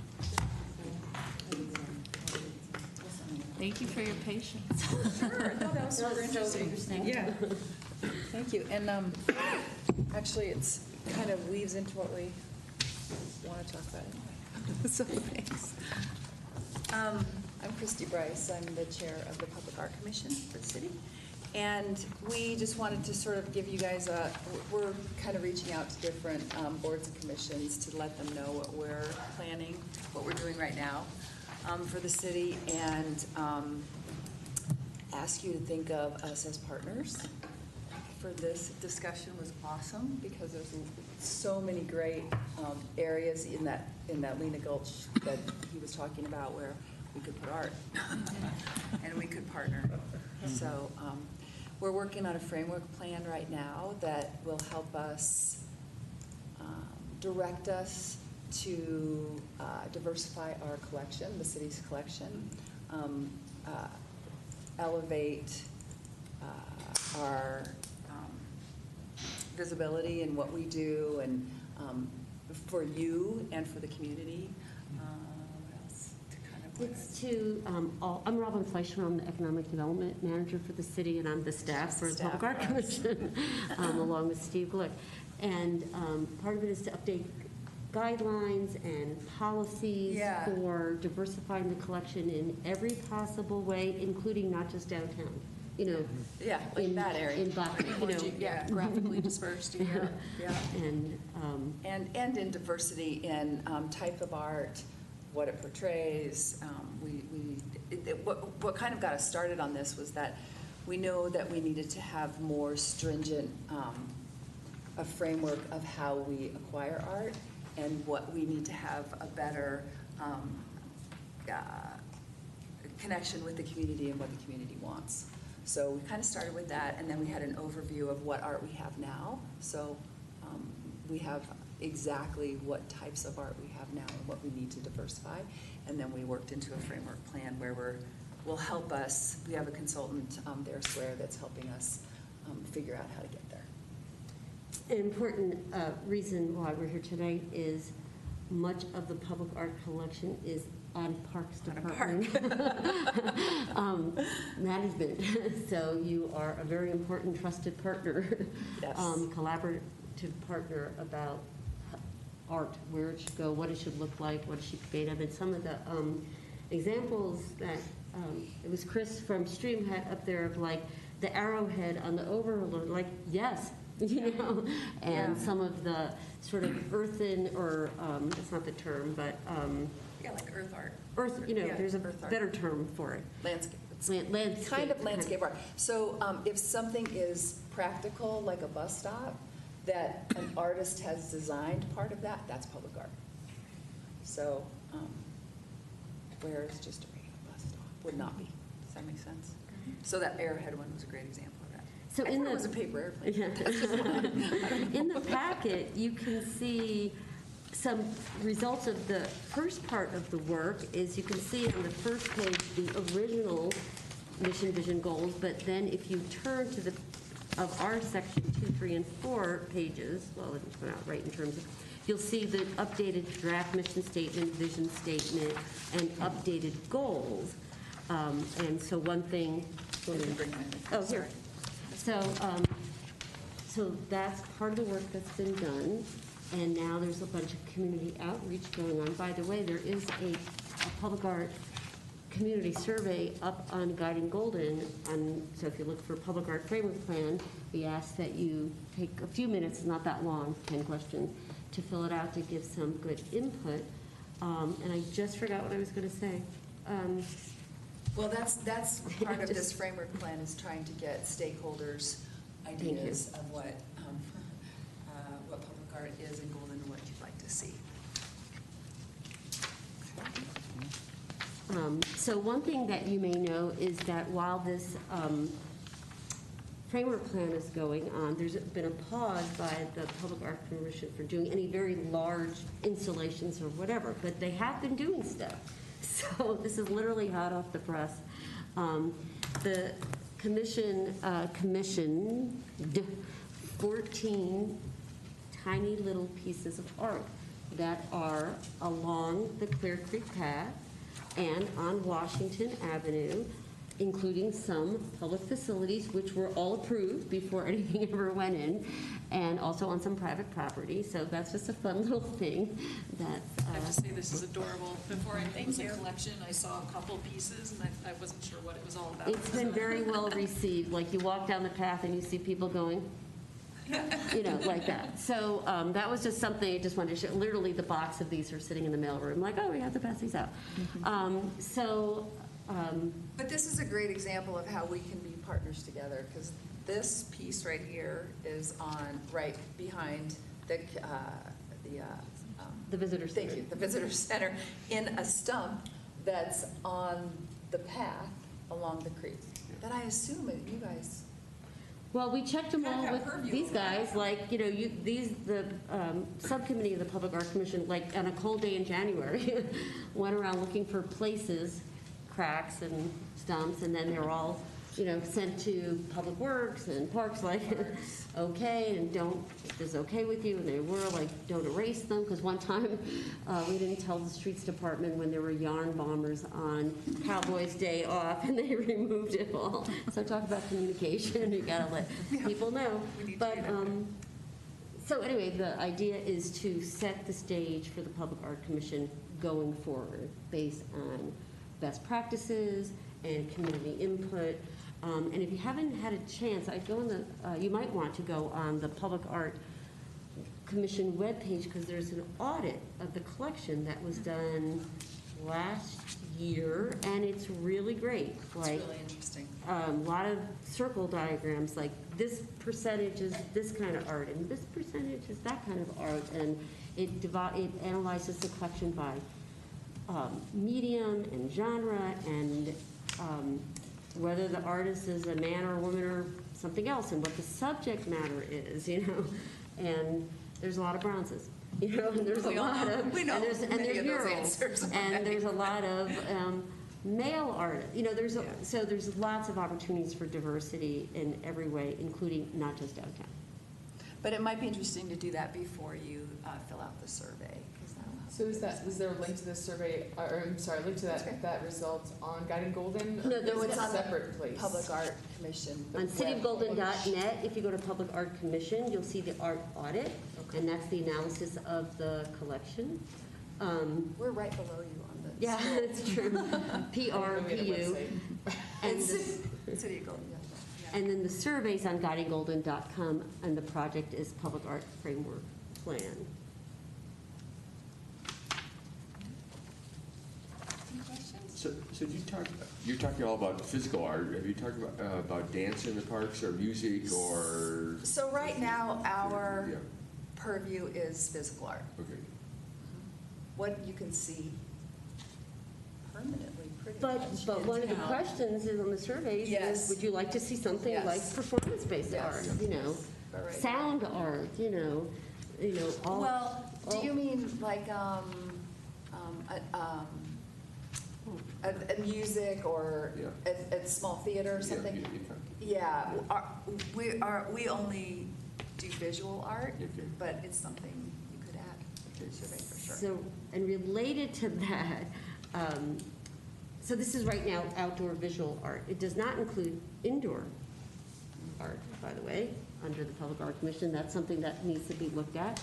Thank you for your patience. Sure, no, that was super interesting. Yeah, thank you. And actually, it's kind of weaves into what we want to talk about anyway. So thanks. I'm Christy Bryce. I'm the chair of the Public Art Commission for the city. And we just wanted to sort of give you guys we're kind of reaching out to different boards and commissions to let them know what we're planning, what we're doing right now for the city, and ask you to think of us as partners. For this discussion was awesome because there's so many great areas in that Lena Gulch that he was talking about where we could put art and we could partner. So we're working on a framework plan right now that will help us direct us to diversify our collection, the city's collection, elevate our visibility in what we do, and for you and for the community. What else to kind of It's to, I'm Robin Fleischman, I'm the Economic Development Manager for the city, and I'm the staff for the Public Art Commission, along with Steve Glick. And part of it is to update guidelines and policies for diversifying the collection in every possible way, including not just downtown, you know. Yeah, like in that area. In Buckner, you know. Graphically dispersed, yeah. And in diversity in type of art, what it portrays. What kind of got us started on this was that we know that we needed to have more stringent a framework of how we acquire art, and what we need to have a better connection with the community and what the community wants. So we kind of started with that, and then we had an overview of what art we have now. So we have exactly what types of art we have now and what we need to diversify. And then we worked into a framework plan where will help us. We have a consultant, Dare Square, that's helping us figure out how to get there. An important reason why we're here tonight is much of the public art collection is on Parks Department management. So you are a very important trusted partner, Yes. Collaborative partner about art, where it should go, what it should look like, what it should be made of. And some of the examples that, it was Chris from Stream had up there of like the arrowhead on the overload, like, yes, you know, and some of the sort of earthen, or that's not the term, but Yeah, like earth art. earth, you know, Yeah, there's a earth art. better term for it. Landscape. Landscape. Kind of landscape art. So if something is practical, like a bus stop, that an artist has designed part of that, that's public art. So whereas just a regular bus stop would not be. Does that make sense? So that Airhead one was a great example of that. So I in thought the- it was a paper airplane. In the packet, you can see some results of the first part of the work. Is you can see on the first page the original mission, vision, goals, but then if you turn to the, of our section 2, 3, and 4 pages, well, it's not right in terms of, you'll see the updated draft mission statement, vision statement, and updated goals. And so one thing. Oh, here. So that's part of the work that's been done, and now there's a bunch of community outreach going on. By the way, there is a public art community survey up on Guiding Golden, so if you look for Public Art Framework Plan, we ask that you take a few minutes, not that long, 10 questions, to fill it out to give some good input. And I just forgot what I was going to say. Well, that's part of this framework plan, is trying to get stakeholders' ideas of what public art is in Golden and what you'd like to see. So one thing that you may know is that while this framework plan is going on, there's been a pause by the Public Art Commission for doing any very large installations or whatever, but they have been doing stuff. So this is literally hot off the press. The commissioned 14 tiny little pieces of art that are along the Clear Creek Path and on Washington Avenue, including some public facilities, which were all approved before anything ever went in, and also on some private property. So that's just a fun little thing that. I have to say, this is adorable. Before I think it was a collection, I saw a couple pieces, and I wasn't sure what it was all about. It's been very well received. Like, you walk down the path and you see people going, you know, like that. So that was just something I just wanted to share. Literally, the box of these are sitting in the mailroom. Like, oh, we have to pass these out. But this is a great example of how we can be partners together, because this piece right here is on, right behind the Visitor Center. Thank you, the Visitor Center, in a stump that's on the path along the creek, that I assume that you guys. Well, we checked them all Kind of with have purview these over guys, that. like, the subcommittee of the Public Art Commission, like, on a cold day in January, went around looking for places, cracks and stumps, and then they were all, sent to Public Works and Parks, like, okay, and is okay with you, and they were like, don't erase them, because one time, we didn't tell the streets department when there were yarn bombers on Cowboys' Day off, and they removed it all. So talk about communication, you gotta let people know. But, so anyway, the idea is to set the stage for the Public Art Commission going forward, based on best practices and community input. And if you haven't had a chance, you might want to go on the Public Art Commission webpage, because there's an audit of the collection that was done last year, and it's really great. It's Like, really interesting. a lot of circle diagrams, like this percentage is this kind of art, and this percentage is that kind of art, and it analyzes the collection by medium and genre, and whether the artist is a man or a woman or something else, and what the subject matter is, and there's a lot of bronzes, and there's a lot of, and there's murals, and there's a lot of male art, so there's lots of opportunities for diversity in every way, including not just downtown. But it might be interesting to do that before you fill out the survey, because that'll help. So is there a link to this survey, or I'm sorry, a link to that result on Guiding Golden? No, No, it's a on the separate place. Public Art Commission. On cityofgolden.net, if you go to Public Art Commission, you'll see the art audit, and that's the analysis of the collection. We're right below you on the. Yeah, that's true. PRPU. And City of Golden, yeah. And then the survey's on guidinggolden.com, and the project is Public Art Framework Plan. Any questions? So you're talking all about physical art. Have you talked about dance in the parks or music or? So right now, our Yeah. purview is physical art. Okay. What you can see permanently, pretty But, much but in one of the town. questions is on the surveys Yes. is, would you like to see something Yes. like performance-based Yes. art, you know? But right Sound art, all. Well, do all- you mean like, a music or Yeah. a small theater or something? Yeah, Yeah, we only do visual art, Okay. but it's something you could add to the survey for sure. So, and related to that, so this is right now outdoor visual art. It does not include indoor art, by the way, under the Public Art Commission. That's something that needs to be looked at.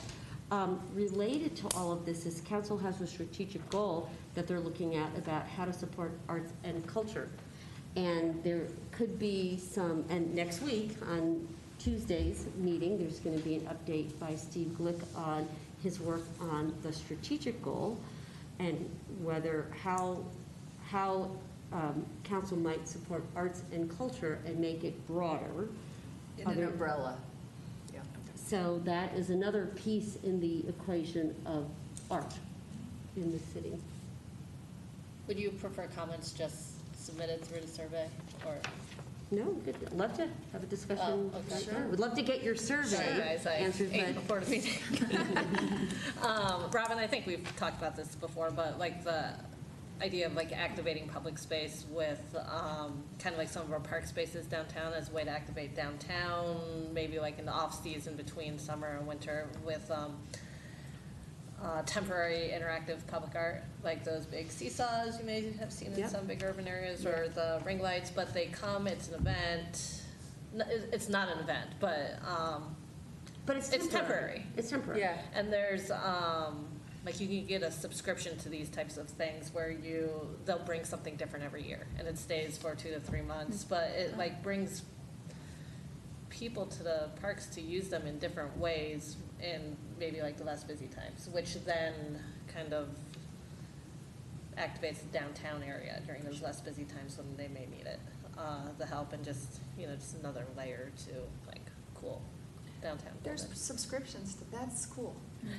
Related to all of this is council has a strategic goal that they're looking at about how to support arts and culture. And there could be some, and next week on Tuesday's meeting, there's going to be an update by Steve Glick on his work on the strategic goal and whether, how council might support arts and culture and make it broader. In an umbrella, yeah. So that is another piece in the equation of art in the city. Would you prefer comments just submitted through the survey, or? No, good, love to have a discussion. Oh, okay. right Sure. there. Would love to get your survey answers, Ate but before the meeting. Robin, I think we've talked about this before, but like the idea of like activating public space with kind of like some of our park spaces downtown as a way to activate downtown, maybe like in the off-season between summer and winter with temporary interactive public art, like those big seesaws you may have seen in Yep. some big urban areas, or the ring lights, but they come, it's an event. It's not an event, but it's it's temporary. temporary. It's temporary. Yeah. And there's, like you can get a subscription to these types of things where they'll bring something different every year and it stays for 2 to 3 months, but it like brings people to the parks to use them in different ways in maybe like the less busy times, which then kind of activates the downtown area during those less busy times when they may need it, the help, and just, just another layer to like cool downtown. There's building. subscriptions, that's cool.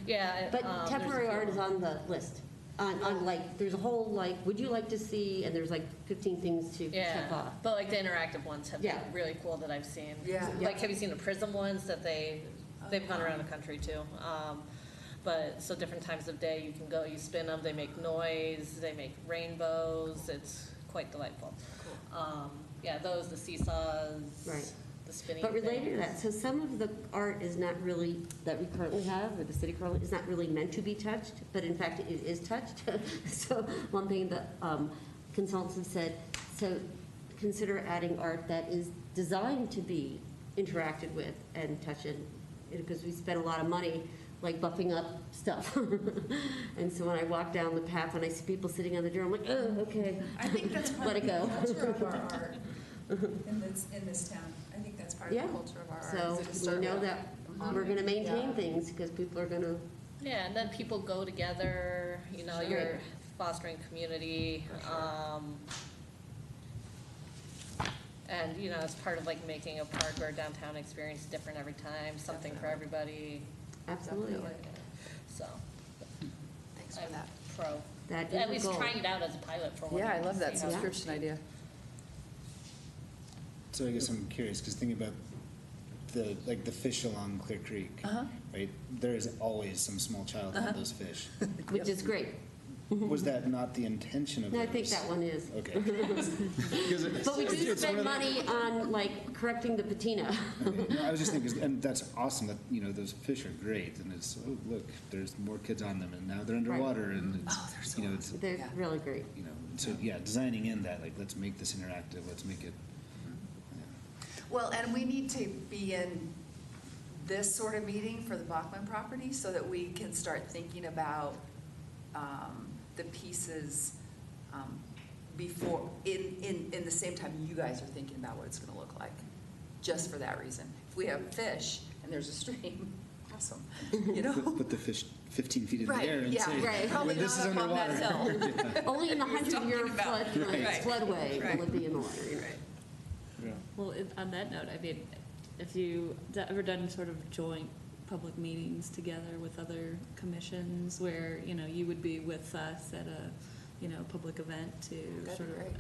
Yeah. But there's temporary a few. art is on the list. On like, there's a whole like, would you like to see, and there's like 15 things to check off. But like the interactive ones have Yeah. been really cool that I've seen. Yeah. Like, have you seen the Prism ones that they've gone around the country too? But so different times of day you can go, you spin them, they make noise, they make rainbows. It's quite delightful. Yeah, those, the seesaws. Right. The spinning But related to things. that, so some of the art is not really, that we currently have, or the city currently, is not really meant to be touched, but in fact it is touched. So one thing that consultants have said, so consider adding art that is designed to be interacted with and touched, because we spend a lot of money like buffing up stuff. And so when I walk down the path and I see people sitting on the door, I'm like, oh, okay. I think that's part Let of it the go. culture of our art in this town. I think that's part of Yeah. the culture of our art. So is it a we know survey? that we're gonna maintain things because people are gonna, Yeah, and then people go together, Sure. you're fostering community. And, it's part of like making a park or downtown experience different every time, something for everybody. absolutely. So, Thanks for that. pro. That is At the least goal. trying it out as a pilot for 1 Yeah, year. I love that See how- subscription idea. So I guess I'm curious, because thinking about the fish along Clear Creek, right? There is always some small child on those fish. Which is great. Was that not the intention of No, those? I think that one is. Okay. Because But we do it's spend one of the- money on like correcting the patina. Okay. No, I was just thinking, and that's awesome that, those fish are great, and it's, oh, look, there's more kids on them, and now they're underwater, and it's, Oh, they're so it's, They're really great. so, yeah, designing in that, like, let's make this interactive, let's make it, Well, and we need to be in this sort of meeting for the Bachman property so that we can start thinking about the pieces before, in the same time you guys are thinking about what it's gonna look like, just for that reason. If we have fish and there's a stream, awesome, put the fish 15 feet in the Right, air and yeah, say, right. Probably when this is not up on that underwater. hill. Yeah. Only in a You're 100-year talking about. floodway Right. will it be in the water. Yeah. Well, on that note, I mean, if you ever done sort of joint public meetings together with other commissions where, you would be with us at a public event to That'd sort be of, great.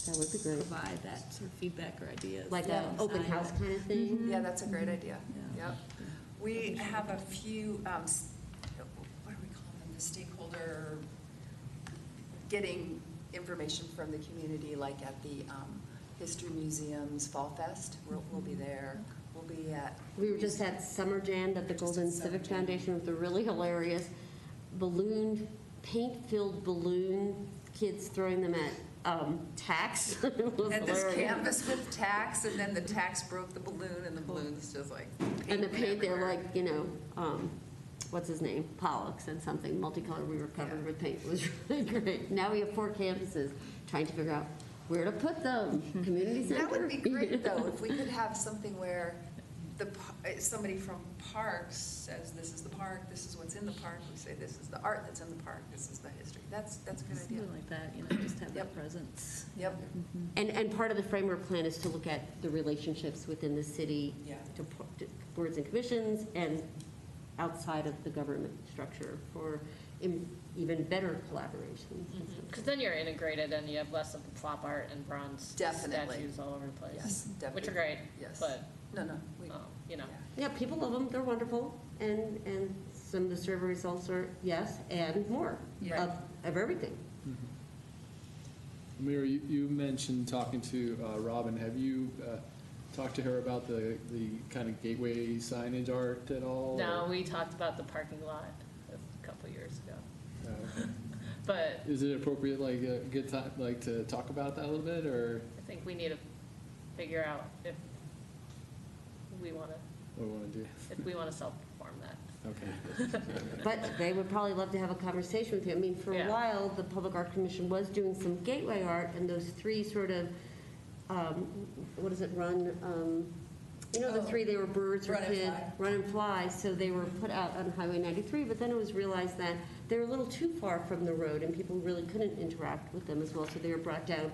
That would be great. provide that sort of feedback or ideas. Like an open alongside house it. kind of thing? Yeah, that's a great idea. Yeah. Yep. We have a few, what do we call them, the stakeholder, getting information from the community, like at the History Museum's Fall Fest. We'll be there. We'll be at. We were just at Summer Jam at the Just Golden at Summer Civic Jam. Foundation with a really hilarious paint-filled balloon, kids throwing them at tacks. It was And this hilarious. canvas with tacks, and then the tacks broke the balloon, and the balloon's just like. And the paint, they're everywhere. like, what's his name? Pollock said something, multicolored, we were covered Yeah. with paint. It was really great. Now we have 4 campuses trying to figure out where to put them. Community center? That would be great, though, if we could have something where somebody from Parks says, this is the park, this is what's in the park. We say, this is the art that's in the park, this is the history. That's a good idea. Something like that, just have that Yep. presence. Yep. And part of the framework plan is to look at the relationships within the city Yeah. to boards and commissions and outside of the government structure for even better collaboration. Because then you're integrated and you have less of the flop art and bronze Definitely. statues all over the place. Yes, definitely. Which are great, Yes. but, No. Yeah, people love them, they're wonderful, and some of the survey results are yes, and more Yeah. of everything. Amir, you mentioned talking to Robin. Have you talked to her about the kind of gateway signage art at all? no, or- we talked about the parking lot a couple years ago. Okay. But Is it appropriate, like a good time, like to talk about that a little bit, or I think we need to figure out if we want what do we want to do? to self-perform that. Okay. But they would probably love to have a conversation with you. I mean, for a Yeah. while, the Public Art Commission was doing some gateway art, and those 3 sort of, what does it run? The 3, they were birds or Run and kids. Fly. Run and Fly. So they were put out on Highway 93, but then it was realized that they were a little too far from the road, and people really couldn't interact with them as well. So they were brought down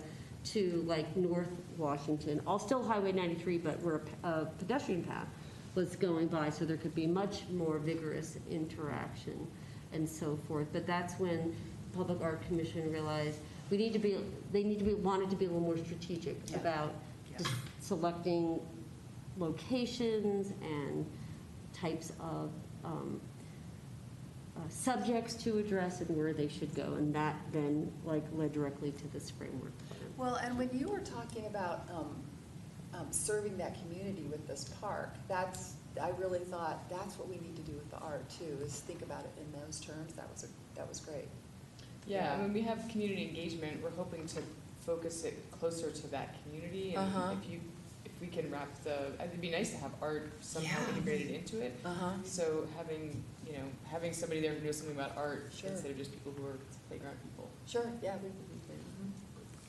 to like North Washington, all still Highway 93, but where a pedestrian path was going by, so there could be much more vigorous interaction and so forth. But that's when Public Art Commission realized wanted to be a little more strategic Yeah. about Yeah. just selecting locations and types of subjects to address and where they should go. And that then led directly to this framework plan. Well, and when you were talking about serving that community with this park, I really thought that's what we need to do with the art too, is think about it in those terms. That was great. Yeah, when we have community engagement, we're hoping to focus it closer to that community. And Uh-huh. if we can wrap it'd be nice to have art somehow Yeah. integrated into it. Uh-huh. So having somebody there who knows something about art Sure. instead of just people who are playground people. Sure, yeah, we would be great.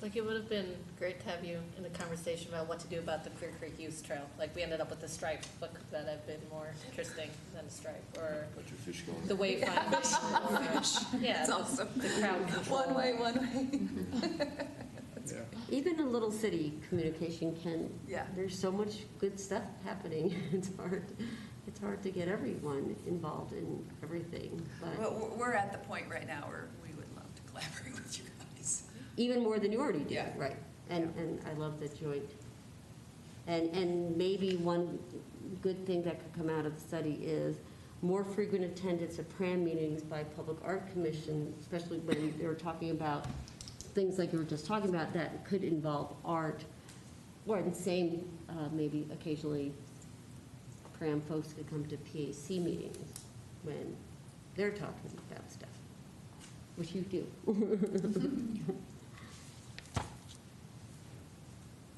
Like, it would have been great to have you in a conversation about what to do about the Clear Creek Youth Trail. Like, we ended up with the stripe book that have been more interesting than a stripe, or Let your fish go in. the wayfinding. Yeah, That's awesome. the crowd control. One way. Yeah. Even in little city, communication Yeah. there's so much good stuff happening. It's hard to get everyone involved in everything. But Well, we're at the point right now where we would love to collaborate with you guys. even more than you already do, Yeah. right? And I love the joint. And maybe one good thing that could come out of the study is more frequent attendance at PRAM meetings by Public Art Commission, especially when they were talking about things like you were just talking about that could involve art. Or the same, maybe occasionally PRAM folks could come to PAC meetings when they're talking about stuff, which you do.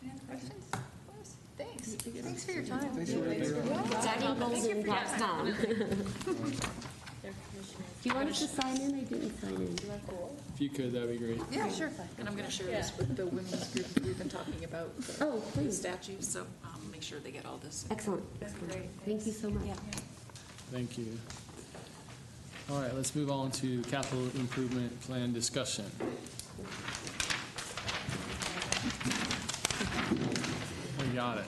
Any other questions? Thanks. Thanks for your time. Thanks for being here. DaggyGolden.com. Do you want us to sign in? I didn't sign in. If you could, that'd be great. Yeah, sure. And I'm going to share this with the women's group. We've been talking about Oh, the please. statues, so make sure they get all this. Excellent. Thank you so much. Thank you. All right, let's move on to capital improvement plan discussion. We got it.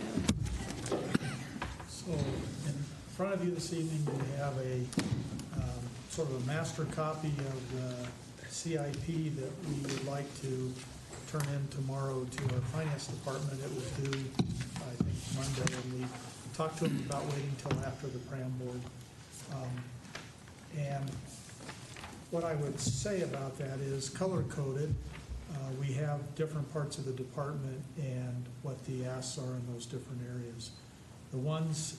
So in front of you this evening, we have a sort of a master copy of the CIP that we would like to turn in tomorrow to our finance department. It was due, I think, Monday, and we talked to them about waiting till after the PRAM board. And what I would say about that is color-coded. We have different parts of the department and what the asks are in those different areas. The ones,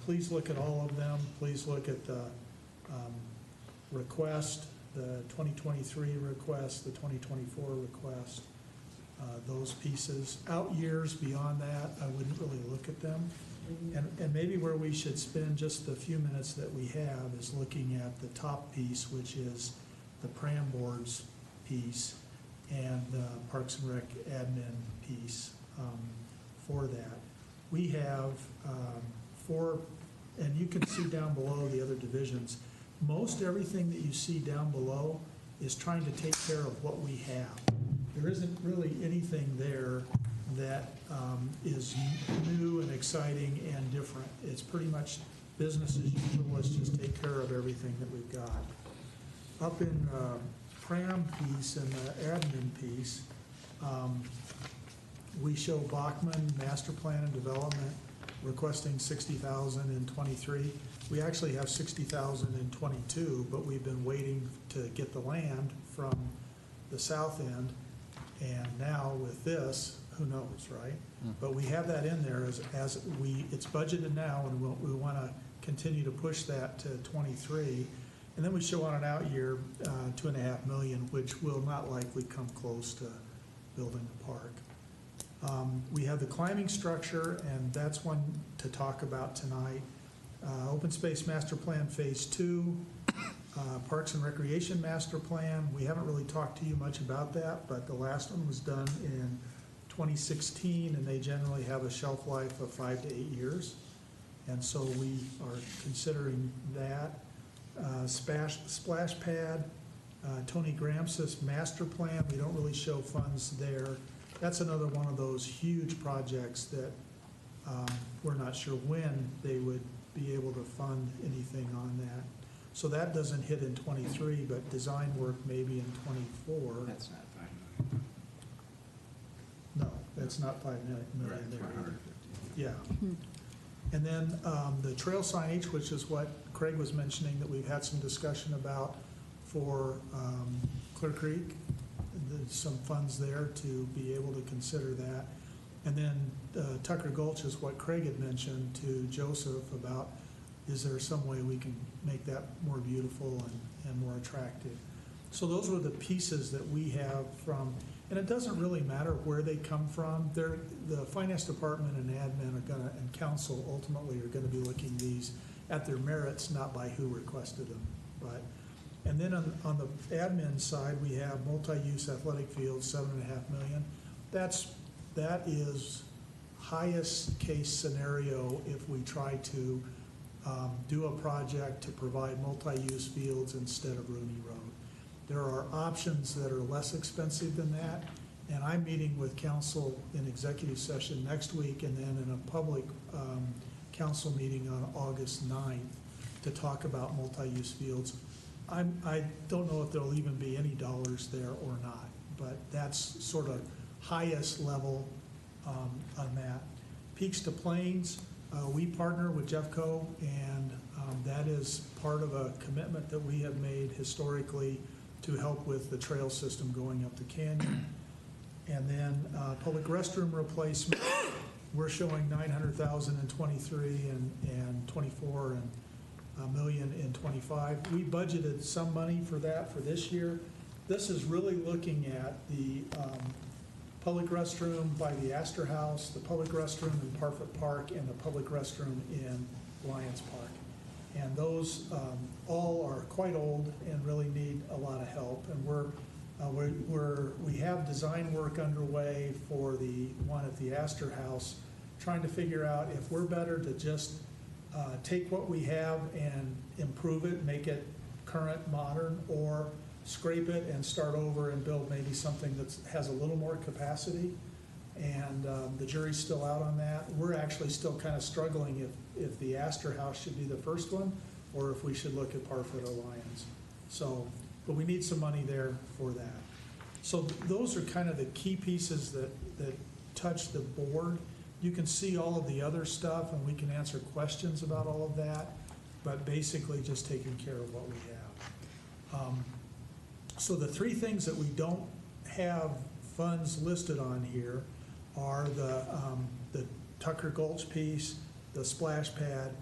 please look at all of them. Please look at the request, the 2023 request, the 2024 request, those pieces. Out years beyond that, I wouldn't really look at them. And maybe where we should spend just the few minutes that we have is looking at the top piece, which is the PRAM board's piece and the Parks and Rec admin piece for that. We have four, and you can see down below the other divisions. Most everything that you see down below is trying to take care of what we have. There isn't really anything there that is new and exciting and different. It's pretty much business as usual. Let's just take care of everything that we've got. Up in PRAM piece and the admin piece, we show Bachman Master Plan and Development requesting $60,000 in '23. We actually have $60,000 in '22, but we've been waiting to get the land from the south end. And now with this, who knows, right? But we have that in there it's budgeted now, and we want to continue to push that to '23. And then we show on an out year, $2.5 million, which will not likely come close to building the park. We have the climbing structure, and that's one to talk about tonight. Open Space Master Plan Phase 2, Parks and Recreation Master Plan. We haven't really talked to you much about that, but the last one was done in 2016, and they generally have a shelf life of 5 to 8 years. And so we are considering that. Splash Pad, Tony Gramsci's Master Plan. We don't really show funds there. That's another one of those huge projects that we're not sure when they would be able to fund anything on that. So that doesn't hit in '23, but design work maybe in '24. That's not $5 million. No, that's not $5 million there either. Yeah. And then the trail signage, which is what Craig was mentioning that we've had some discussion about for Clear Creek. There's some funds there to be able to consider that. And then Tucker Gulch is what Craig had mentioned to Joseph about, is there some way we can make that more beautiful and more attractive? So those were the pieces that we have from, and it doesn't really matter where they come from. The finance department and admin are gonna, and council ultimately are gonna be looking these at their merits, not by who requested them. But, and then on the admin side, we have multi-use athletic fields, $7.5 million. That is highest case scenario if we try to do a project to provide multi-use fields instead of Rooney Road. There are options that are less expensive than that, and I'm meeting with council in executive session next week and then in a public council meeting on August 9th to talk about multi-use fields. I don't know if there'll even be any dollars there or not, but that's sort of highest level on that. Peaks to Plains, we partner with Jeffco, and that is part of a commitment that we have made historically to help with the trail system going up the canyon. And then public restroom replacement, we're showing $900,000 in '23 and '24 and $1 million in '25. We budgeted some money for that for this year. This is really looking at the public restroom by the Astor House, the public restroom in Parfit Park, and the public restroom in Lions Park. And those all are quite old and really need a lot of help. And we have design work underway for the one at the Astor House, trying to figure out if we're better to just take what we have and improve it, make it current, modern, or scrape it and start over and build maybe something that has a little more capacity. And the jury's still out on that. We're actually still kind of struggling if the Astor House should be the first one or if we should look at Parfit or Lions. So but we need some money there for that. So those are kind of the key pieces that touch the board. You can see all of the other stuff, and we can answer questions about all of that, but basically just taking care of what we have. So the three things that we don't have funds listed on here are the Tucker Gulch piece, the splash pad,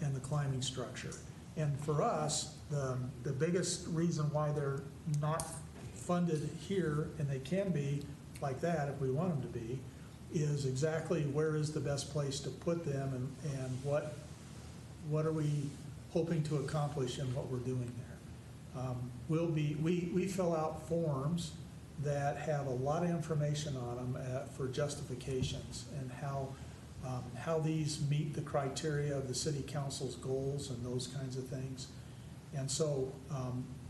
and the climbing structure. And for us, the biggest reason why they're not funded here, and they can be like that if we want them to be, is exactly where is the best place to put them, and what are we hoping to accomplish in what we're doing there. We fill out forms that have a lot of information on them for justifications and how these meet the criteria of the city council's goals and those kinds of things. And so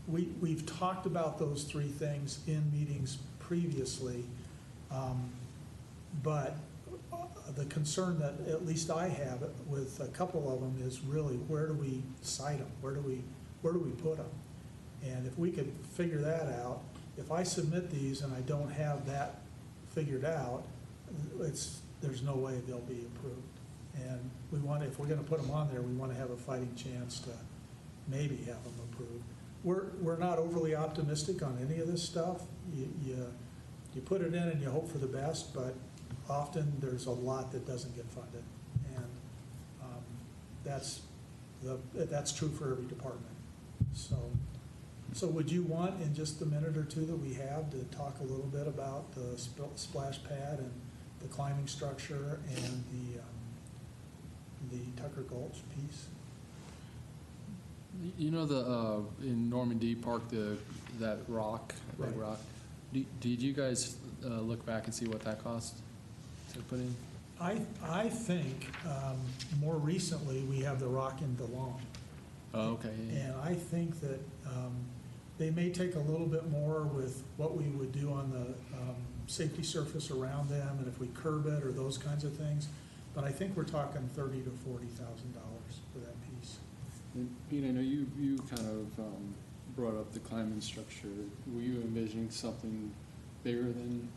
we've talked about those three things in meetings previously, but the concern that at least I have with a couple of them is really where do we cite them? Where do we put them? And if we could figure that out, if I submit these and I don't have that figured out, there's no way they'll be approved. And if we're going to put them on there, we want to have a fighting chance to maybe have them approved. We're not overly optimistic on any of this stuff. You put it in and you hope for the best, but often there's a lot that doesn't get funded, and that's true for every department. So would you want, in just the minute or two that we have, to talk a little bit about the splash pad and the climbing structure and the Tucker Gulch piece? You know, in Normandy Park, that rock, big Right. rock. Did you guys look back and see what that cost to put in? I think more recently we have the rock in DeLong. Oh, okay. Yeah. And I think that they may take a little bit more with what we would do on the safety surface around them, and if we curb it or those kinds of things. But I think we're talking $30,000 to $40,000 for that piece. And, Pete, I know you kind of brought up the climbing structure. Were you envisioning something bigger than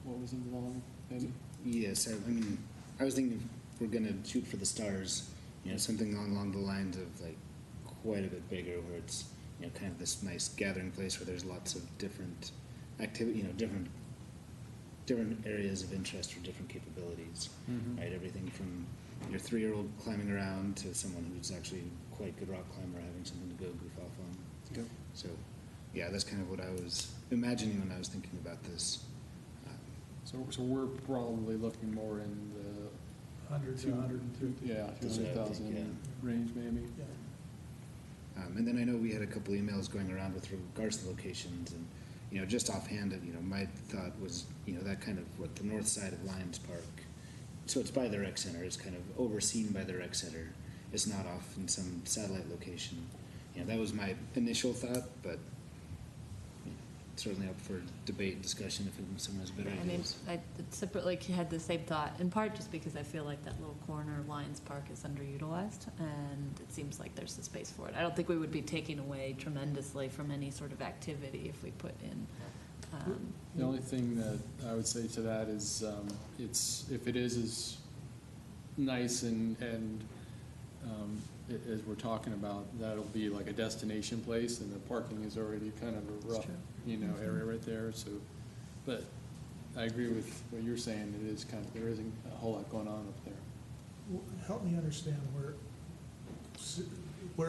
what was in the lawn, maybe? Yes, I mean, I was thinking if we're gonna shoot for the stars, something along the lines of like quite a bit bigger, where it's kind of this nice gathering place where there's lots of different activity, different areas of interest for different capabilities, right? Everything from your 3-year-old climbing around to someone who's actually quite a good rock climber having something to go goof off on. Yep. So, yeah, that's kind of what I was imagining when I was thinking about this. So we're probably looking more in the 100 to 150. Yeah, That's what I think, 200,000 range maybe. Yeah. And then I know we had a couple emails going around with regards to locations, and just offhand, my thought was, that kind of what the north side of Lions Park. So it's by the rec center. It's kind of overseen by the rec center. It's not off in some satellite location. That was my initial thought, but certainly up for debate and discussion if someone has better I mean, ideas. I separately had the same thought, in part just because I feel like that little corner of Lions Park is underutilized, and it seems like there's the space for it. I don't think we would be taking away tremendously from any sort of activity if we put in. The only thing that I would say to that is, if it is as nice and as we're talking about, that'll be like a destination place, and the parking is already kind of a rough, area right there. So, but I agree with what you're saying. It is there isn't a whole lot going on up there. Help me understand where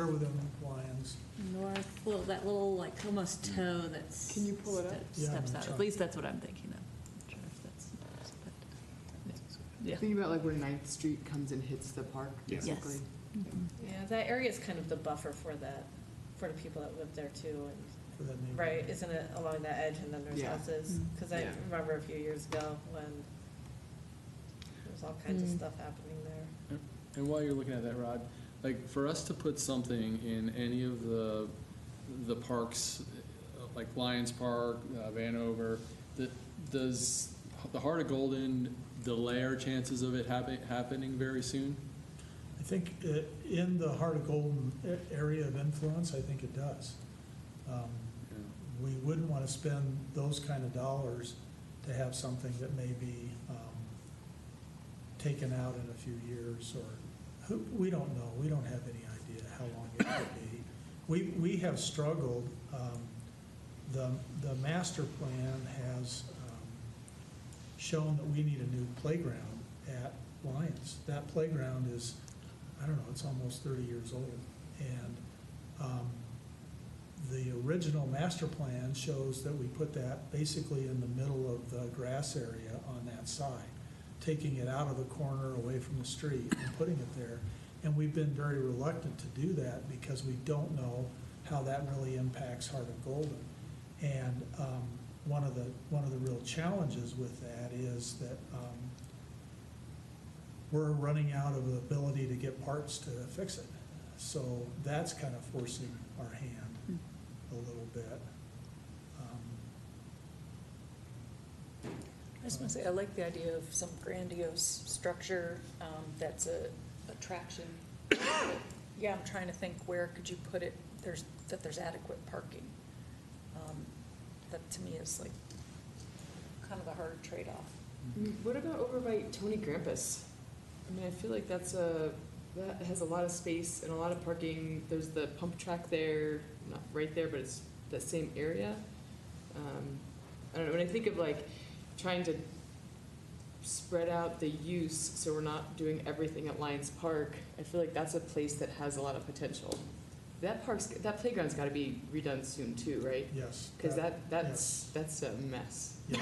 within Lions? North, that little like almost toe that's. Can you pull it up? Yeah, Steps I'm out. trying. At least that's what I'm thinking of. Not sure if that's, but, yeah. Think about like where 9th Street comes and hits the park, Yeah. basically. Yeah, that area is kind of the buffer for the people that live there too, and, For that neighborhood? right, isn't it along that edge and then there's Yeah. houses? Because I Yeah. remember a few years ago when there was all kinds of stuff happening there. And while you're looking at that, Rod, like for us to put something in any of the parks, like Lions Park, Vanover, does the Heart of Golden delay our chances of it happening very soon? I think in the Heart of Golden area of influence, I think it does. we wouldn't want to spend those kind of dollars to have something that may be taken out in a few years, or we don't know. We don't have any idea how long it could be. We have struggled. The master plan has shown that we need a new playground at Lyons. That playground is, I don't know, it's almost 30 years old. And the original master plan shows that we put that basically in the middle of the grass area on that side, taking it out of the corner away from the street and putting it there. And we've been very reluctant to do that because we don't know how that really impacts Heart of Golden. And one of the real challenges with that is that we're running out of the ability to get parts to fix it. So that's kind of forcing our hand a little bit. I just want to say, I like the idea of some grandiose structure that's a attraction. Yeah, I'm trying to think, where could you put it, that there's adequate parking. That to me is like kind of a hard trade-off. What about over by Tony Grampus? I mean, I feel like that has a lot of space and a lot of parking. There's the pump track there, not right there, but it's that same area. I don't know, when I think of like trying to spread out the use so we're not doing everything at Lions Park, I feel like that's a place that has a lot of potential. That playground's got to be redone soon too, right? Yes. Because that's a mess. Yes.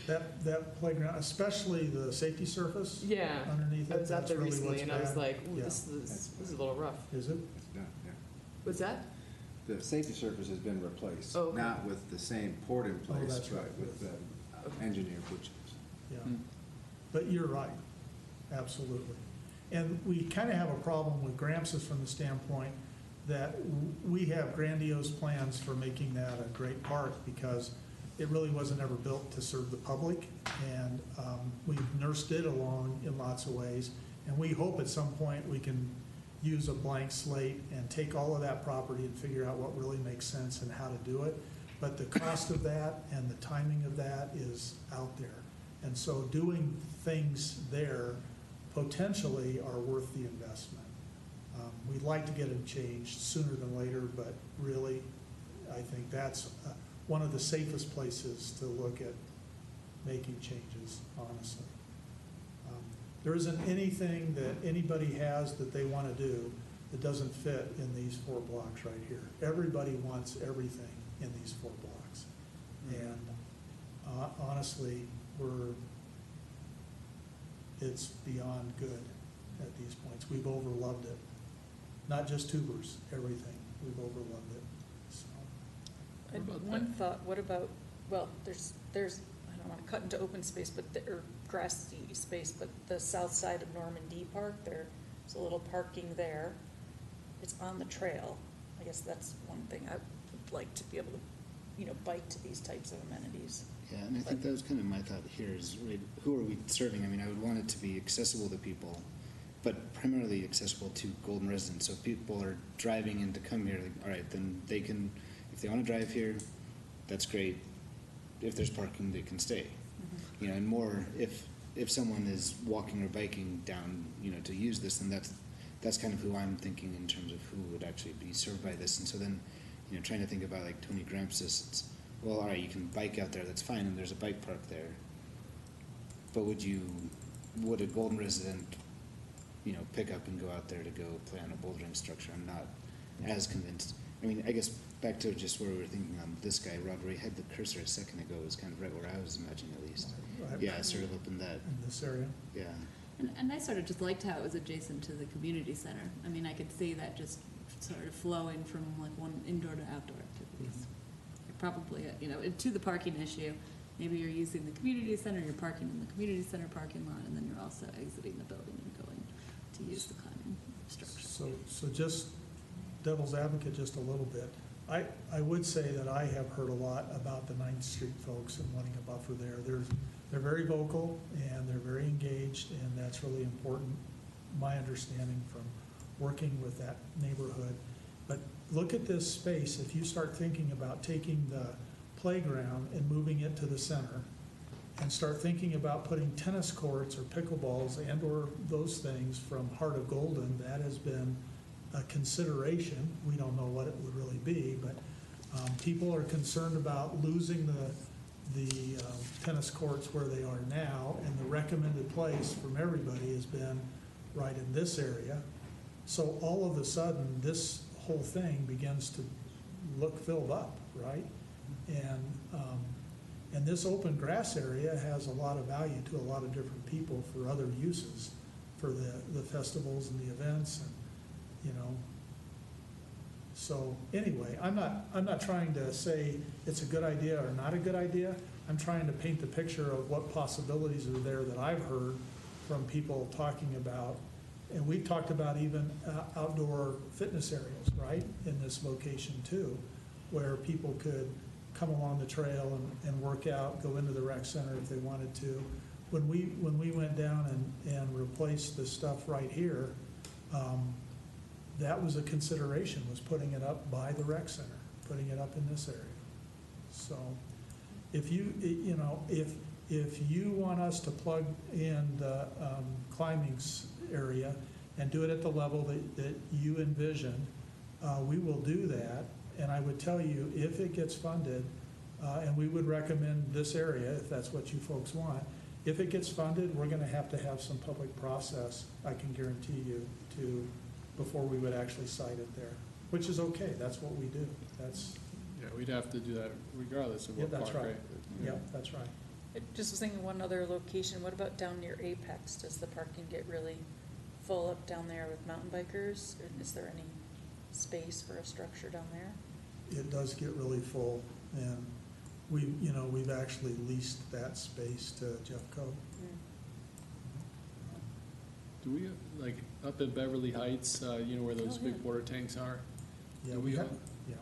That playground, especially the safety surface. Yeah. Underneath it. I was out there that's really recently what's and I was bad. like, ooh, Yeah. this is a little rough. Is it? It's done, yeah. What's that? The safety surface has been replaced, Oh, okay. not with the same port in place, that's but right. with the engineered wood chips. Yeah. But you're right, absolutely. And we kind of have a problem with Gramps from the standpoint that we have grandiose plans for making that a great park because it really wasn't ever built to serve the public. And we've nursed it along in lots of ways. And we hope at some point we can use a blank slate and take all of that property and figure out what really makes sense and how to do it. But the cost of that and the timing of that is out there. And so doing things there potentially are worth the investment. We'd like to get them changed sooner than later, but really, I think that's one of the safest places to look at making changes, honestly. There isn't anything that anybody has that they want to do that doesn't fit in these 4 blocks right here. Everybody wants everything in these 4 blocks. And honestly, it's beyond good at these points. We've overloved it. Not just tubers, everything. We've overloved it. So. One thought, what about, well, there's I don't want to cut into open space, or grassy space, but the south side of Normandy Park, there's a little parking there. It's on the trail. I guess that's one thing I would like to be able to, bike to these types of amenities. Yeah, and I think that was kind of my thought here is, right, who are we serving? I mean, I would want it to be accessible to people, but primarily accessible to Golden residents. So if people are driving in to come here, like, all right, then they can, if they want to drive here, that's great. If there's parking, they can stay. Mm-hmm. And more, if someone is walking or biking down, to use this, then that's kind of who I'm thinking in terms of who would actually be served by this. And so then, trying to think about like Tony Grampus, it's, well, all right, you can bike out there, that's fine, and there's a bike park there. But would a Golden resident, pick up and go out there to go play on a bouldering structure? I'm not as convinced. I mean, I guess back to just where we were thinking on this guy, Rod, where he had the cursor a second ago, is kind of right where I was imagining at least. Right. Yeah, sort of up in that. In this area? Yeah. And I sort of just liked how it was adjacent to the community center. I mean, I could see that just sort of flowing from like one indoor to outdoor activities. Probably, to the parking issue, maybe you're using the community center, you're parking in the community center parking lot, and then you're also exiting the building and going to use the climbing structure. So just devil's advocate just a little bit. I would say that I have heard a lot about the 9th Street folks and wanting a buffer there. They're very vocal and they're very engaged, and that's really important, my understanding from working with that neighborhood. But look at this space. If you start thinking about taking the playground and moving it to the center, and start thinking about putting tennis courts or pickleballs and/or those things from Heart of Golden, that has been a consideration. We don't know what it would really be, but people are concerned about losing the tennis courts where they are now, and the recommended place from everybody has been right in this area. So all of a sudden, this whole thing begins to look filled up, right? And this open grass area has a lot of value to a lot of different people for other uses, for the festivals and the events, and, you know. So anyway, I'm not trying to say it's a good idea or not a good idea. I'm trying to paint the picture of what possibilities are there that I've heard from people talking about. And we've talked about even outdoor fitness areas, right, in this location too, where people could come along the trail and work out, go into the rec center if they wanted to. When we went down and replaced the stuff right here, that was a consideration, was putting it up by the rec center, putting it up in this area. So if you want us to plug in the climbing area and do it at the level that you envision, we will do that. And I would tell you, if it gets funded, and we would recommend this area if that's what you folks want, if it gets funded, we're going to have some public process, I can guarantee you, before we would actually cite it there, which is okay. That's what we do. Yeah, we'd have to do that regardless of what Yeah, that's park, right. Yeah, that's right. I just was thinking one other location, what about down near Apex? Does the parking get really full up down there with mountain bikers? Is there any space for a structure down there? It does get really full, and we've actually leased that space to Jeffco. Do we, like, up at Beverly Heights, where those big water tanks are? Yeah, Do we have, own- yeah,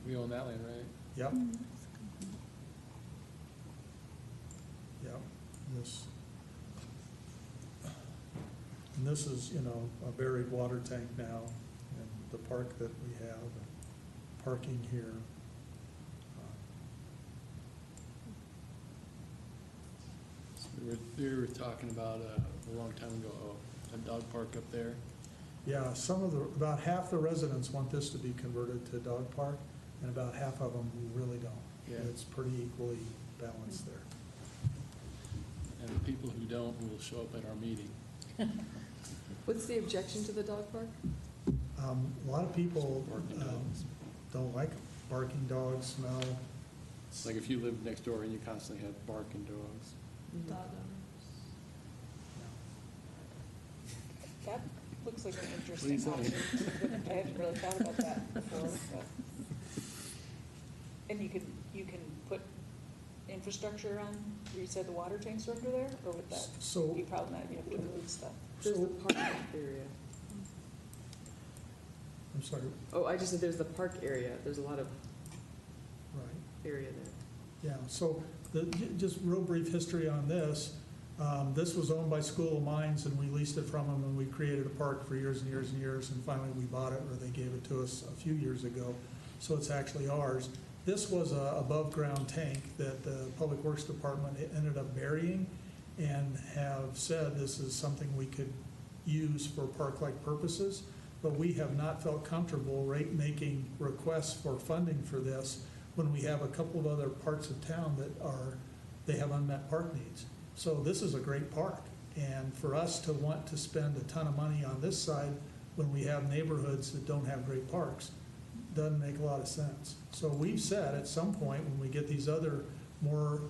We own that land, right? yep, yep. And this is, a buried water tank now, and the park that we have, and parking here. We were talking about a long time ago, a dog park up there. Yeah, about half the residents want this to be converted to a dog park, and about half of them really don't. Yeah. It's pretty equally balanced there. And the people who don't will show up at our meeting. What's the objection to the dog park? A lot of people Barking dogs. don't like barking dogs, smell. It's like if you live next door and you constantly have barking dogs. Dog That looks like an What do you interesting say? option. I hadn't really thought about that before. But. And you can put infrastructure on, you said the water tanks are under there, or would that So, be problematic? You have to move stuff. There's so, the park area. I'm sorry, Oh, I just said there's the park area. There's a lot of right. area there. Yeah, so just real brief history on this. This was owned by School of Mines, and we leased it from them, and we created a park for years and years and years, and finally we bought it, or they gave it to us a few years ago, so it's actually ours. This was a above-ground tank that the Public Works Department ended up burying, and have said this is something we could use for park-like purposes, but we have not felt comfortable making requests for funding for this when we have a couple of other parts of town they have unmet park needs. So this is a great park, and for us to want to spend a ton of money on this side when we have neighborhoods that don't have great parks doesn't make a lot of sense. So we've said at some point when we get these other more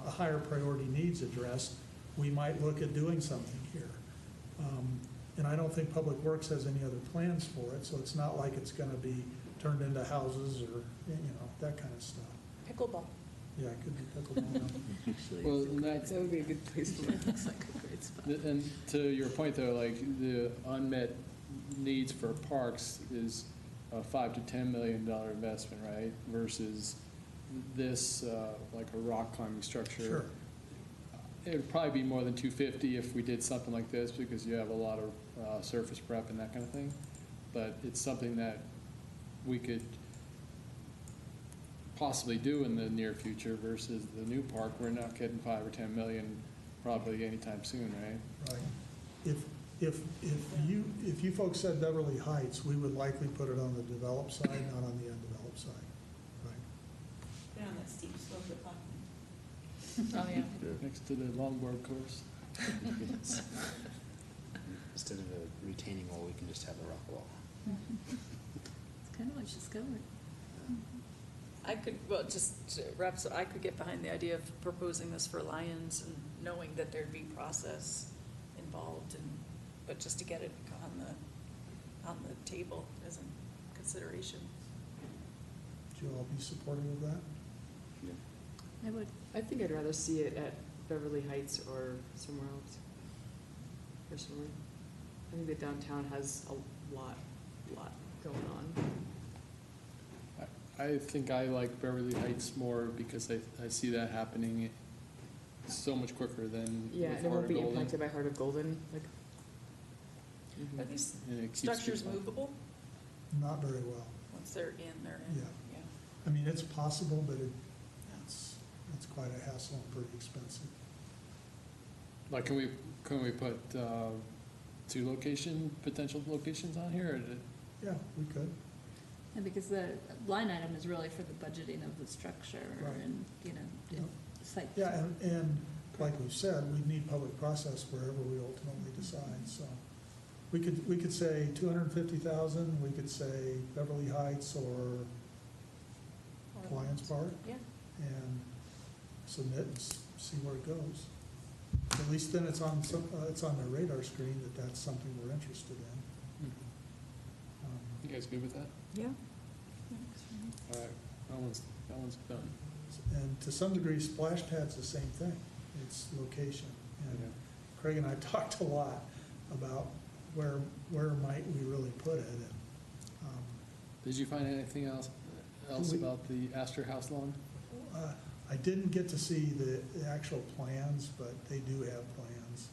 higher priority needs addressed, we might look at doing something here. And I don't think Public Works has any other plans for it, so it's not like it's going to be turned into houses or that kind of stuff. Pickleball. Yeah, it could be pickleball. Well, and that That would be a good place for it. looks like a great spot. And to your point, though, like the unmet needs for parks is a $5 to $10 million investment, right? Versus this, like a rock climbing structure. Sure. It would probably be more than 250 if we did something like this, because you have a lot of surface prep and that kind of thing. But it's something that we could possibly do in the near future versus the new park. We're not getting 5 or 10 million probably anytime soon, right? Right. If you folks said Beverly Heights, we would likely put it on the developed side, not on the undeveloped side. Right. They're on that steep slope of Oh, yeah. Next to the longboard course. Instead of a retaining wall, we can just have a rock wall. It's kind of what she's going. I could, well, just to wrap, so I could get behind the idea of proposing this for Lions and knowing that there'd be process involved and, but just to get it on the table as a consideration. Would you all be supportive of that? I would. I think I'd rather see it at Beverly Heights or somewhere else, personally. I think that downtown has a lot going on. I think I like Beverly Heights more because I see that happening so much quicker than Yeah, with and it Heart won't of be Golden. impacted by Heart of Golden, like. Are these And it keeps structures people- movable? Not very well. Once they're in, they're in. Yeah. I mean, it's possible, but it's quite a hassle and pretty expensive. Like, can we put two potential locations on here? Or Yeah, we could. And because the line item is really for the budgeting of the structure Right. and, Yeah. site. Yeah, and like we've said, we need public process wherever we ultimately decide, so. We could say 250,000, we could say Beverly Heights or Lions Park, Yeah. and submit and see where it goes. At least then it's on the radar screen that that's something we're interested in. You guys good with that? Yeah. All right, that one's done. And to some degree, Splash Pad's the same thing, it's location. And Okay. Craig and I talked a lot about where might we really put it. And, Did you find anything else We- about the Astor House lawn? I didn't get to see the actual plans, but they do have plans.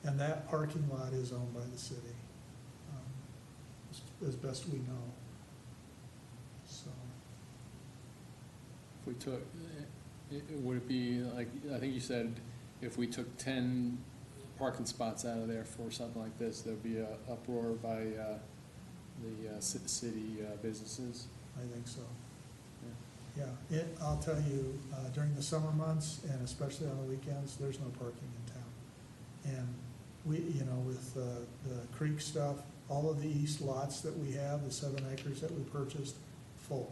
And that parking lot is owned by the city, as best we know. So, If we took, would it be like, I think you said if we took 10 parking spots out of there for something like this, there'd be a uproar by the city businesses? I think so. Yeah, I'll tell you, during the summer months, and especially on the weekends, there's no parking in town. And we, with the creek stuff, all of the east lots that we have, the 7 acres that we purchased, full.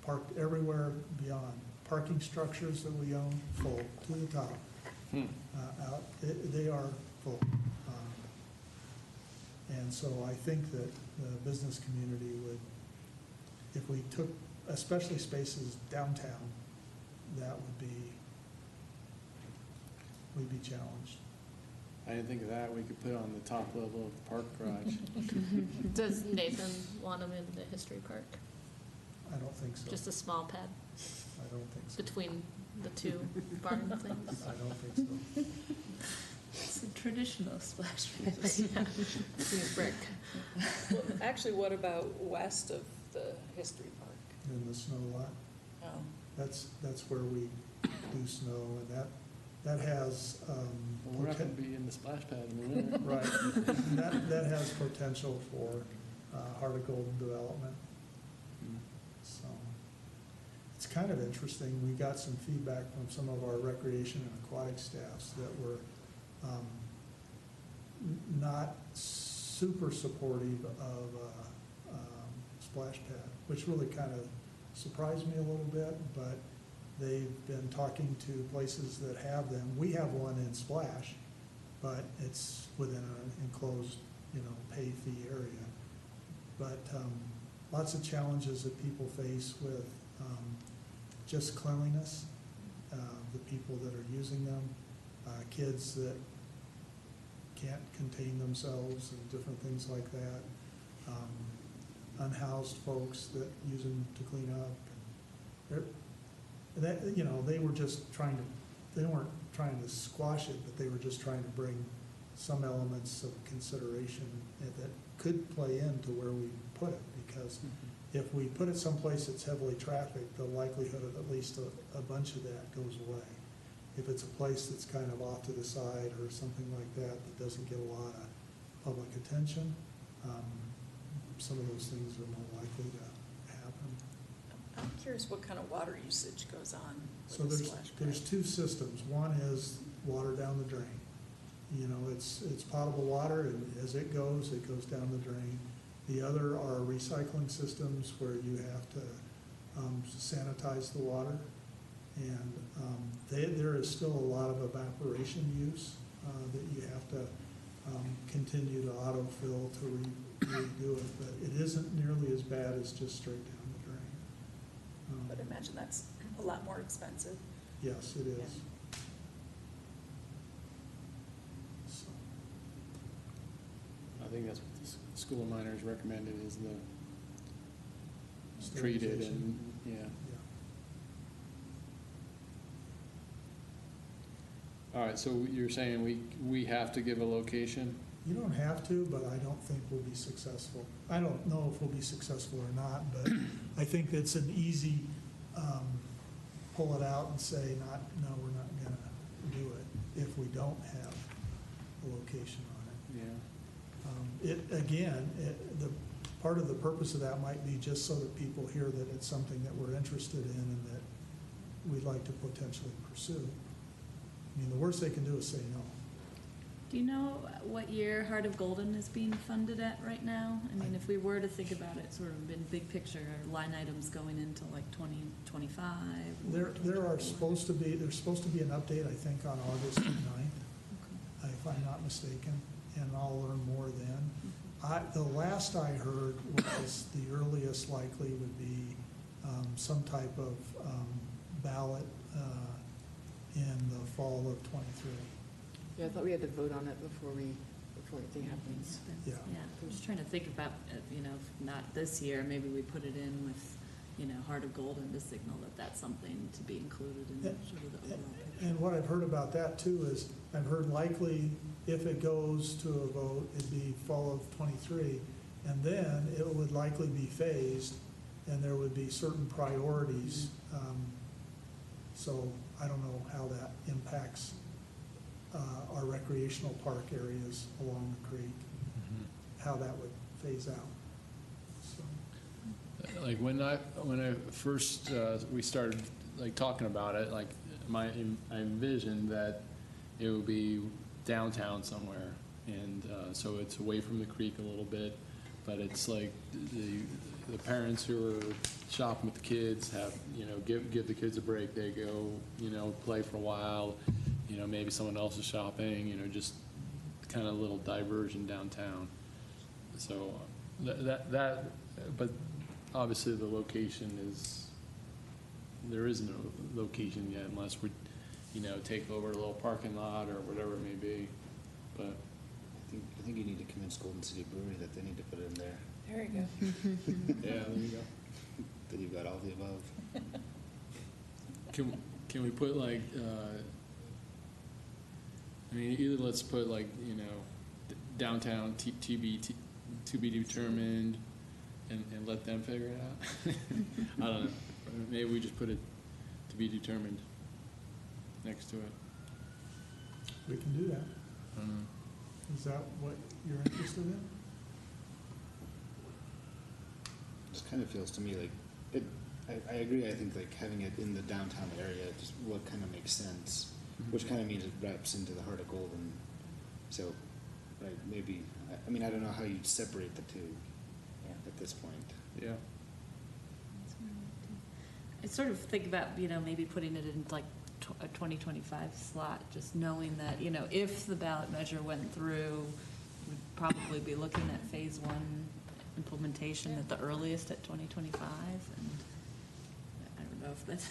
Parked everywhere beyond. Parking structures that we own, full, to the top. They are full. And so I think that the business community would, if we took, especially spaces downtown, that would be, we'd be challenged. I didn't think of that. We could put it on the top level of the park garage. Does Nathan want them in the history park? I don't think so. Just a small pad I don't think so. between the two barn things? I don't think so. It's a traditional splash pad. Brick. Well, actually, what about west of the history park? In the snow lot, Oh, that's where we do snow, and that has, Well, we're not going to be in the splash pad in the winter. right, that has potential for Heart of Golden development. So, it's kind of interesting, we got some feedback from some of our recreation and aquatic staffs that were not super supportive of splash pad, which really kind of surprised me a little bit, but they've been talking to places that have them. We have one in Splash, but it's within an enclosed, pay fee area. But lots of challenges that people face with just cleanliness, the people that are using them, kids that can't contain themselves and different things like that, unhoused folks that use them to clean up. They were just they weren't trying to squash it, but they were just trying to bring some elements of consideration that could play into where we put it, because If we put it someplace that's heavily trafficked, the likelihood of at least a bunch of that goes away. If it's a place that's kind of off to the side or something like that, that doesn't get a lot of public attention, some of those things are more likely to happen. I'm curious what kind of water usage goes on So with a there's splash pad. there's two systems. One is water down the drain. You know, it's potable water, and as it goes down the drain. The other are recycling systems where you have to sanitize the water. And there is still a lot of evaporation use that you have to continue to autofill to redo it. But it isn't nearly as bad as just straight down the drain. But I imagine that's a lot more expensive. Yes, it is. So, I think that's what the school of miners recommended is the treated and, sterilization. yeah. Yeah. All right, so you're saying we have to give a location? You don't have to, but I don't think we'll be successful. I don't know if we'll be successful or not, but I think it's an easy, pull it out and say, no, we're not gonna do it if we don't have a location on it. Yeah. The part of the purpose of that might be just so that people hear that it's something that we're interested in and that we'd like to potentially pursue. I mean, the worst they can do is say no. Do you know what year Heart of Golden is being funded at right now? I mean, if we were to think about it sort of in big picture, are line items going into like 2025? There's supposed to be an update, I think, on August 9th, if I'm not mistaken, and I'll learn more then. The last I heard was the earliest likely would be some type of ballot in the fall of '23. Yeah, I thought we had to vote on it before anything happens. Yeah. I'm just trying to think about, if not this year, maybe we put it in with, Heart of Golden to signal that that's something to be included in sort of the overall picture. And what I've heard about that too is, I've heard likely if it goes to a vote, it'd be fall of '23, and then it would likely be phased, and there would be certain priorities. So I don't know how that impacts our recreational park areas along the creek, how that would phase out. So, Like when I first, we started like talking about it, like I envisioned that it would be downtown somewhere. And so it's away from the creek a little bit, but it's like the parents who are shopping with the kids have, give the kids a break. They go, play for a while, maybe someone else is shopping, just kind of a little diversion downtown. So but obviously the location there is no location yet unless we, take over a little parking lot or whatever it may be, but. I think you need to convince Golden City Brewery that they need to put it in there. There you go. Yeah, there you go. That you've got all the above. Can we put like, either let's put like, downtown to be determined and let them figure it out. I don't know. Maybe we just put it to be determined next to it. we can do that. I don't know. Is that what you're interested in? Just kind of feels to me like it. I agree. I think like having it in the downtown area just what kind of makes sense, which kind of means it wraps into the Heart of Golden. So, right? Maybe I don't know how you'd separate the two at this point. Yeah. I sort of think about, maybe putting it in like a 2025 slot, just knowing that, if the ballot measure went through, we'd probably be looking at phase one implementation at the earliest at 2025. And I don't know if that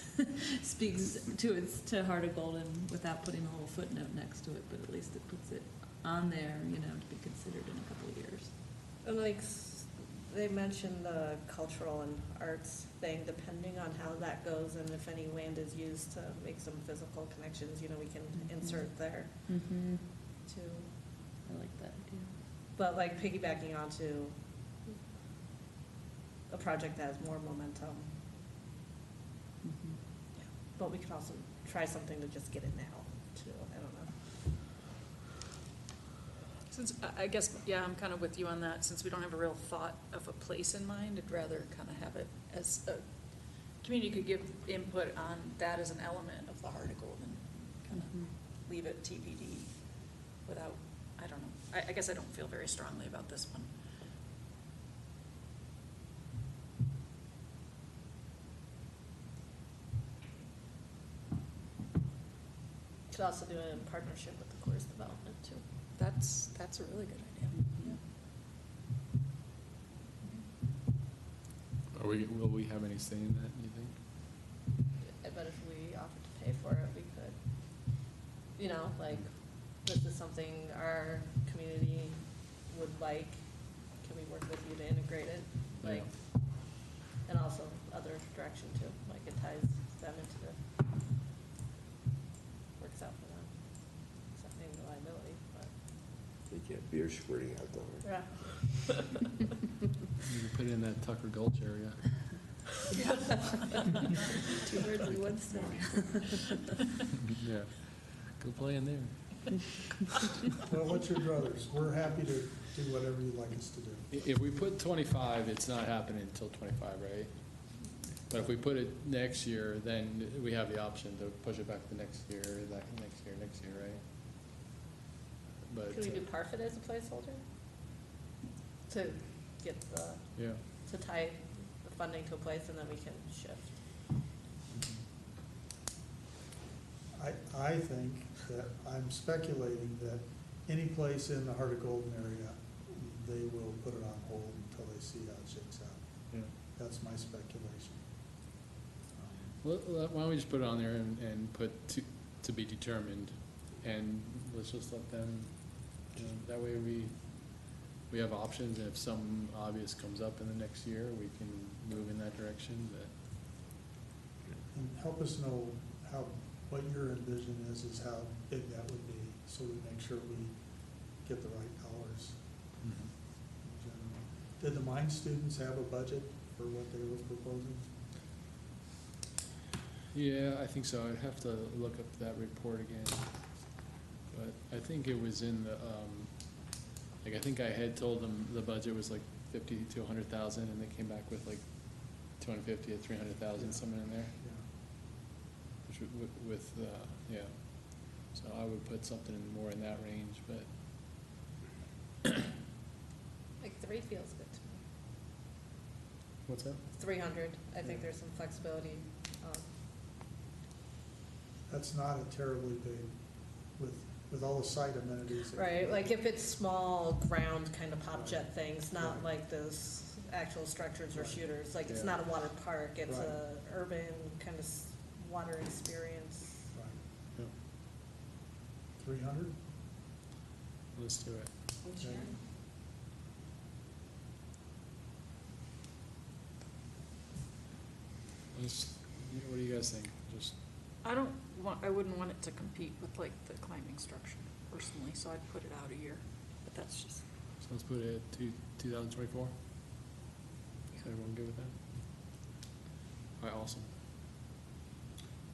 speaks to Heart of Golden without putting a little footnote next to it, but at least it puts it on there, to be considered in a couple of years. And like, they mentioned the cultural and arts thing, depending on how that goes and if any land is used to make some physical connections, we can insert there too. I like that idea. But like piggybacking onto a project that has more momentum. Yeah. But we could also try something to just get it now, too, I don't know. Since, I guess, yeah, I'm kind of with you on that. Since we don't have a real thought of a place in mind, I'd rather kind of have it as a community could give input on that as an element of the article and kind of leave it TBD without, I don't know. I guess I don't feel very strongly about this one. Could also do it in partnership with the course development, too. That's a really good idea. Yeah. Will we have any say in that, you think? I bet if we offered to pay for it, we could. You know, like, this is something our community would like. Can we work with you to integrate it? Like, and also other direction too, like it ties them into the, works out for them. It's not maybe liability, but. They get beer squirting out there. Yeah. You can put it in that Tucker Gulch area. 2 birds in one stone. Yeah, go play in there. Well, what's your druthers? We're happy to do whatever you'd like us to do. If we put 25, it's not happening until 25, right? But if we put it next year, then we have the option to push it back to next year, next year, right? But Can we do Parfit as a placeholder? To get the, yeah. to tie the funding to a place and then we can shift. I think that, I'm speculating that any place in the Heart of Golden area, they will put it on hold until they see how it shakes out. Yeah. That's my speculation. Well, why don't we just put it on there and put to be determined, and let's just let them, you know, that way we have options, and if something obvious comes up in the next year, we can move in that direction, but. And help us know how, what your envision is how big that would be, so we make sure we get the right dollars in general. Did the mine students have a budget for what they were proposing? Yeah, I think so. I'd have to look up that report again. But I think it was in the, like, I think I had told them the budget was like 50 to 100,000, and they came back with like 250 to 300,000, something in there. Yeah. Which with, yeah. So I would put something more in that range, but. Like 3 feels good to me. What's that? 300, I think there's some flexibility. That's not a terribly big, with all the site amenities. Right, like if it's small ground kind of pop jet things, not like those actual structures or shooters, like it's Yeah. not a water park, it's Right. a urban kind of water experience. Right. 300? Let's do it. Okay. What do you guys think? Just, I wouldn't want it to compete with like the climbing structure personally, so I'd put it out a year, but that's just. so let's put it at 2024? Is everyone good with that? All right, awesome.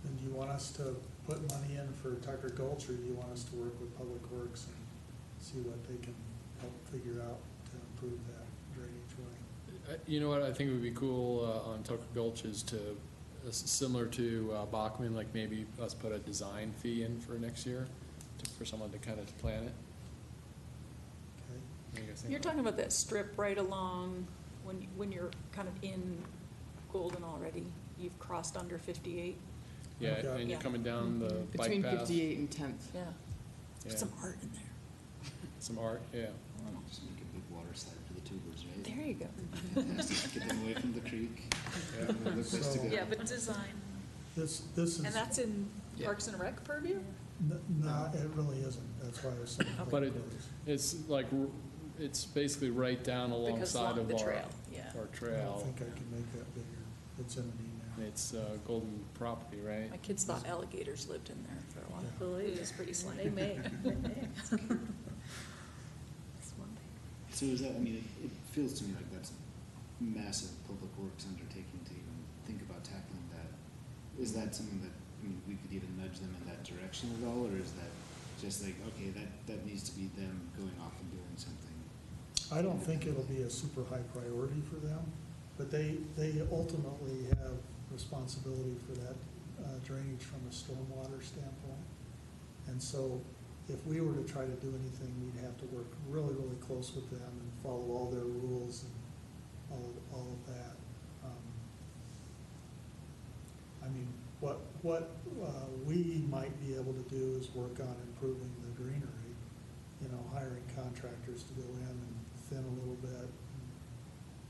And do you want us to put money in for Tucker Gulch, or do you want us to work with Public Works and see what they can help figure out to improve that drainage way? You know what, I think it would be cool on Tucker Gulch is to, similar to Bachman, like maybe us put a design fee in for next year for someone to kind of plan it. Okay. What do you guys think? You're talking about that strip right along, when you're kind of in Golden already, you've crossed under 58? Yeah, Okay. and you're Yeah. coming down the bike Between path. 58 and 10th. Yeah. Yeah. There's some art in there. Some art, yeah. Just make a big water slide for the tubers, right? There you go. Fantastic. Get them away from the creek. Yeah. Another place to go. Yeah, but design, This is, and that's in Yeah. Parks and Rec purview? no, it really isn't. That's why I was saying. But it's like, it's basically right down Because alongside along of the our trail, yeah. our I don't trail. think I can make that bigger. It's in an email. It's Golden property, right? My kids thought alligators lived in there for a while. Believe It was pretty slimy. They may. So is that, I mean, it feels to me like that's massive public works undertaking to even think about tackling that. Is that something that, I mean, we could even nudge them in that direction at all, or is that just like, okay, that needs to be them going off and doing something? I don't think it'll be a super high priority for them, but they ultimately have responsibility for that drainage from a stormwater standpoint. And so if we were to try to do anything, we'd have to work really, really close with them and follow all their rules and all of that. I mean, what we might be able to do is work on improving the greenery, you know, hiring contractors to go in and thin a little bit, and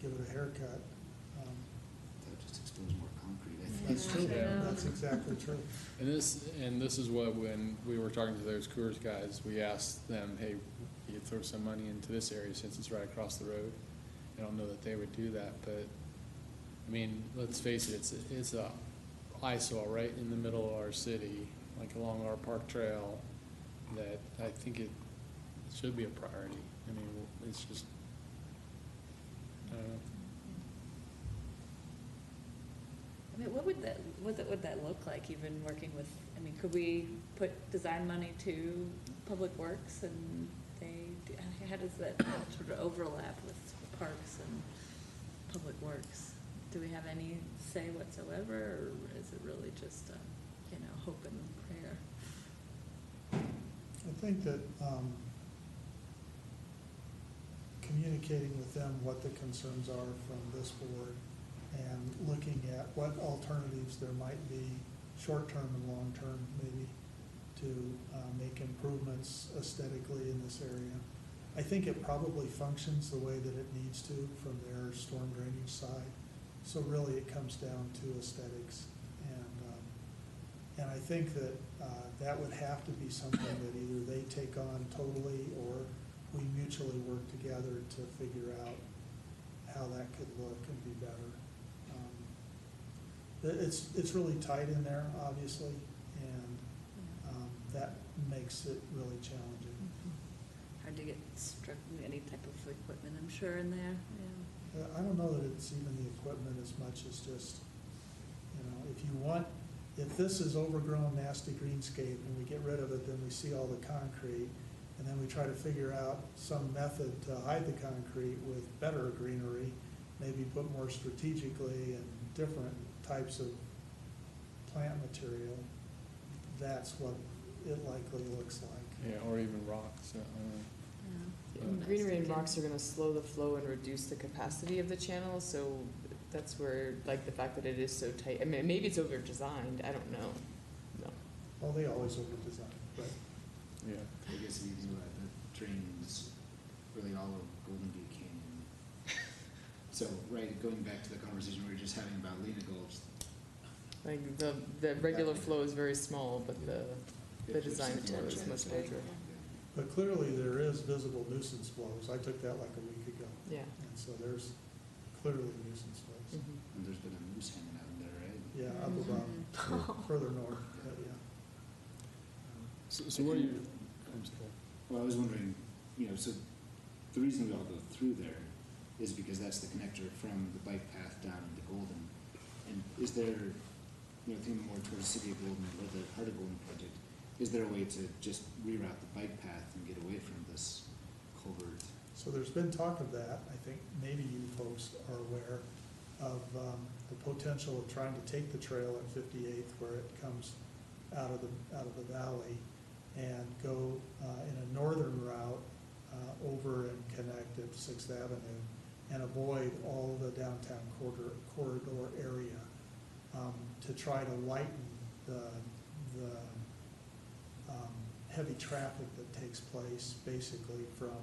give it a haircut. That just expose more concrete, I think. That's true, Yeah. that's exactly true. And this is what, when we were talking to those Coors guys, we asked them, hey, you could throw some money into this area since it's right across the road. I don't know that they would do that, but, I mean, let's face it, it's a eyesore right in the middle of our city, like along our park trail, that I think it should be a priority. I mean, it's just, I don't know. I mean, what would that look like, even working with, I mean, could we put design money to Public Works and how does that sort of overlap with parks and Public Works? Do we have any say whatsoever, or is it really just, hope and prayer? I think that communicating with them what the concerns are from this board and looking at what alternatives there might be, short-term and long-term maybe, to make improvements aesthetically in this area. I think it probably functions the way that it needs to from their storm drainage side. So really it comes down to aesthetics. And I think that that would have to be something that either they take on totally or we mutually work together to figure out how that could look and be better. It's really tight in there, obviously, and that makes it really challenging. Hard to get struck with any type of equipment, I'm sure, in there, yeah. I don't know that it's even the equipment as much as just, if this is overgrown, nasty greenscape and we get rid of it, then we see all the concrete, and then we try to figure out some method to hide the concrete with better greenery, maybe put more strategically and different types of plant material. That's what it likely looks like. Yeah, or even rocks, Greenery and rocks are gonna slow the flow and reduce the capacity of the channel, so that's where, like, the fact that it is so tight, I mean, maybe it's over-designed, I don't know. No. Well, they always over-design, but. Yeah. I guess if you think about it, that drains really all of Golden View Canyon. So, right, going back to the conversation we were just having about Lena Gulch. Like, the regular flow is very small, but the design flow is much larger. But clearly there is visible nuisance flows. I took that like a week ago. Yeah. And so there's clearly nuisance flows. Mhm. And there's been a moose hanging out in there, right? Yeah, up above, further north, but yeah. So what do you, I'm sorry. Well, I was wondering, so the reason we all go through there is because that's the connector from the bike path down into Golden. And is there, thinking more towards the City of Golden or the Heart of Golden project, is there a way to just reroute the bike path and get away from this culvert? So there's been talk of that. I think maybe you folks are aware of the potential of trying to take the trail at 58th where it comes out of the valley and go in a northern route over and connect at 6th Avenue and avoid all the downtown corridor area to try to lighten the heavy traffic that takes place basically from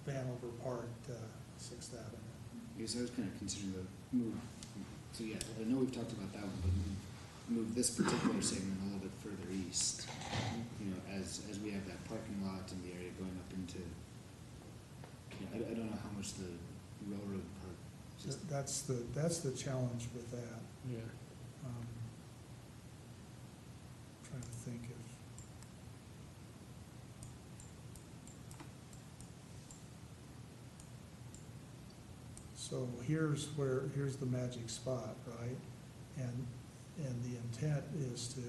Vanover Park to 6th Avenue. Because I was kind of considering the move. So yeah, I know we've talked about that one, but move this particular segment a little bit further east. As we have that parking lot in the area going up into. I don't know how much the railroad part. That's the challenge with that. Yeah. Trying to think if. So here's the magic spot, right? And the intent is to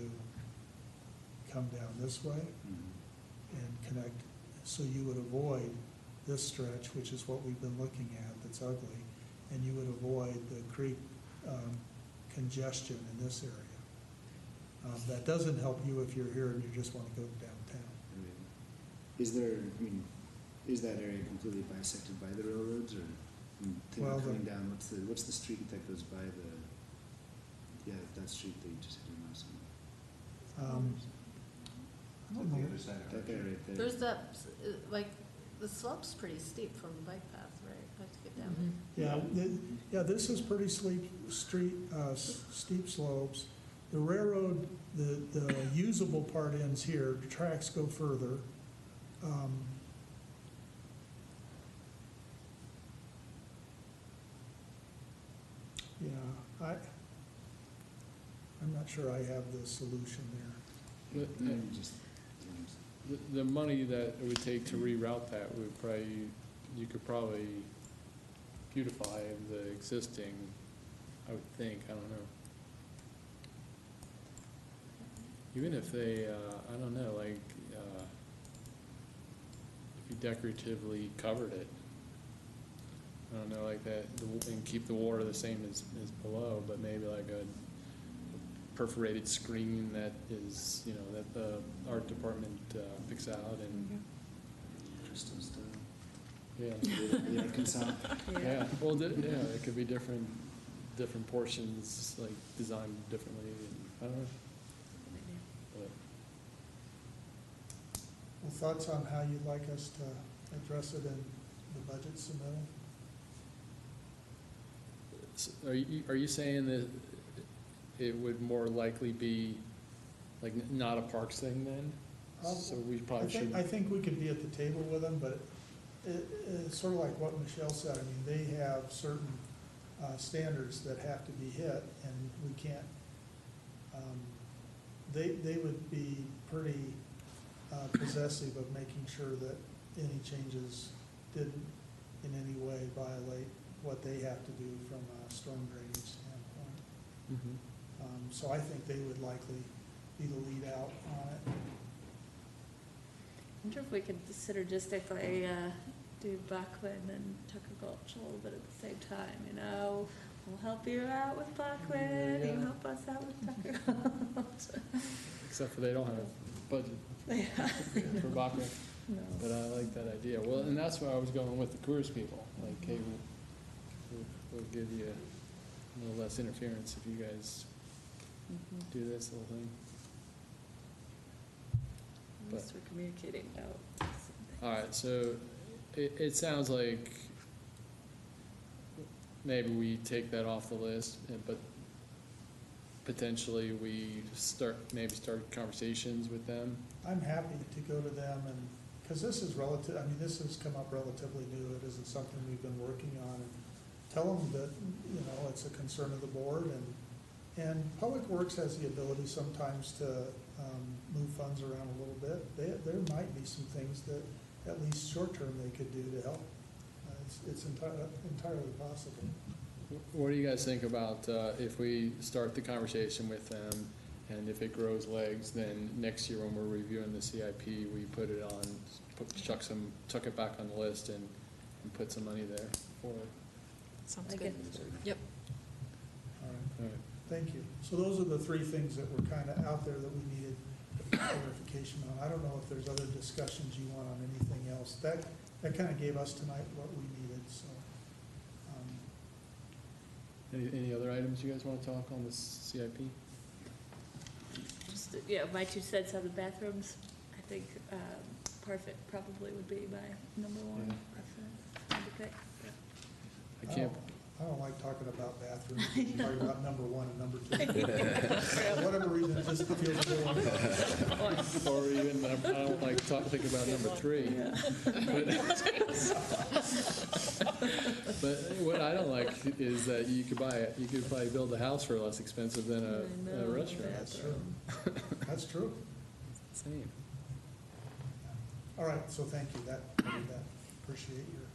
come down this way and connect, so you would avoid this stretch, which is what we've been looking at, that's ugly, and you would avoid the creek congestion in this area. That doesn't help you if you're here and you just want to go downtown. Is there, I mean, is that area completely bisected by the railroads, or think Well, of the- coming down, what's the street that goes by that street that you just had in last one? I don't know. That guy right there. There's that, like, the slope's pretty steep from the bike path, right? Like to get down it. Yeah, this is pretty steep slopes. The railroad, the usable part ends here, the tracks go further. Yeah, I'm not sure I have the solution there. The money that it would take to reroute that would probably, you could probably beautify the existing, I would think, I don't know. Even if they, I don't know, like, if you decoratively covered it, I don't know, like that, and keep the water the same as below, but maybe like a perforated screen that is, you know, that the art department picks out and. Crystal style. Yeah. The Arkansas. Yeah, well, yeah, it could be different portions, like designed differently, and I don't know. But Well, thoughts on how you'd like us to address it in the budget submittal? So are you saying that it would more likely be like not a parks thing then? So we probably should. I think we could be at the table with them, but it's sort of like what Michelle said. I mean, they have certain standards that have to be hit, and we can't, they would be pretty possessive of making sure that any changes didn't in any way violate what they have to do from a storm drainage standpoint. Mhm. So I think they would likely be the lead out on it. I wonder if we could synergistically do Buckland and Tucker Gulch a little bit at the same time, you know? We'll help you out with Buckland, you Yeah. help us out with Tucker Gulch. Except for they don't have a budget Yeah. for Bachman. No. But I like that idea. Well, and that's where I was going with the Coors people. Like, hey, we'll give you a little less interference if you guys do this little thing. At least we're communicating out. All right, so it sounds like maybe we take that off the list, but potentially we start conversations with them. I'm happy to go to them and, because this is relative, I mean, this has come up relatively new. It isn't something we've been working on. And tell them that, you know, it's a concern of the board, and Public Works has the ability sometimes to move funds around a little bit. There might be some things that, at least short-term, they could do to help. It's entirely possible. What do you guys think about if we start the conversation with them, and if it grows legs, then next year when we're reviewing the CIP, we put it on, chuck it back on the list and put some money there for it? Sounds I good. get- Yep. All right, All right. thank you. So those are the three things that were kind of out there that we needed clarification on. I don't know if there's other discussions you want on anything else. That kind of gave us tonight what we needed, so. Any other items you guys want to talk on this CIP? Just, yeah, my 2 cents on the bathrooms, I think Parfit probably would be my number one Yeah. preference. Number pick. I can't, I don't like talking about bathrooms, talking about number one and number two. For whatever reason, it just feels good. or even, I don't like thinking about number 3. But what I don't like is that you could probably build a house for less expensive than a restaurant. That's true. That's true. Insane. All right, so thank you. That, appreciate your